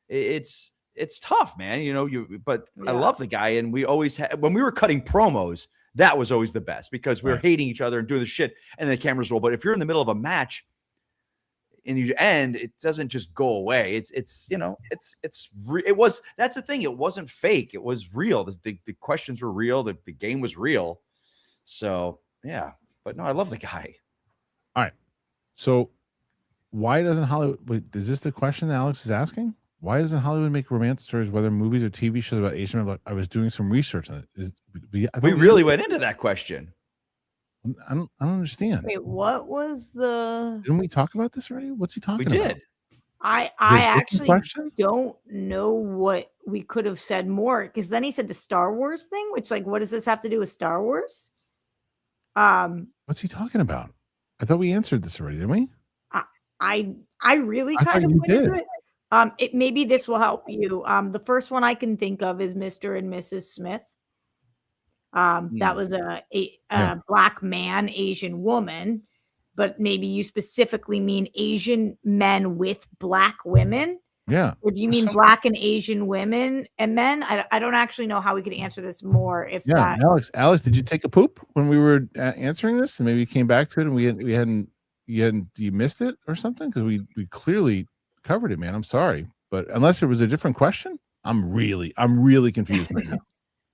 It's tough, man. You know, but yeah. I love the guy. And we always had, when we were cutting promos, that was always the best, because we were hating each other and doing the shit and the cameras roll. But if you're in the middle of a match and you end, it doesn't just go away. That's the thing. It wasn't fake. It was real. The questions were real. The game was real. So yeah, but no, I love the guy. All right. So why doesn't Hollywood, wait, is this the question that Alex is asking? Why doesn't Hollywood make romance stories, whether movies or TV shows about Asian men? I was doing some research on it. We really went into that question. I don't understand. Wait, what was the? Didn't we talk about this already? What's he talking about? We did. I actually don't know what we could have said more, because then he said the Star Wars thing, which, like, what does this have to do with Star Wars? What's he talking about? I thought we answered this already, didn't we? I really kind of went into it. Maybe this will help you. The first one I can think of is Mr. and Mrs. Smith. That was a Black man, Asian woman, but maybe you specifically mean Asian men with Black women. Yeah. Or do you mean Black and Asian women and men? I don't actually know how we could answer this more. Alex, did you take a poop when we were answering this, and maybe you came back to it and you missed it or something? Because we clearly covered it, man. I'm sorry, but unless it was a different question, I'm really confused right now.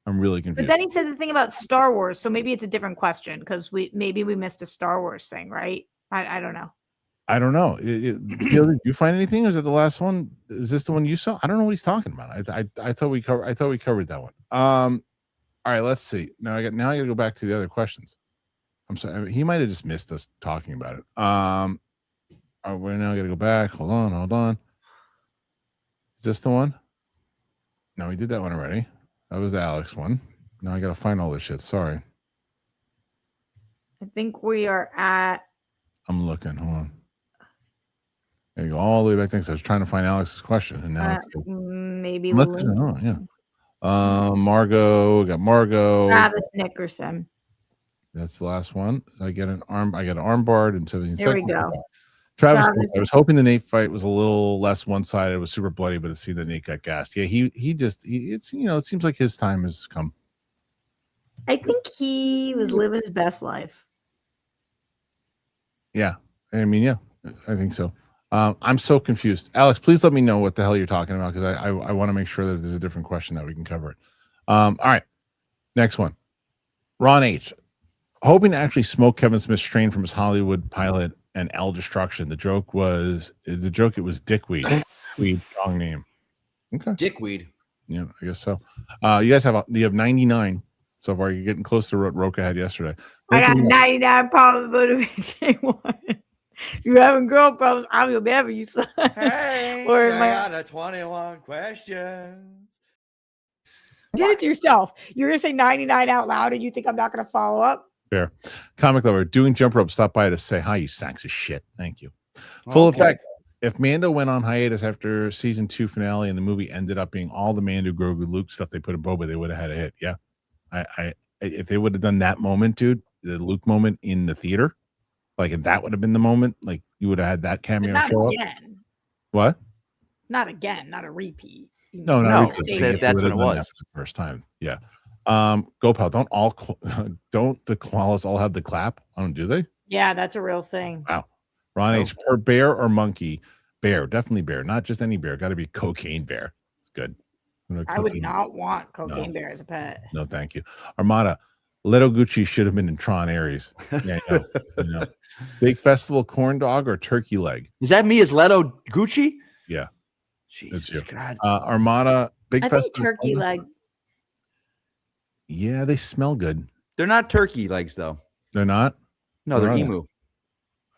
I'm really confused. But then he said the thing about Star Wars, so maybe it's a different question, because maybe we missed a Star Wars thing, right? I don't know. I don't know. Peter, did you find anything? Or is it the last one? Is this the one you saw? I don't know what he's talking about. I thought we covered that one. All right, let's see. Now I got to go back to the other questions. I'm sorry. I mean, he might have just missed us talking about it. All right, we're now got to go back. Hold on. Is this the one? No, we did that one already. That was the Alex one. Now I got to find all this shit. Sorry. I think we are at. I'm looking. Hold on. There you go. All the way back. Thanks. I was trying to find Alex's question, and now it's good. Maybe. Yeah. Margot. Got Margot. Travis Nickerson. That's the last one. I get an arm barred in 17 There seconds. we go. Travis, I was hoping the Nate fight was a little less one-sided. It was super bloody, but it seemed that Nate got gassed. Yeah, it seems like his time has come. I think he was living his best life. Yeah. I mean, yeah, I think so. I'm so confused. Alex, please let me know what the hell you're talking about, because I want to make sure that there's a different question that we can cover it. All right. Next one. Ron H. Hoping to actually smoke Kevin Smith's strain from his Hollywood pilot and L Destruction. The joke it was Dickweed. Wrong name. Okay. Dickweed. Yeah, I guess so. You have 99 so far. You're getting close to what Roka had yesterday. I got 99 problems motivation one. If you're having girl problems, I will never you son. Hey, Or I got 21 questions. Did it to yourself. You're gonna say 99 out loud, and you think I'm not gonna follow up? Fair. Comic Lover, doing jump rope, stop by to say hi, you sacks of shit. Thank you. Full effect. If Mando went on hiatus after season 2 finale and the movie ended up being all the Mando, Grogu, Luke stuff they put in Boba, they would have had a hit. Yeah. If they would have done that moment, dude, the Luke moment in the theater, like if that would have been the moment, like you would have had that cameo show up. What? Not again, not a repeat. No, that's when it was the first time. Yeah. Gopal, don't the koalas all have the clap? Do they? Yeah, that's a real thing. Wow. Ron H. Per bear or monkey? Bear, definitely bear. Not just any bear. Got to be cocaine bear. It's good. I would not want cocaine bear as a pet. No, thank you. Armada, Leto Gucci should have been in Tron Ares. Yeah, no. Big festival corn dog or turkey leg? Is that me as Leto Gucci? Yeah. Jesus God. Armada, big festival turkey leg. Yeah, they smell good. They're not turkey legs, though. They're not? No, they're emu.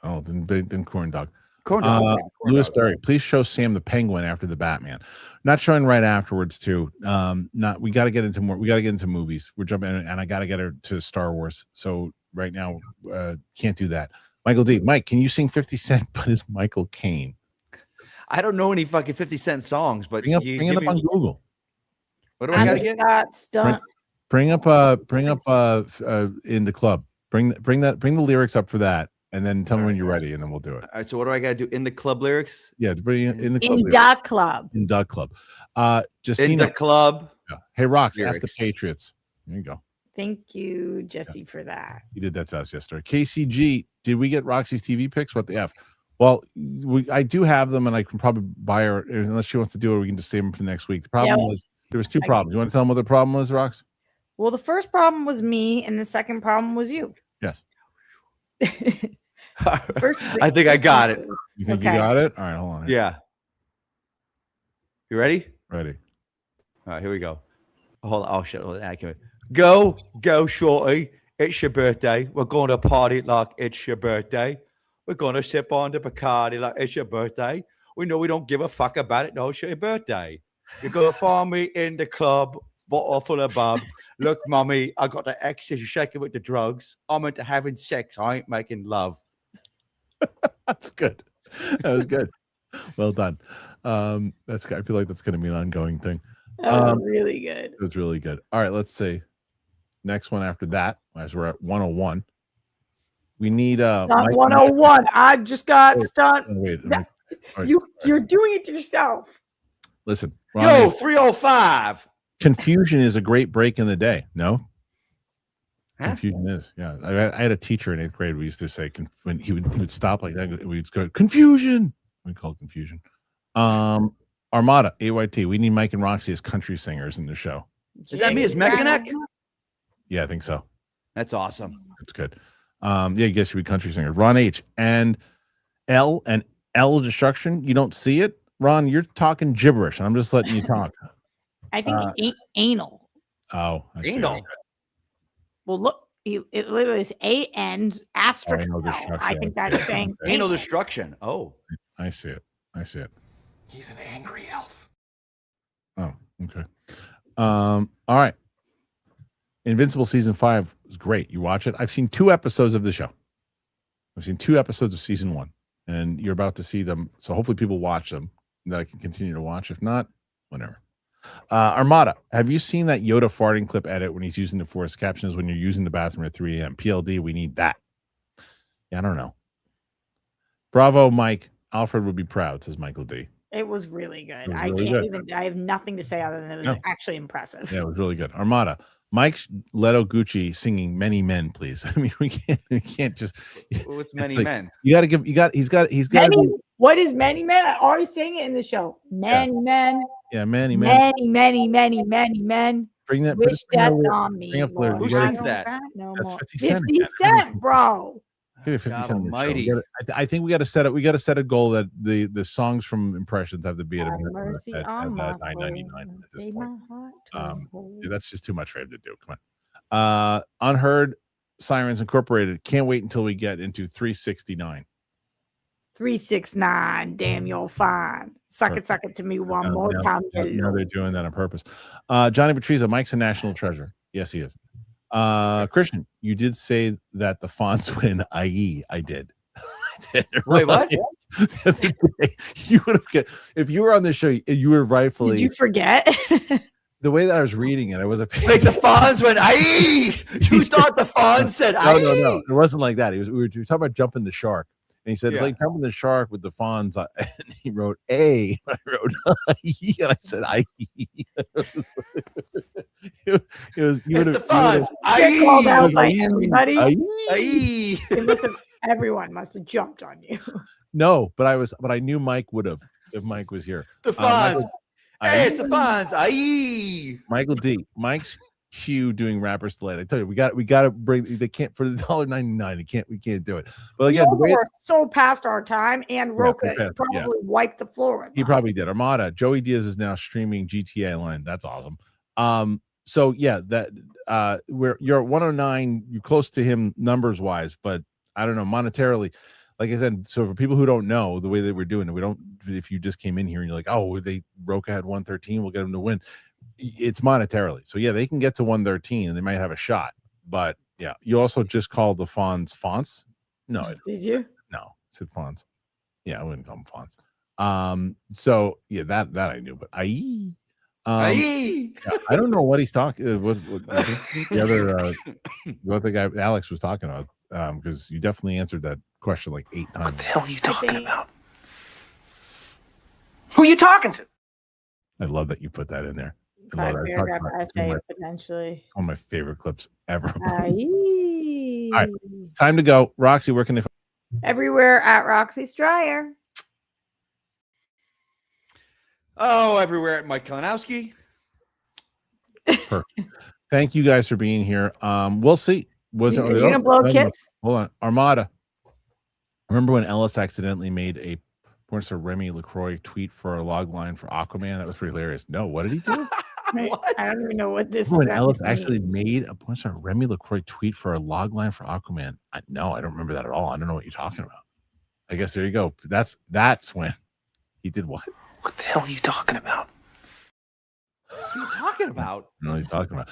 Oh, then corn dog. Corn dog. Louis Berry, please show Sam the Penguin after the Batman. Not showing right afterwards, too. We got to get into more. We got to get into movies. We're jumping in, and I got to get her to Star Wars. So right now, can't do that. Michael D. Mike, can you sing 50 Cent, but is Michael Caine? I don't know any fucking 50 Cent songs, but bring it up on Google. What do I got to get? Bring up in the club. Bring the lyrics up for that, and then tell me when you're ready, and then we'll do it. All right. So what do I got to do in the club lyrics? Yeah, bring it in the club. In the club. Just in the club. Yeah. Hey, Rox, ask the Patriots. There you go. Thank you, Jesse, for that. You did that to us yesterday. KCG, did we get Roxy's TV picks? What the F? Well, I do have them, and I can probably buy her unless she wants to do it. We can just save them for next week. The problem was there was 2 problems. You want to tell them what the problem was, Rox? Well, the first problem was me, and the second problem was you. Yes. I think I got it. You think you got it? All right, hold on. Yeah. You ready? Ready. All right, here we go. Hold on. Oh, shit. Hold on. Go, shorty. It's your birthday. We're going to party like it's your birthday. We're going to sip on the Bacardi like it's your birthday. We know we don't give a fuck about it. No, it's your birthday. You're going to find me in the club, bottle full of bub. Look, mommy, I got the ecstasy shaking with the drugs. I'm into having sex. I ain't making love. That's good. That was good. Well done. I feel like that's going to be an ongoing thing. That was really good. It was really good. All right, let's see. Next one after that, as we're at 101. We need 101. I just got stunned. Wait. You're doing it to yourself. Listen. Yo, 305. Confusion is a great break in the day. No? Huh? Confusion is. Yeah. I had a teacher in 8th grade. We used to say when he would stop like that, we'd go, confusion. We call it confusion. Armada, AYT. We need Mike and Roxy as country singers in the show. Is that me as Mechanic? Yeah, I think so. That's awesome. That's good. Yeah, I guess you would country singer. Ron H. And L and L destruction. You don't see it, Ron. You're talking gibberish, and I'm just letting you talk. I think anal. Oh, I see. Anal. Well, look, it literally is A-N asterisk. Anal L. destruction. I think that's saying Anal destruction. Oh, I see it. I see it. He's an angry elf. Oh, okay. All right. Invincible season 5 was great. You watch it. I've seen 2 episodes of the show. I've seen 2 episodes of season 1, and you're about to see them. So hopefully people watch them that I can continue to watch. If not, whatever. Armada, have you seen that Yoda farting clip edit when he's using the Force captions when you're using the bathroom at 3 a.m.? PLD, we need that. Yeah, I don't know. Bravo, Mike. Alfred would be proud, says Michael D. It was really good. Was I really can't good. even. I have nothing to say other than it was actually impressive. Yeah, it was really good. Armada, Mike Leto Gucci singing "Many Men," please. I mean, we can't just. What's many men? You got to give. He's got. What is many men? I already sang it in the show. Many men. Yeah, many men. Many men. Bring that. Wish death on me. Who sings that? That's 50 Cent. 50 Cent, bro. Dude, 50 God Cent almighty. I think we got to set up. We got to set a goal that the songs from Impressions have to be at Have mercy on my soul. $9.99 at this Take point. my heart to Dude, that's just too much for him to do. Come on. Unheard Sirens Incorporated. Can't wait until we get into 369. 369. Damn, you're fine. Suck it to me one more time. They're doing that on purpose. Johnny Patrizia, Mike's a national treasure. Yes, he is. Kristian, you did say that the fonts win, i.e., I did. Wait, what? You would have if you were on this show, you were rightfully. Did you forget? The way that I was reading it, I wasn't Like the Fonz went, aye. You thought the Fonz said, aye. No. It wasn't like that. We were talking about jumping the shark. And he said, it's like jumping the shark with the Fonz. And he wrote A. I wrote I. And I said, I. It was you would have the Fonz. Get called out by everybody. Aye. Everyone must have jumped on you. No, but I knew Mike would have if Mike was here. The Fonz. Hey, it's the Fonz. Aye. Michael D. Mike's Hugh doing Rapper's Delight. I tell you, we got to bring. They can't for the $1.99. We can't do it. But again, we're so past our time, and Roca probably wiped the floor with He probably did. Armada. Joey Diaz is now streaming GTA Online. That's awesome. So yeah, that you're at 109. You're close to him numbers wise, but I don't know monetarily. Like I said, so for people who don't know the way that we're doing it, we don't. If you just came in here and you're like, oh, Roca had 113, we'll get them to win. It's monetarily. So yeah, they can get to 113 and they might have a shot. But yeah, you also just called the fonts. No, did you? No, it said fonts. Yeah, I wouldn't call them fonts. So yeah, that I knew, but yeah, I don't know what he's talking. What the other what the guy Alex was talking about. Because you definitely answered that question like 8 times. What the hell are you talking about? Who are you talking to? I love that you put that in there. Paragraph essay potentially. One of my favorite clips ever. All right, time to go. Roxy, where can they find? Everywhere at Roxy Stryer. Oh, everywhere at Mike Kalinowski. Perfect. Thank you guys for being here. We'll see. You're gonna blow kids? Hold on, Armada. Remember when Ellis accidentally made a Remy LaCroix tweet for a log line for Aquaman? That was pretty hilarious. No, what did he do? What? I don't even know what this is. When Ellis actually made a Remy LaCroix tweet for a log line for Aquaman. No, I don't remember that at all. I don't know what you're talking about. I guess there you go. That's when he did what? What the hell are you talking about? What are you talking about? No, he's talking about.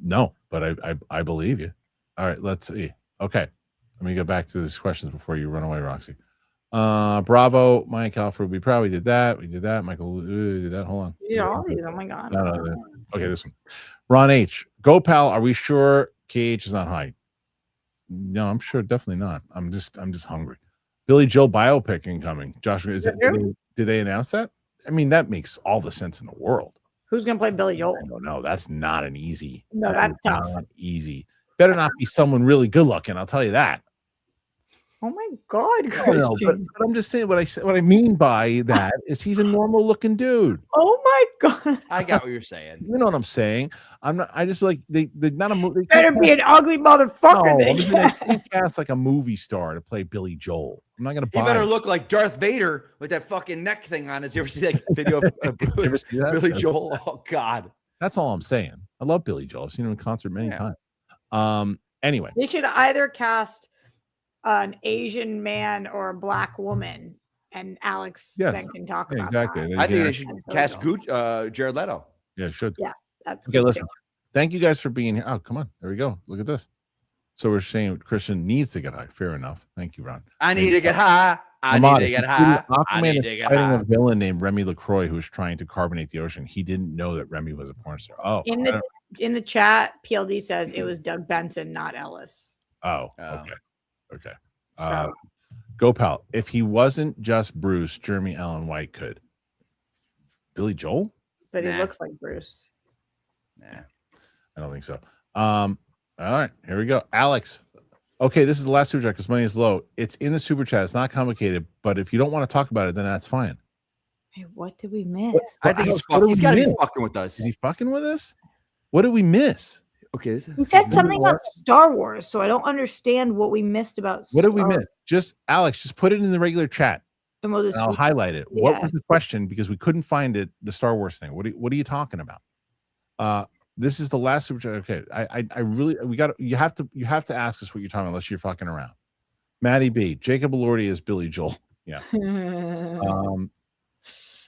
No, but I believe you. All right, let's see. Okay, let me go back to these questions before you run away, Roxy. Bravo, Mike Alfred. We probably did that. We did that. Michael did that. Hold on. You know all these. Oh my god. No. Okay, this one. Ron H. Go Pal. Are we sure KH is not high? No, I'm sure. Definitely not. I'm just hungry. Billy Joel biopic incoming. Joshua, did they announce that? I mean, that makes all the sense in the world. Who's gonna play Billy Joel? I don't know. That's not an easy. No, that's tough. Not easy. Better not be someone really good looking. I'll tell you that. Oh my God, Kristian. But I'm just saying what I mean by that is he's a normal looking dude. Oh my God. I got what you're saying. You know what I'm saying? I'm not. I just like they not a movie. Better be an ugly motherfucker. They can't cast like a movie star to play Billy Joel. I'm not gonna buy. He better look like Darth Vader with that fucking neck thing on his. You ever see that video of Billy Joel? Oh God. That's all I'm saying. I love Billy Joel. I've seen him in concert many times. Anyway, they should either cast an Asian man or a black woman, and Alex then can talk about exactly. that. I think they should cast Jared Leto. Yeah, should. Yeah, that's okay. Listen, thank you guys for being here. Oh, come on, there we go. Look at this. So we're saying Kristian needs to get high. Fair enough. Thank you, Ron. I need to get high. I need to get high. Aquaman is fighting a villain named Remy LaCroix who was trying to carbonate the ocean. He didn't know that Remy was a porn star. Oh, in the chat, PLD says it was Doug Benson, not Ellis. Oh, okay. Go pal. If he wasn't just Bruce, Jeremy Allen White could. Billy Joel? But he looks like Bruce. Nah, I don't think so. All right, here we go. Alex. Okay, this is the last super chat because money is low. It's in the super chat. It's not complicated, but if you don't want to talk about it, then that's fine. Hey, what did we miss? I think he's got to be fucking with us. Is he fucking with us? What did we miss? Okay, he said something about Star Wars, so I don't understand what we missed about. What did we miss? Just Alex, just put it in the regular chat, and I'll highlight it. Yeah. What was the question? Because we couldn't find it. The Star Wars thing. What are you talking about? This is the last super chat. Okay, I really you have to ask us what you're talking about unless you're fucking around. Maddie B, Jacob Elordi is Billy Joel. Yeah.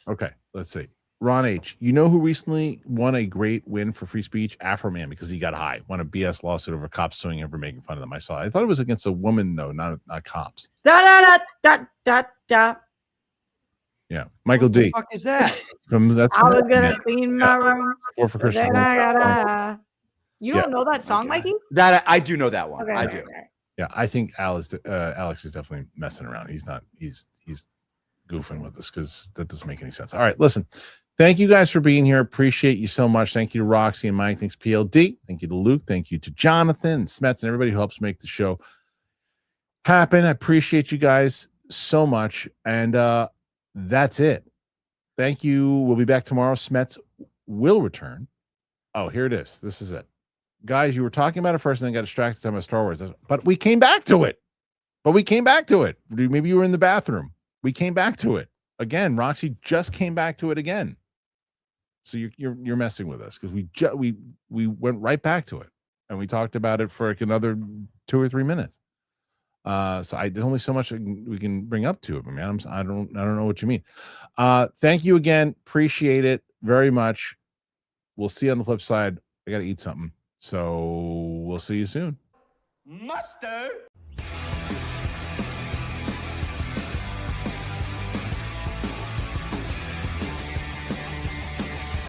Okay, let's see. Ron H, you know who recently won a great win for free speech? Afro Man, because he got high. Won a BS lawsuit over cops suing him for making fun of them. I thought it was against a woman though, not cops. Da. Yeah, Michael D. What the fuck is that? I was gonna clean my room. Or for Kristian. You don't know that song, Mikey? That I do know that one. Okay, I do. Okay. Yeah, I think Alex is definitely messing around. He's not. He's goofing with us because that doesn't make any sense. All right, listen. Thank you guys for being here. Appreciate you so much. Thank you to Roxy and Mike. Thanks PLD. Thank you to Luke. Thank you to Jonathan and Smets and everybody who helps make the show happen. I appreciate you guys so much. And that's it. Thank you. We'll be back tomorrow. Smets will return. Oh, here it is. This is it. Guys, you were talking about it first and then got distracted talking about Star Wars. But we came back to it. Maybe you were in the bathroom. We came back to it. Again, Roxy just came back to it again. So you're messing with us because we went right back to it and we talked about it for like another 2 or 3 minutes. So there's only so much we can bring up to it, man. I don't know what you mean. Thank you again. Appreciate it very much. We'll see you on the flip side. I got to eat something. So we'll see you soon. Mustard.